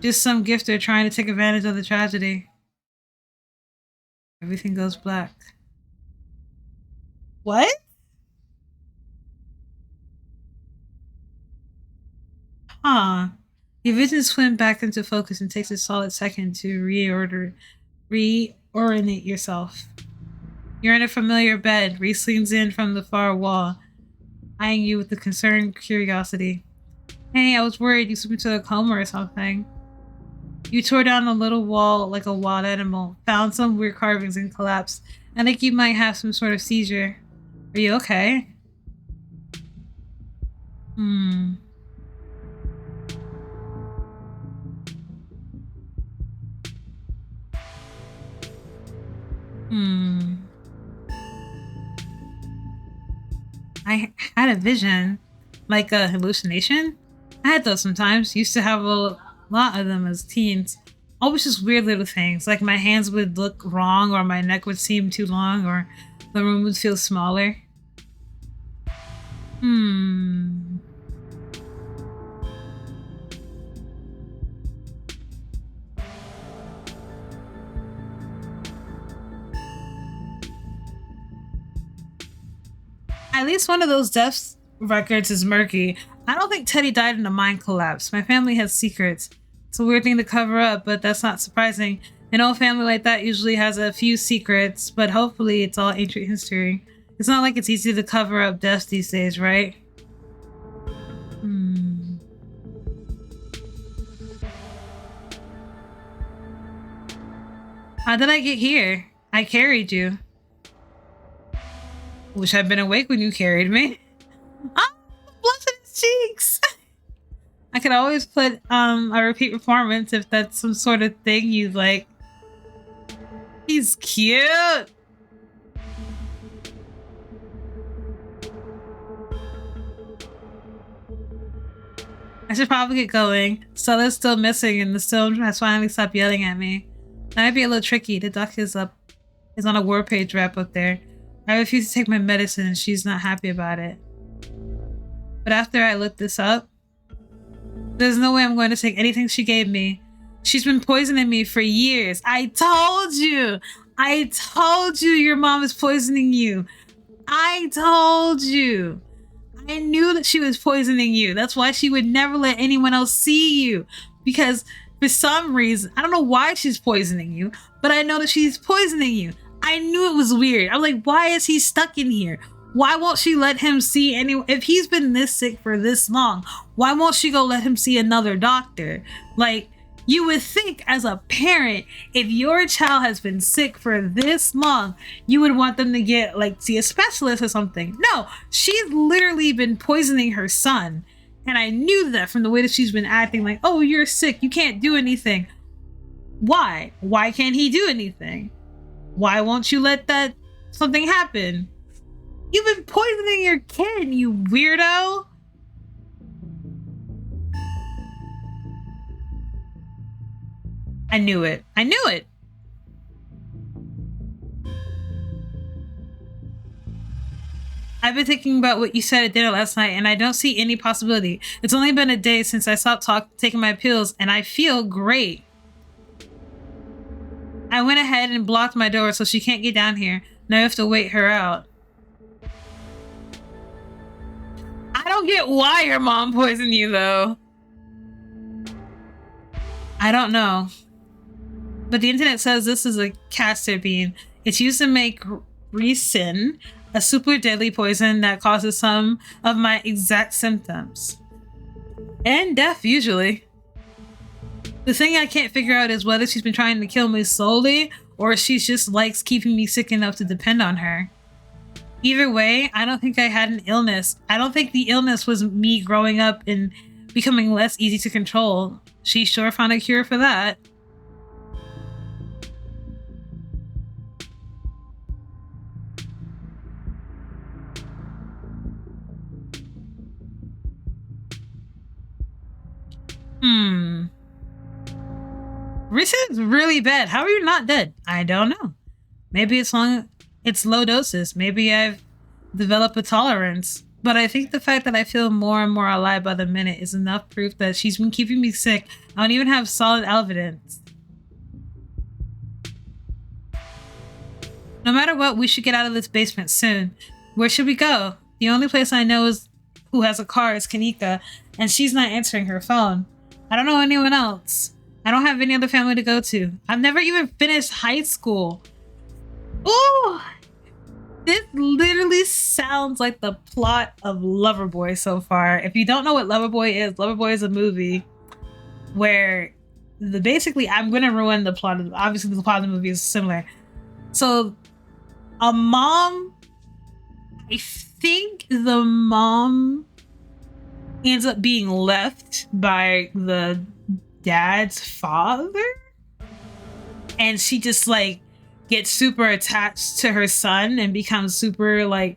Just some gifter trying to take advantage of the tragedy. Everything goes black. What? Huh. Your vision swim back into focus and takes a solid second to reorient yourself. You're in a familiar bed. Reese leans in from the far wall, eyeing you with a concerned curiosity. Hey, I was worried you slipped into a coma or something. You tore down a little wall like a wild animal, found some weird carvings and collapsed. I think you might have some sort of seizure. Are you okay? I had a vision, like a hallucination. I had those sometimes. Used to have a lot of them as teens. Always just weird little things, like my hands would look wrong, or my neck would seem too long, or the room would feel smaller. At least one of those death records is murky. I don't think Teddy died in a mind collapse. My family has secrets. It's a weird thing to cover up, but that's not surprising. An old family like that usually has a few secrets, but hopefully it's all ancient history. It's not like it's easy to cover up deaths these days, right? How did I get here? I carried you. Wish I'd been awake when you carried me. Ah, blush in his cheeks. I could always put a repeat performance if that's some sort of thing you like. He's cute. I should probably get going. Stella's still missing and the stone has finally stopped yelling at me. That might be a little tricky. The duck is on a war page wrap up there. I refuse to take my medicine and she's not happy about it. But after I looked this up, there's no way I'm going to take anything she gave me. She's been poisoning me for years. I told you! I told you your mom is poisoning you. I told you. I knew that she was poisoning you. That's why she would never let anyone else see you. Because for some reason, I don't know why she's poisoning you, but I know that she's poisoning you. I knew it was weird. I'm like, why is he stuck in here? Why won't she let him see anyone? If he's been this sick for this long, why won't she go let him see another doctor? Like, you would think as a parent, if your child has been sick for this long, you would want them to get, like, see a specialist or something. No, she's literally been poisoning her son. And I knew that from the way that she's been acting, like, oh, you're sick, you can't do anything. Why? Why can't he do anything? Why won't you let that something happen? You've been poisoning your kid, you weirdo! I knew it. I knew it! I've been thinking about what you said at dinner last night, and I don't see any possibility. It's only been a day since I stopped taking my pills, and I feel great. I went ahead and blocked my door so she can't get down here. Now I have to wait her out. I don't get why your mom poisoned you, though. I don't know. But the internet says this is a castor bean. It's used to make ricin, a super deadly poison that causes some of my exact symptoms. And death, usually. The thing I can't figure out is whether she's been trying to kill me slowly or she just likes keeping me sick enough to depend on her. Either way, I don't think I had an illness. I don't think the illness was me growing up and becoming less easy to control. She sure found a cure for that. Reset's really bad. How are you not dead? I don't know. Maybe it's low doses. Maybe I've developed a tolerance. But I think the fact that I feel more and more alive by the minute is enough proof that she's been keeping me sick. I don't even have solid evidence. No matter what, we should get out of this basement soon. Where should we go? The only place I know is who has a car is Kanika, and she's not answering her phone. I don't know anyone else. I don't have any other family to go to. I've never even finished high school. Ooh! This literally sounds like the plot of Loverboy so far. If you don't know what Loverboy is a movie where basically I'm gonna ruin the plot of obviously the plot of the movie is similar. So a mom, I think the mom ends up being left by the dad's father, and she just like gets super attached to her son and becomes super like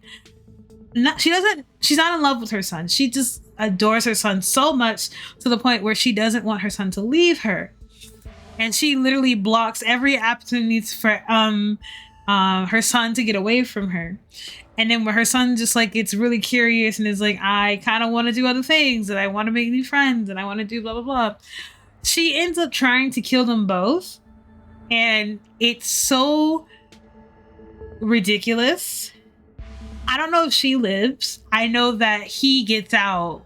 she's not in love with her son. She just adores her son so much to the point where she doesn't want her son to leave her, and she literally blocks every opportunity for her son to get away from her. And then when her son just like gets really curious and is like, I kind of want to do other things and I want to make new friends and I want to do blah blah blah, she ends up trying to kill them both. And it's so ridiculous. I don't know if she lives. I know that he gets out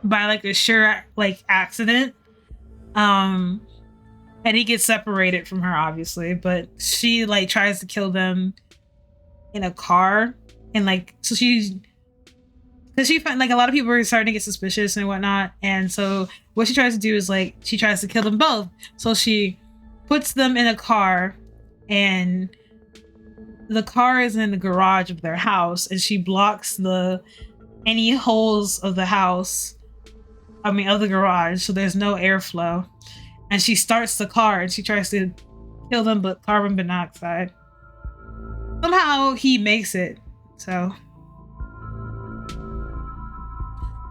by like a sure like accident. And he gets separated from her obviously, but she like tries to kill them in a car. And like, so because she find like a lot of people are starting to get suspicious and whatnot. And so what she tries to do is like, she tries to kill them both. So she puts them in a car, and the car is in the garage of their house, and she blocks any holes of the house. Of the garage, so there's no airflow. And she starts the car and she tries to kill them, but carbon monoxide. Somehow he makes it. So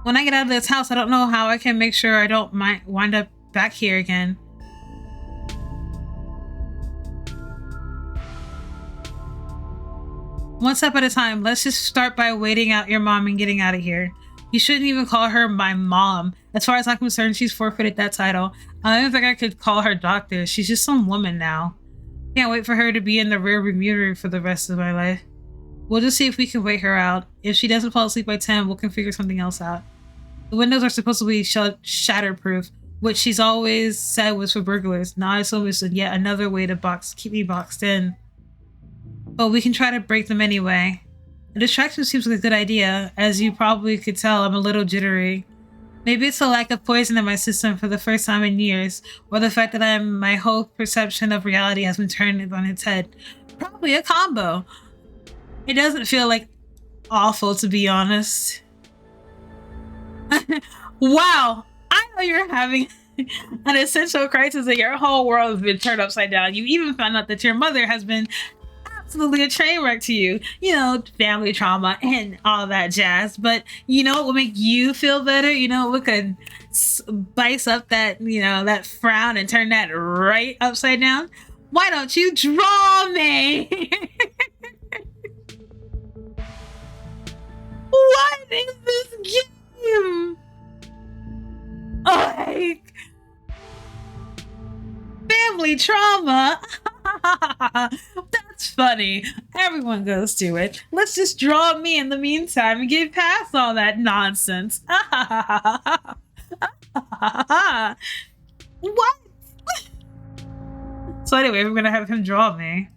when I get out of this house, I don't know how I can make sure I don't wind up back here again. One step at a time. Let's just start by waiting out your mom and getting out of here. You shouldn't even call her my mom. As far as I'm concerned, she's forfeited that title. I don't think I could call her doctor. She's just some woman now. Can't wait for her to be in the rearview mirror for the rest of my life. We'll just see if we can wait her out. If she doesn't fall asleep by 10, we'll figure something else out. The windows are supposed to be shatterproof, which she's always said was for burglars. Now I assume it's yet another way to keep me boxed in. But we can try to break them anyway. The distraction seems like a good idea. As you probably could tell, I'm a little jittery. Maybe it's the lack of poison in my system for the first time in years, or the fact that my whole perception of reality has been turned on its head. Probably a combo. It doesn't feel like awful, to be honest. Wow, I know you're having an essential crisis and your whole world has been turned upside down. You even found out that your mother has been absolutely a train wreck to you. You know, family trauma and all that jazz. But you know what will make you feel better? You know what could spice up that, that frown and turn that right upside down? Why don't you draw me? What is this game? Like, family trauma? That's funny. Everyone goes through it. Let's just draw me in the meantime and get past all that nonsense. What? So anyway, we're gonna have him draw me.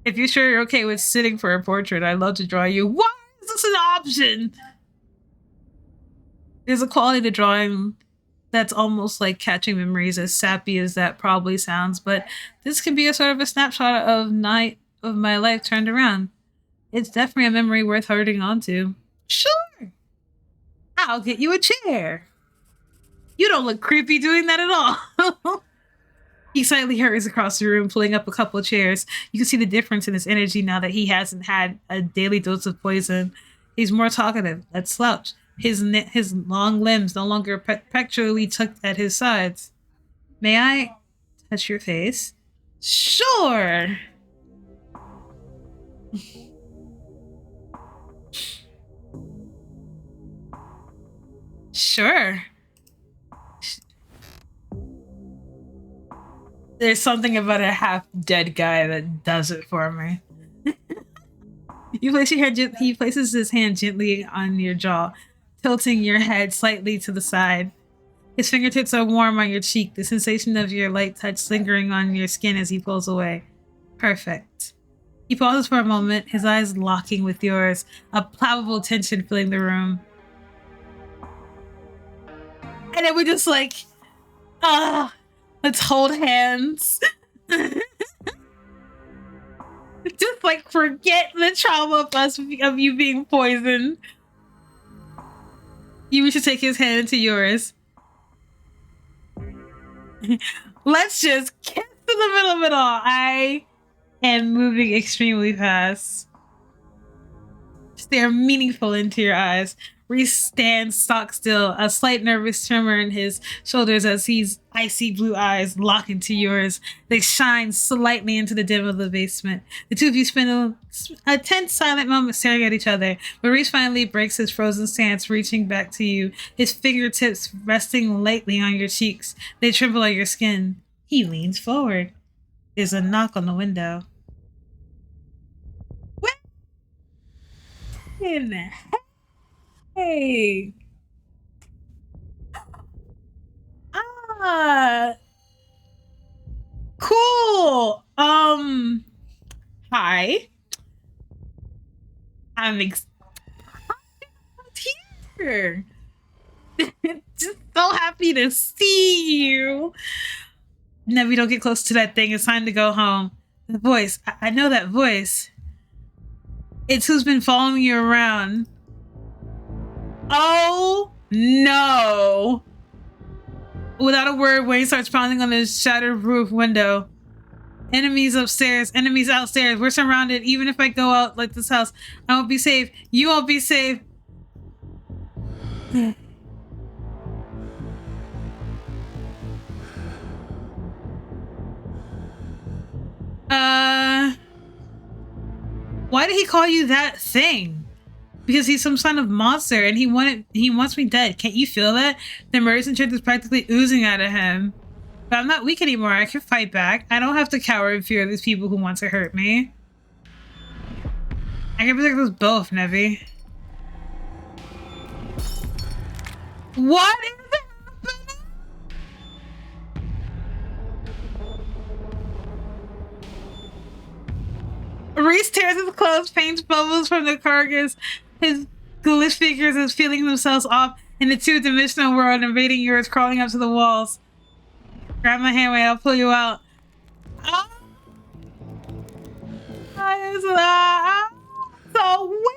If you're sure you're okay with sitting for a portrait, I'd love to draw you. Why is this an option? There's a quality to drawing that's almost like catching memories, as sappy as that probably sounds, but this could be a sort of a snapshot of night of my life turned around. It's definitely a memory worth holding on to. Sure, I'll get you a chair. You don't look creepy doing that at all. He slightly hurries across the room, pulling up a couple of chairs. You can see the difference in his energy now that he hasn't had a daily dose of poison. He's more talkative, less slouch. His long limbs no longer perpetually tucked at his sides. May I touch your face? Sure. Sure. There's something about a half-dead guy that does it for me. He places his hand gently on your jaw, tilting your head slightly to the side. His fingertips are warm on your cheek, the sensation of your light touch lingering on your skin as he pulls away. Perfect. He pauses for a moment, his eyes locking with yours, a palpable tension filling the room. And then we just like, let's hold hands. Just like forget the trauma of you being poisoned. You should take his hand into yours. Let's just kiss in the middle of it all. I am moving extremely fast. Stare meaningful into your eyes. Reese stands stock still, a slight nervous tremor in his shoulders as his icy blue eyes lock into yours. They shine slightly into the dim of the basement. The two of you spend a tense, silent moment staring at each other, but Reese finally breaks his frozen stance, reaching back to you, his fingertips resting lightly on your cheeks. They tremble on your skin. He leans forward. There's a knock on the window. What? In the heck? Hey. Cool. Hi. I'm here. Just so happy to see you. No, we don't get close to that thing. It's time to go home. The voice. I know that voice. It's who's been following you around. Oh, no. Without a word, Wayne starts pounding on his shattered roof window. Enemies upstairs, enemies outstairs. We're surrounded. Even if I go out like this house, I won't be safe. You won't be safe. Why did he call you that thing? Because he's some kind of monster and he wants me dead. Can't you feel that? The murderous strength is practically oozing out of him. But I'm not weak anymore. I can fight back. I don't have to cower in fear of these people who want to hurt me. I can protect us both, Nevi. What is happening? Reese tears his clothes, paints bubbles from the carcass. His glyph figures is feeling themselves off in the two-dimensional world, invading yours, crawling up to the walls. Grab my hand, Wayne. I'll pull you out. Oh. So weird.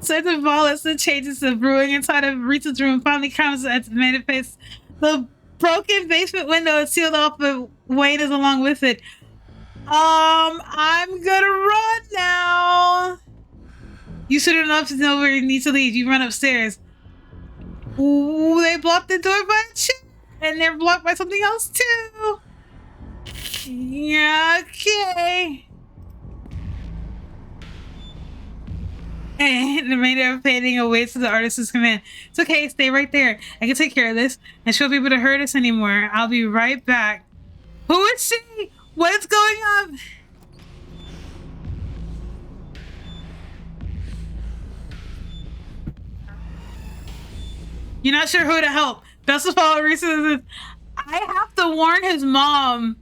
Such a violence that changes the brewing inside of Rita's room finally comes at the manifest. The broken basement window is sealed off, but Wayne is along with it. I'm gonna run now. You should enough to know where you need to leave. You run upstairs. Ooh, they blocked the door by a chair, and they're blocked by something else too. Yeah, okay. And the remainder of painting awaits the artist's command. It's okay, stay right there. I can take care of this, and she'll be able to hurt us anymore. I'll be right back. Who is she? What's going on? You're not sure who to help. Best of all, Reese says, I have to warn his mom.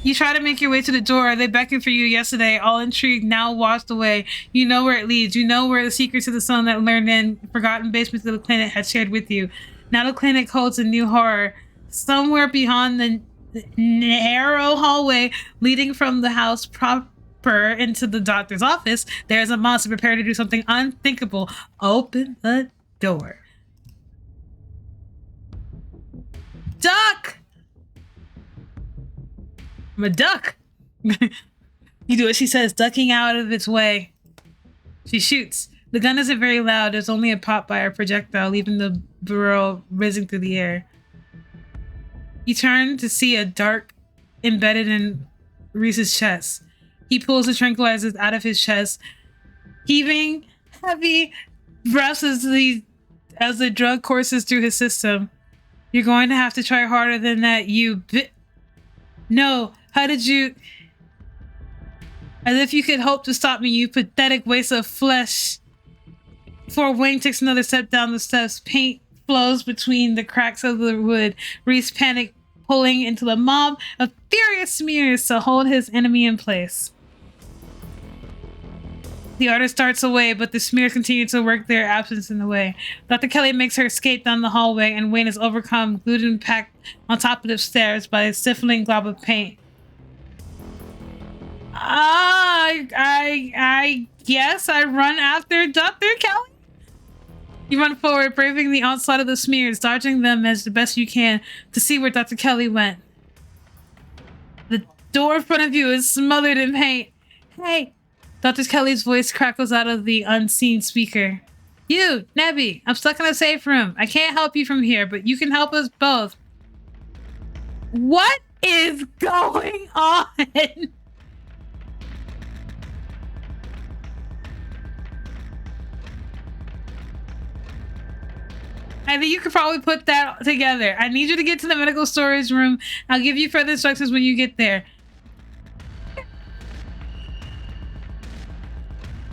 You try to make your way to the door. They beckoned for you yesterday, all intrigued, now washed away. You know where it leads. You know where the secrets of the stone that learned in forgotten basements of the planet had shared with you. Now the clinic holds a new horror. Somewhere beyond the narrow hallway leading from the house proper into the doctor's office, there's a monster prepared to do something unthinkable. Open the door. Duck! I'm a duck. You do what she says, ducking out of its way. She shoots. The gun isn't very loud. There's only a pop by a projectile, leaving the barrel whizzing through the air. You turn to see a dart embedded in Reese's chest. He pulls the tranquilizers out of his chest, heaving heavy breaths as the drug courses through his system. You're going to have to try harder than that, No, how did you... As if you could hope to stop me, you pathetic waste of flesh. Before Wayne takes another step down the steps, paint flows between the cracks of the wood. Reese panic, pulling into the mob of furious smears to hold his enemy in place. The artist starts away, but the smears continue to work their absence in the way. Dr. Kelly makes her escape down the hallway, and Wayne is overcome, glued and packed on top of the stairs by a stifling glob of paint. I guess I run after Dr. Kelly? You run forward, braving the onslaught of the smears, dodging them as the best you can to see where Dr. Kelly went. The door in front of you is smothered in paint. Hey! Dr. Kelly's voice crackles out of the unseen speaker. You, Nebby, I'm stuck in a safe room. I can't help you from here, but you can help us both. What is going on? I think you could probably put that together. I need you to get to the medical storage room. I'll give you further instructions when you get there.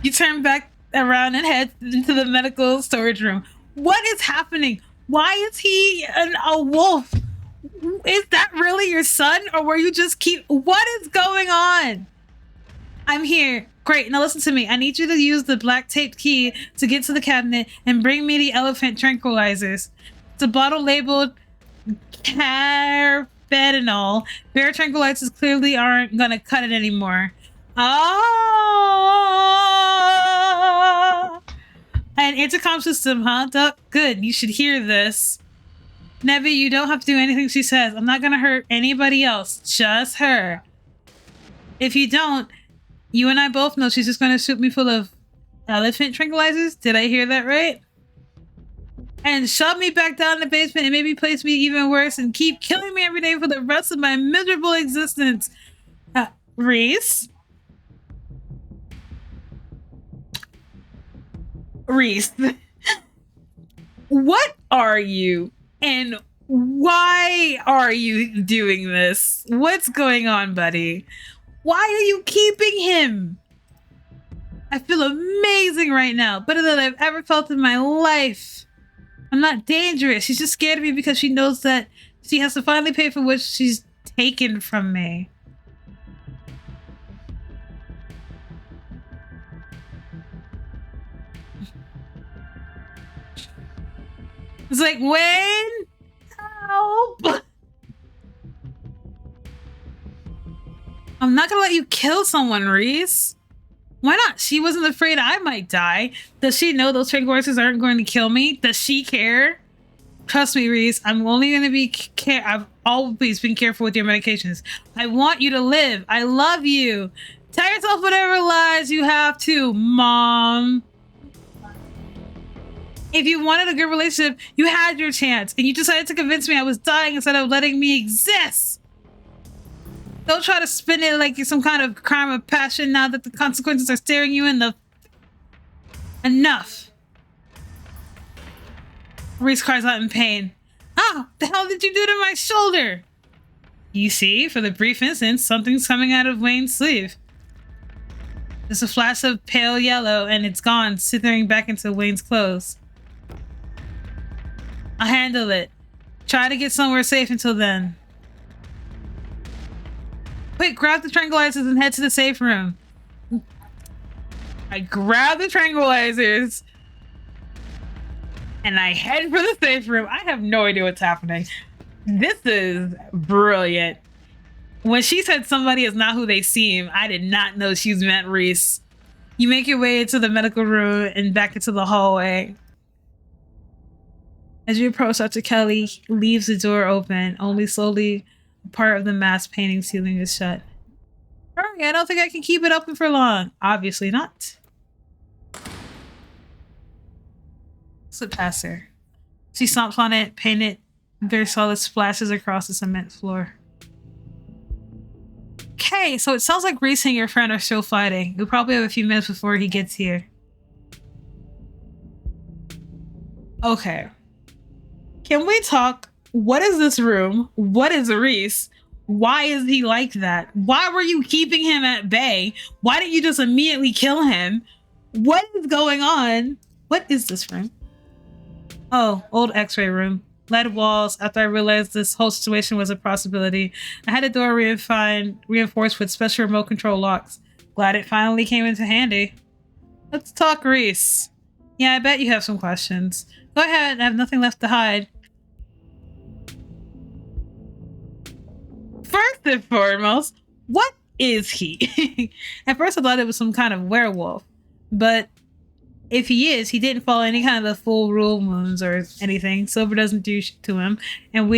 You turn back around and head into the medical storage room. What is happening? Why is he a wolf? Is that really your son? Or were you just what is going on? I'm here. Great. Now listen to me. I need you to use the black taped key to get to the cabinet and bring me the elephant tranquilizers. It's a bottle labeled carfentanil. Bear tranquilizers clearly aren't going to cut it anymore. Oh! An intercom system, huh, Duck? Good. You should hear this. Nebby, you don't have to do anything she says. I'm not going to hurt anybody else. Just her. If you don't, you and I both know she's just going to shoot me full of elephant tranquilizers. Did I hear that right? And shove me back down in the basement and maybe place me even worse and keep killing me every day for the rest of my miserable existence. Reese? Reese. What are you? And why are you doing this? What's going on, buddy? Why are you keeping him? I feel amazing right now. Better than I've ever felt in my life. I'm not dangerous. She's just scared of me because she knows that she has to finally pay for what she's taken from me. It's like, Wayne, help! I'm not gonna let you kill someone, Reese. Why not? She wasn't afraid I might die. Does she know those tranquilizers aren't going to kill me? Does she care? Trust me, Reese. I'm only gonna be I've always been careful with your medications. I want you to live. I love you. Tell yourself whatever lies you have to, Mom. If you wanted a good relationship, you had your chance, and you decided to convince me I was dying instead of letting me exist. Don't try to spin it like it's some kind of crime of passion now that the consequences are staring you in the... Enough. Reese cries out in pain. Oh, the hell did you do to my shoulder? You see, for the brief instant, something's coming out of Wayne's sleeve. There's a flash of pale yellow, and it's gone, slithering back into Wayne's clothes. I'll handle it. Try to get somewhere safe until then. Quick, grab the tranquilizers and head to the safe room. I grab the tranquilizers and I head for the safe room. I have no idea what's happening. This is brilliant. When she said somebody is not who they seem, I did not know she's meant Reese. You make your way into the medical room and back into the hallway. As you approach, Dr. Kelly leaves the door open, only slowly part of the mask painting ceiling is shut. Hurry, I don't think I can keep it open for long. Obviously not. Slip past her. She stomps on it, painted very solid splashes across the cement floor. Okay, so it sounds like Reese and your friend are still fighting. You'll probably have a few minutes before he gets here. Okay. Can we talk? What is this room? What is Reese? Why is he like that? Why were you keeping him at bay? Why didn't you just immediately kill him? What is going on? What is this room? Oh, old x-ray room. Lead walls. After I realized this whole situation was a possibility, I had the door reinforced with special remote control locks. Glad it finally came into handy. Let's talk, Reese. Yeah, I bet you have some questions. Go ahead, I have nothing left to hide. First and foremost, what is he? At first I thought it was some kind of werewolf, but if he is, he didn't follow any kind of the full rule moons or anything. Silver doesn't do shit to him, and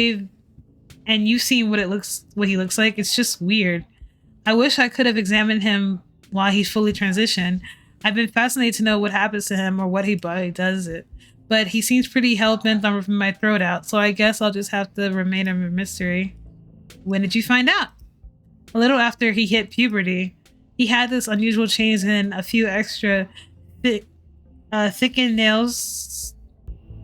you've seen what he looks like. It's just weird. I wish I could have examined him while he's fully transitioned. I've been fascinated to know what happens to him or what he does it. But he seems pretty hell-bent on ripping my throat out, so I guess I'll just have to remain a mystery. When did you find out? A little after he hit puberty. He had this unusual change in a few extra thickened nails,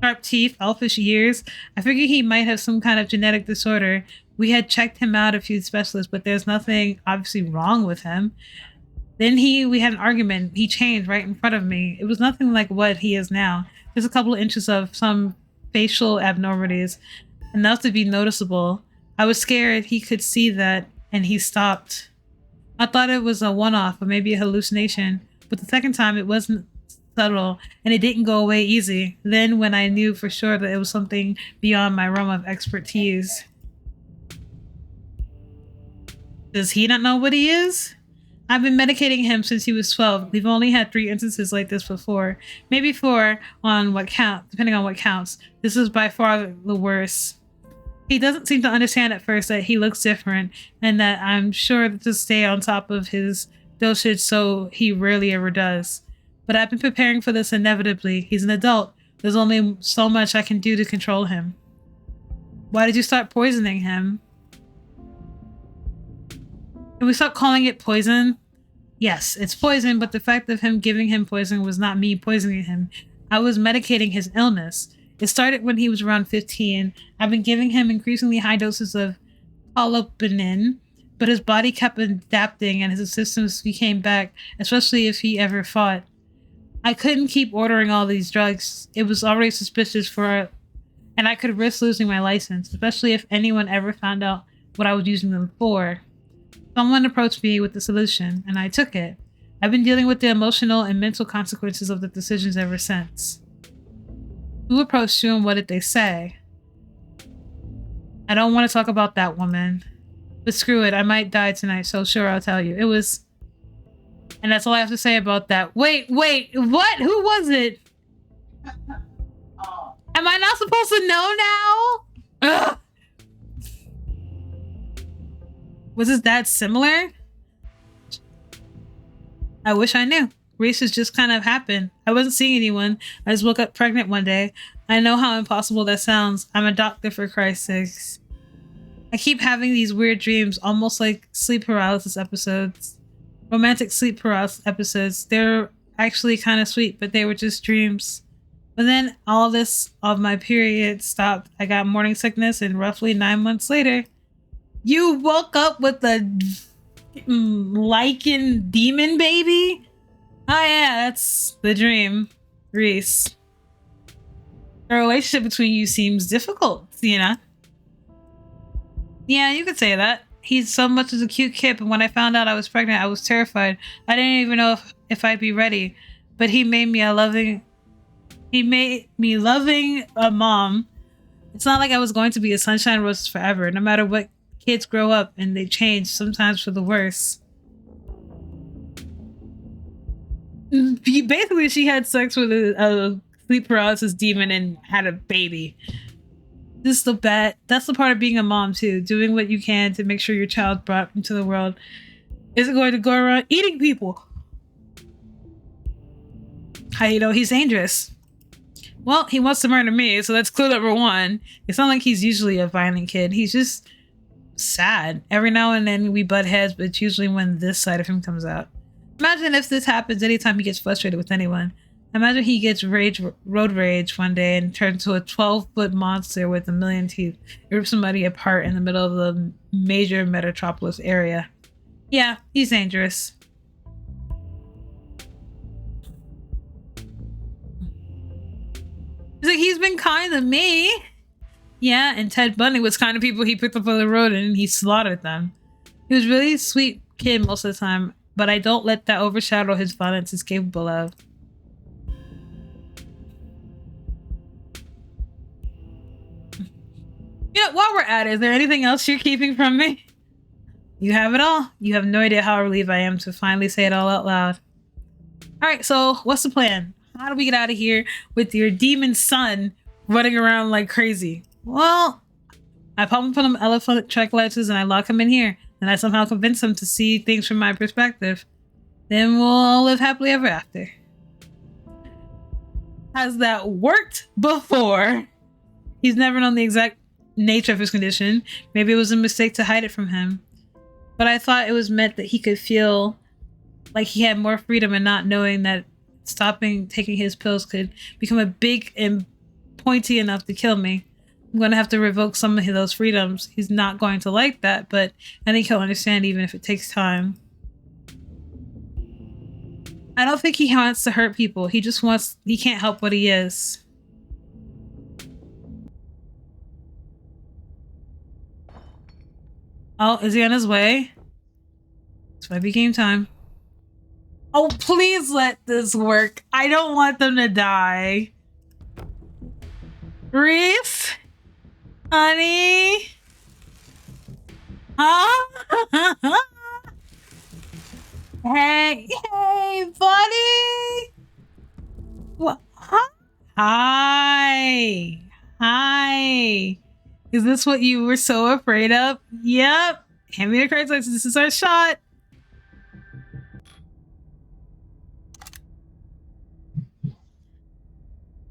sharp teeth, elfish ears. I figured he might have some kind of genetic disorder. We had checked him out a few specialists, but there's nothing obviously wrong with him. Then we had an argument. He changed right in front of me. It was nothing like what he is now. Just a couple of inches of some facial abnormalities, enough to be noticeable. I was scared he could see that, and he stopped. I thought it was a one-off or maybe a hallucination, but the second time it wasn't subtle, and it didn't go away easy. Then when I knew for sure that it was something beyond my realm of expertise. Does he not know what he is? I've been medicating him since he was 12. We've only had 3 instances like this before. Maybe 4 on what count, depending on what counts. This is by far the worst. He doesn't seem to understand at first that he looks different, and that I'm sure to stay on top of his dosage, so he rarely ever does. But I've been preparing for this inevitably. He's an adult. There's only so much I can do to control him. Why did you start poisoning him? Can we stop calling it poison? Yes, it's poison, but the fact of him giving him poison was not me poisoning him. I was medicating his illness. It started when he was around 15. I've been giving him increasingly high doses of holopenin, but his body kept adapting and his systems became back, especially if he ever fought. I couldn't keep ordering all these drugs. It was already suspicious and I could risk losing my license, especially if anyone ever found out what I was using them for. Someone approached me with the solution, and I took it. I've been dealing with the emotional and mental consequences of the decisions ever since. Who approached you and what did they say? I don't want to talk about that woman. But screw it, I might die tonight, so sure, I'll tell you. It was... And that's all I have to say about that. Wait, what? Who was it? Am I not supposed to know now? Ugh. Was his dad similar? I wish I knew. Races just kind of happened. I wasn't seeing anyone. I just woke up pregnant one day. I know how impossible that sounds. I'm a doctor, for Christ's sakes. I keep having these weird dreams, almost like sleep paralysis episodes. Romantic sleep paralysis episodes. They're actually kind of sweet, but they were just dreams. But then all this of my period stopped. I got morning sickness, and roughly 9 months later, you woke up with a lichen demon baby? Oh yeah, that's the dream. Reese. The relationship between you seems difficult, you know? Yeah, you could say that. he's so much as a cute kid, but when I found out I was pregnant, I was terrified. I didn't even know if I'd be ready. But he made me loving a mom. It's not like I was going to be a sunshine roses forever. No matter what, kids grow up and they change, sometimes for the worse. Basically, she had sex with a sleep paralysis demon and had a baby. This is the bad. That's the part of being a mom too. Doing what you can to make sure your child brought into the world isn't going to go around eating people. How you know he's dangerous? Well, he wants to murder me, so that's clue number one. It's not like he's usually a violent kid. He's just sad. Every now and then we butt heads, but it's usually when this side of him comes out. Imagine if this happens anytime he gets frustrated with anyone. Imagine he gets road rage one day and turns into a 12-foot monster with a million teeth. Rips somebody apart in the middle of the major metropolis area. Yeah, he's dangerous. He's like, he's been kind to me. Yeah, and Ted Bundy was kind of people he picked up on the road and he slaughtered them. He was really a sweet kid most of the time, but I don't let that overshadow his violence he's capable of. Yeah, while we're at it, is there anything else you're keeping from me? You have it all. You have no idea how relieved I am to finally say it all out loud. Alright, so what's the plan? How do we get out of here with your demon son running around like crazy? Well, I pop him on elephant track lenses and I lock him in here. And I somehow convince him to see things from my perspective. Then we'll all live happily ever after. Has that worked before? He's never known the exact nature of his condition. Maybe it was a mistake to hide it from him. But I thought it was meant that he could feel like he had more freedom and not knowing that stopping taking his pills could become a big and pointy enough to kill me. I'm going to have to revoke some of those freedoms. He's not going to like that, but I think he'll understand even if it takes time. I don't think he wants to hurt people. He can't help what he is. Oh, is he on his way? This might be game time. Oh, please let this work. I don't want them to die. Reese? Honey? Huh? Hey, buddy. What? Huh? Hi. Is this what you were so afraid of? Yep. Hand me the card license. This is our shot.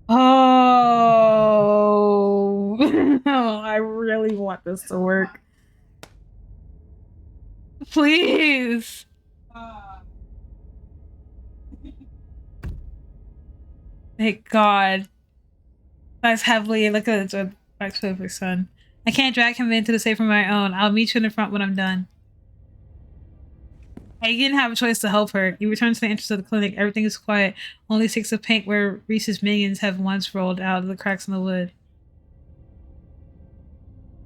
Oh, no, I really want this to work. Please. Thank God. That's heavily. Look at it. October, son. I can't drag him into the safe on my own. I'll meet you in the front when I'm done. I didn't have a choice to help her. You return to the entrance of the clinic. Everything is quiet. Only sticks of paint where Reese's minions have once rolled out of the cracks in the wood.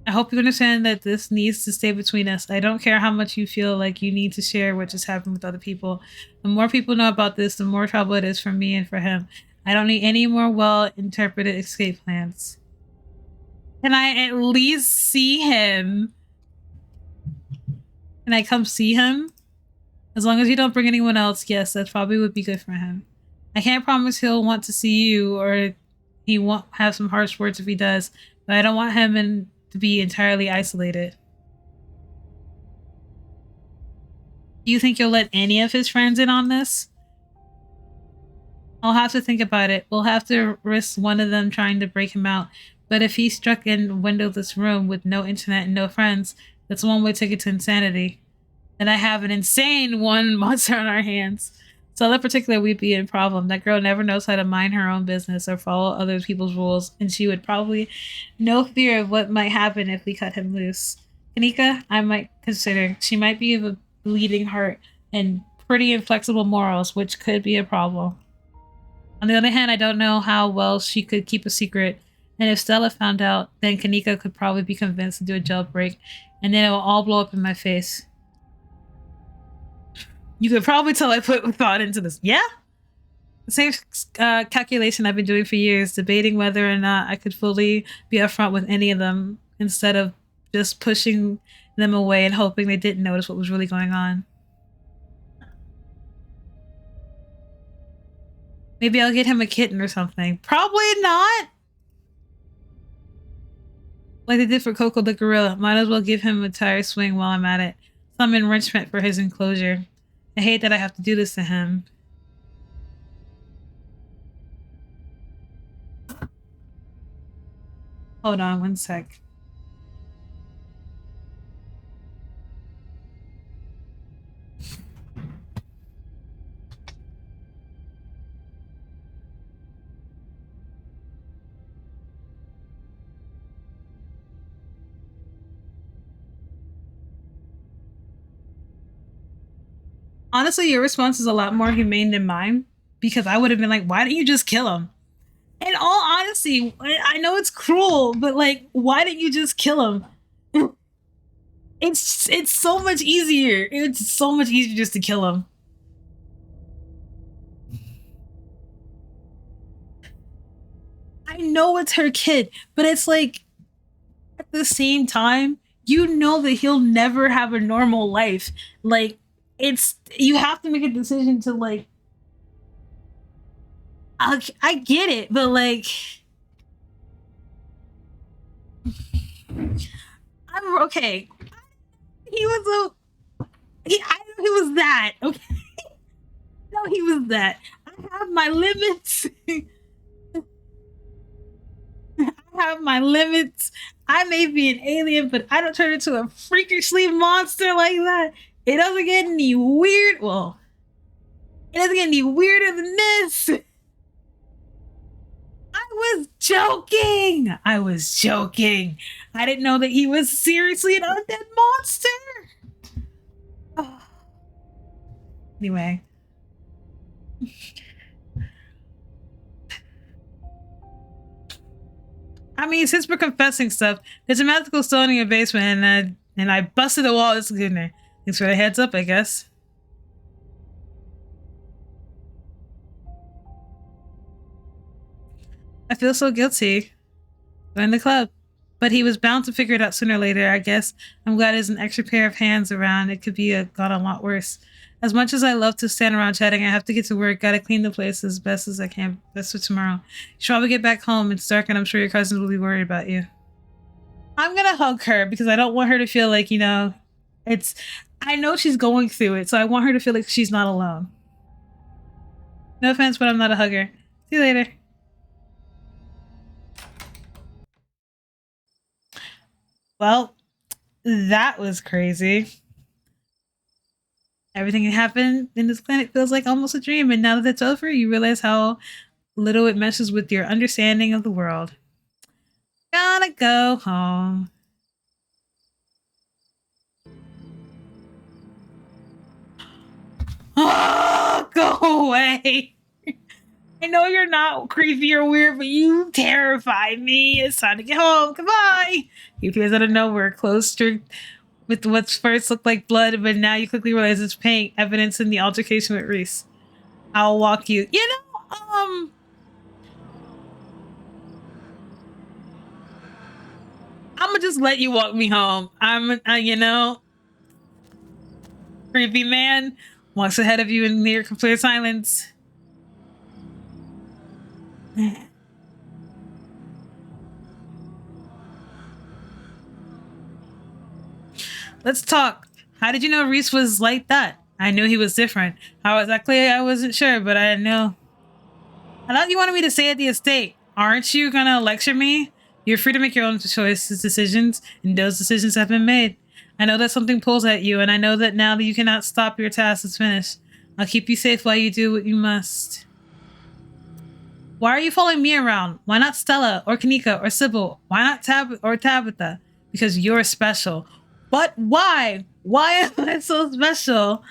I hope you understand that this needs to stay between us. I don't care how much you feel like you need to share what just happened with other people. The more people know about this, the more trouble it is for me and for him. I don't need any more well-interpreted escape plans. Can I at least see him? Can I come see him? As long as you don't bring anyone else, yes, that probably would be good for him. I can't promise he'll want to see you or he won't have some harsh words if he does, but I don't want him to be entirely isolated. Do you think you'll let any of his friends in on this? I'll have to think about it. We'll have to risk one of them trying to break him out. But if he's stuck in a windowless room with no internet and no friends, that's one way ticket to insanity. And I have an insane one monster on our hands. So that particular would be a problem. That girl never knows how to mind her own business or follow other people's rules, and she would probably no fear of what might happen if we cut him loose. Kanika, I might consider. She might be of a bleeding heart and pretty inflexible morals, which could be a problem. On the other hand, I don't know how well she could keep a secret. And if Stella found out, then Kanika could probably be convinced to do a jailbreak, and then it will all blow up in my face. You could probably tell I put thought into this. Yeah? The same calculation I've been doing for years, debating whether or not I could fully be upfront with any of them instead of just pushing them away and hoping they didn't notice what was really going on. Maybe I'll get him a kitten or something. Probably not. Like they did for Coco the gorilla. Might as well give him a tire swing while I'm at it. Some enrichment for his enclosure. I hate that I have to do this to him. Hold on one sec. Honestly, your response is a lot more humane than mine because I would have been like, why didn't you just kill him? In all honesty, I know it's cruel, but like, why didn't you just kill him? It's so much easier. It's so much easier just to kill him. I know it's her kid, but it's like at the same time, you know that he'll never have a normal life. Like it's you have to make a decision to like I get it, but like I'm okay. He was I know he was that. Okay. No, he was that. I have my limits. I have my limits. I may be an alien, but I don't turn into a freakishly monster like that. It doesn't get any weird. Well, it doesn't get any weirder than this. I was joking. I was joking. I didn't know that he was seriously an undead monster. Oh. Anyway. I mean, since we're confessing stuff, there's a magical stone in your basement, and I busted the wall. It's good there. Thanks for the heads up, I guess. I feel so guilty. Join the club. But he was bound to figure it out sooner or later, I guess. I'm glad there's an extra pair of hands around. It could be gone a lot worse. As much as I love to stand around chatting, I have to get to work. Gotta clean the place as best as I can. Best for tomorrow. You should probably get back home. It's dark and I'm sure your cousins will be worried about you. I'm gonna hug her because I don't want her to feel like, it's I know she's going through it, so I want her to feel like she's not alone. No offense, but I'm not a hugger. See you later. Well, that was crazy. Everything that happened in this planet feels like almost a dream, and now that it's over, you realize how little it meshes with your understanding of the world. Gotta go home. Oh, go away. I know you're not creepy or weird, but you terrify me. It's time to get home. Goodbye. He appears out of nowhere, clothes streaked with what first looked like blood, but now you quickly realize it's paint, evidence in the altercation with Reese. I'll walk you. I'm gonna just let you walk me home. Creepy man walks ahead of you in near complete silence. Let's talk. How did you know Reese was like that? I knew he was different. How exactly, I wasn't sure, but I know. I thought you wanted me to stay at the estate. Aren't you gonna lecture me? You're free to make your own choices, decisions, and those decisions have been made. I know that something pulls at you, and I know that now that you cannot stop, your task is finished. I'll keep you safe while you do what you must. Why are you following me around? Why not Stella or Kanika or Sybil? Why not Tabitha? Because you're special. But why? Why am I so special?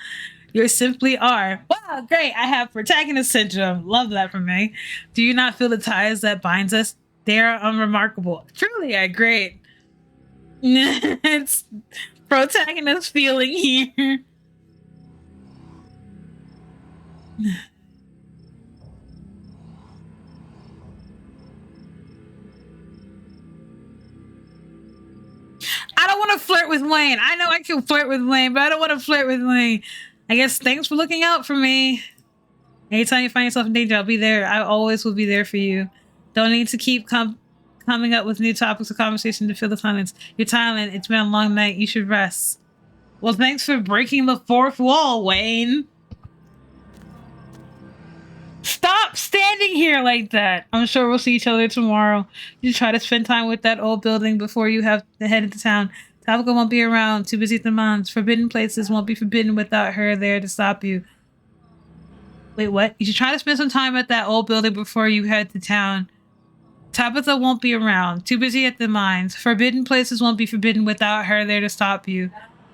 You simply are. Wow, great. I have protagonist syndrome. Love that for me. Do you not feel the ties that binds us? They are unremarkable. Truly, I great. It's protagonist feeling here. I don't want to flirt with Wayne. I know I can flirt with Wayne, but I don't want to flirt with Wayne. I guess thanks for looking out for me. Anytime you find yourself in danger, I'll be there. I always will be there for you. Don't need to keep coming up with new topics of conversation to fill the silence. You're tired. It's been a long night. You should rest. Well, thanks for breaking the fourth wall, Wayne. Stop standing here like that. I'm sure we'll see each other tomorrow. You try to spend time with that old building before you have to head into town. Tabitha won't be around. Too busy at the mines. Forbidden places won't be forbidden without her there to stop you. Wait, what? You should try to spend some time at that old building before you head to town. Tabitha won't be around. Too busy at the mines. Forbidden places won't be forbidden without her there to stop you.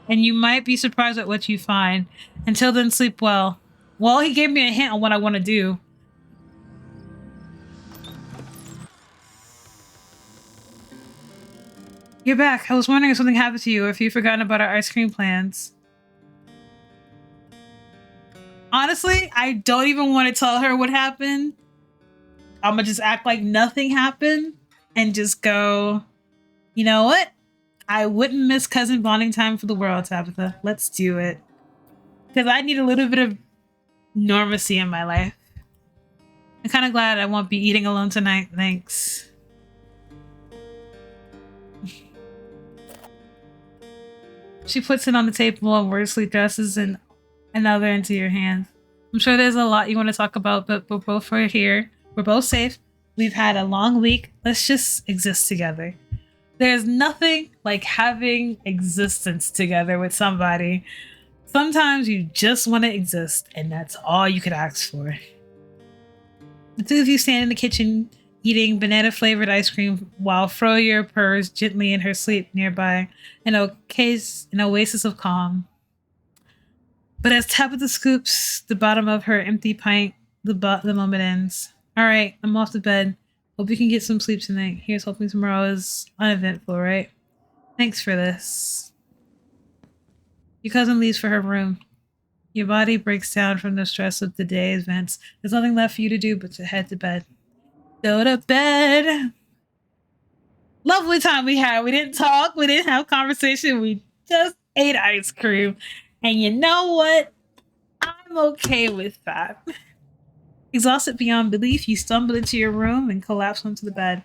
And you might be surprised at what you find. Until then, sleep well. Well, he gave me a hint on what I want to do. You're back. I was wondering if something happened to you or if you've forgotten about our ice cream plans. Honestly, I don't even want to tell her what happened. I'm gonna just act like nothing happened and just go, you know what? I wouldn't miss cousin bonding time for the world, Tabitha. Let's do it. Because I need a little bit of normalcy in my life. I'm kind of glad I won't be eating alone tonight. Thanks. She puts it on the table and wordsley dresses and another into your hands. I'm sure there's a lot you want to talk about, but we're both here. We're both safe. We've had a long week. Let's just exist together. There's nothing like having existence together with somebody. Sometimes you just want to exist, and that's all you could ask for. The two of you stand in the kitchen eating banana-flavored ice cream while Froyer purrs gently in her sleep nearby, an oasis of calm. But as Tabitha scoops the bottom of her empty pint, the moment ends. All right, I'm off to bed. Hope you can get some sleep tonight. Here's hoping tomorrow is uneventful, right? Thanks for this. Your cousin leaves for her room. Your body breaks down from the stress of the day's events. There's nothing left for you to do but to head to bed. Go to bed. Lovely time we had. We didn't talk. We didn't have conversation. We just ate ice cream. And you know what? I'm okay with that. Exhausted beyond belief, you stumble into your room and collapse onto the bed.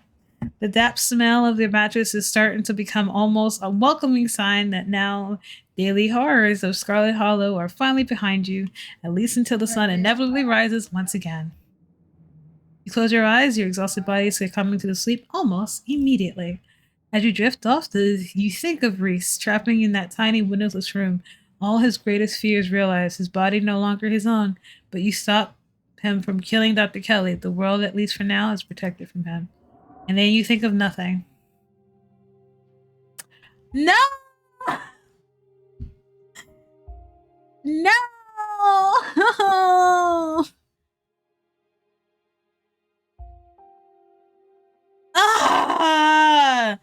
The damp smell of your mattress is starting to become almost a welcoming sign that now daily horrors of Scralet Hollow are finally behind you, at least until the sun inevitably rises once again. You close your eyes, your exhausted body is coming to the sleep almost immediately. As you drift off, you think of Reese trapping in that tiny windowless room. All his greatest fears realized, his body no longer his own, but you stop him from killing Dr. Kelly. The world, at least for now, is protected from him. And then you think of nothing. No! No! Ah!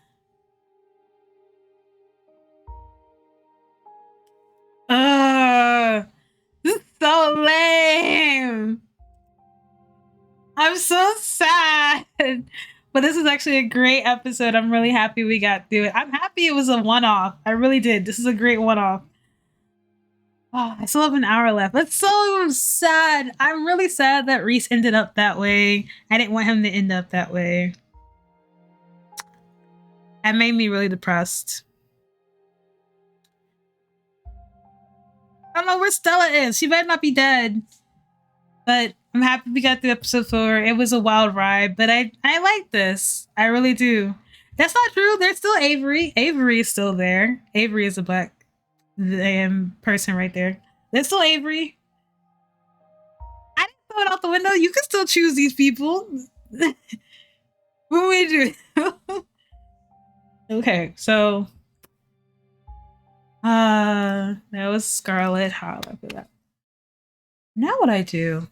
This is so lame. I'm so sad. But this is actually a great episode. I'm really happy we got through it. I'm happy it was a one-off. I really did. This is a great one-off. Oh, I still have an hour left. That's so sad. I'm really sad that Reese ended up that way. I didn't want him to end up that way. That made me really depressed. I don't know where Stella is. She better not be dead. But I'm happy we got through episode 4. It was a wild ride, but I like this. I really do. That's not true. There's still Avery. Avery is still there. Avery is a black person right there. There's still Avery. I didn't throw it out the window. You can still choose these people. What we do? Okay, so that was Scarlet Hollow for that. Now what I do?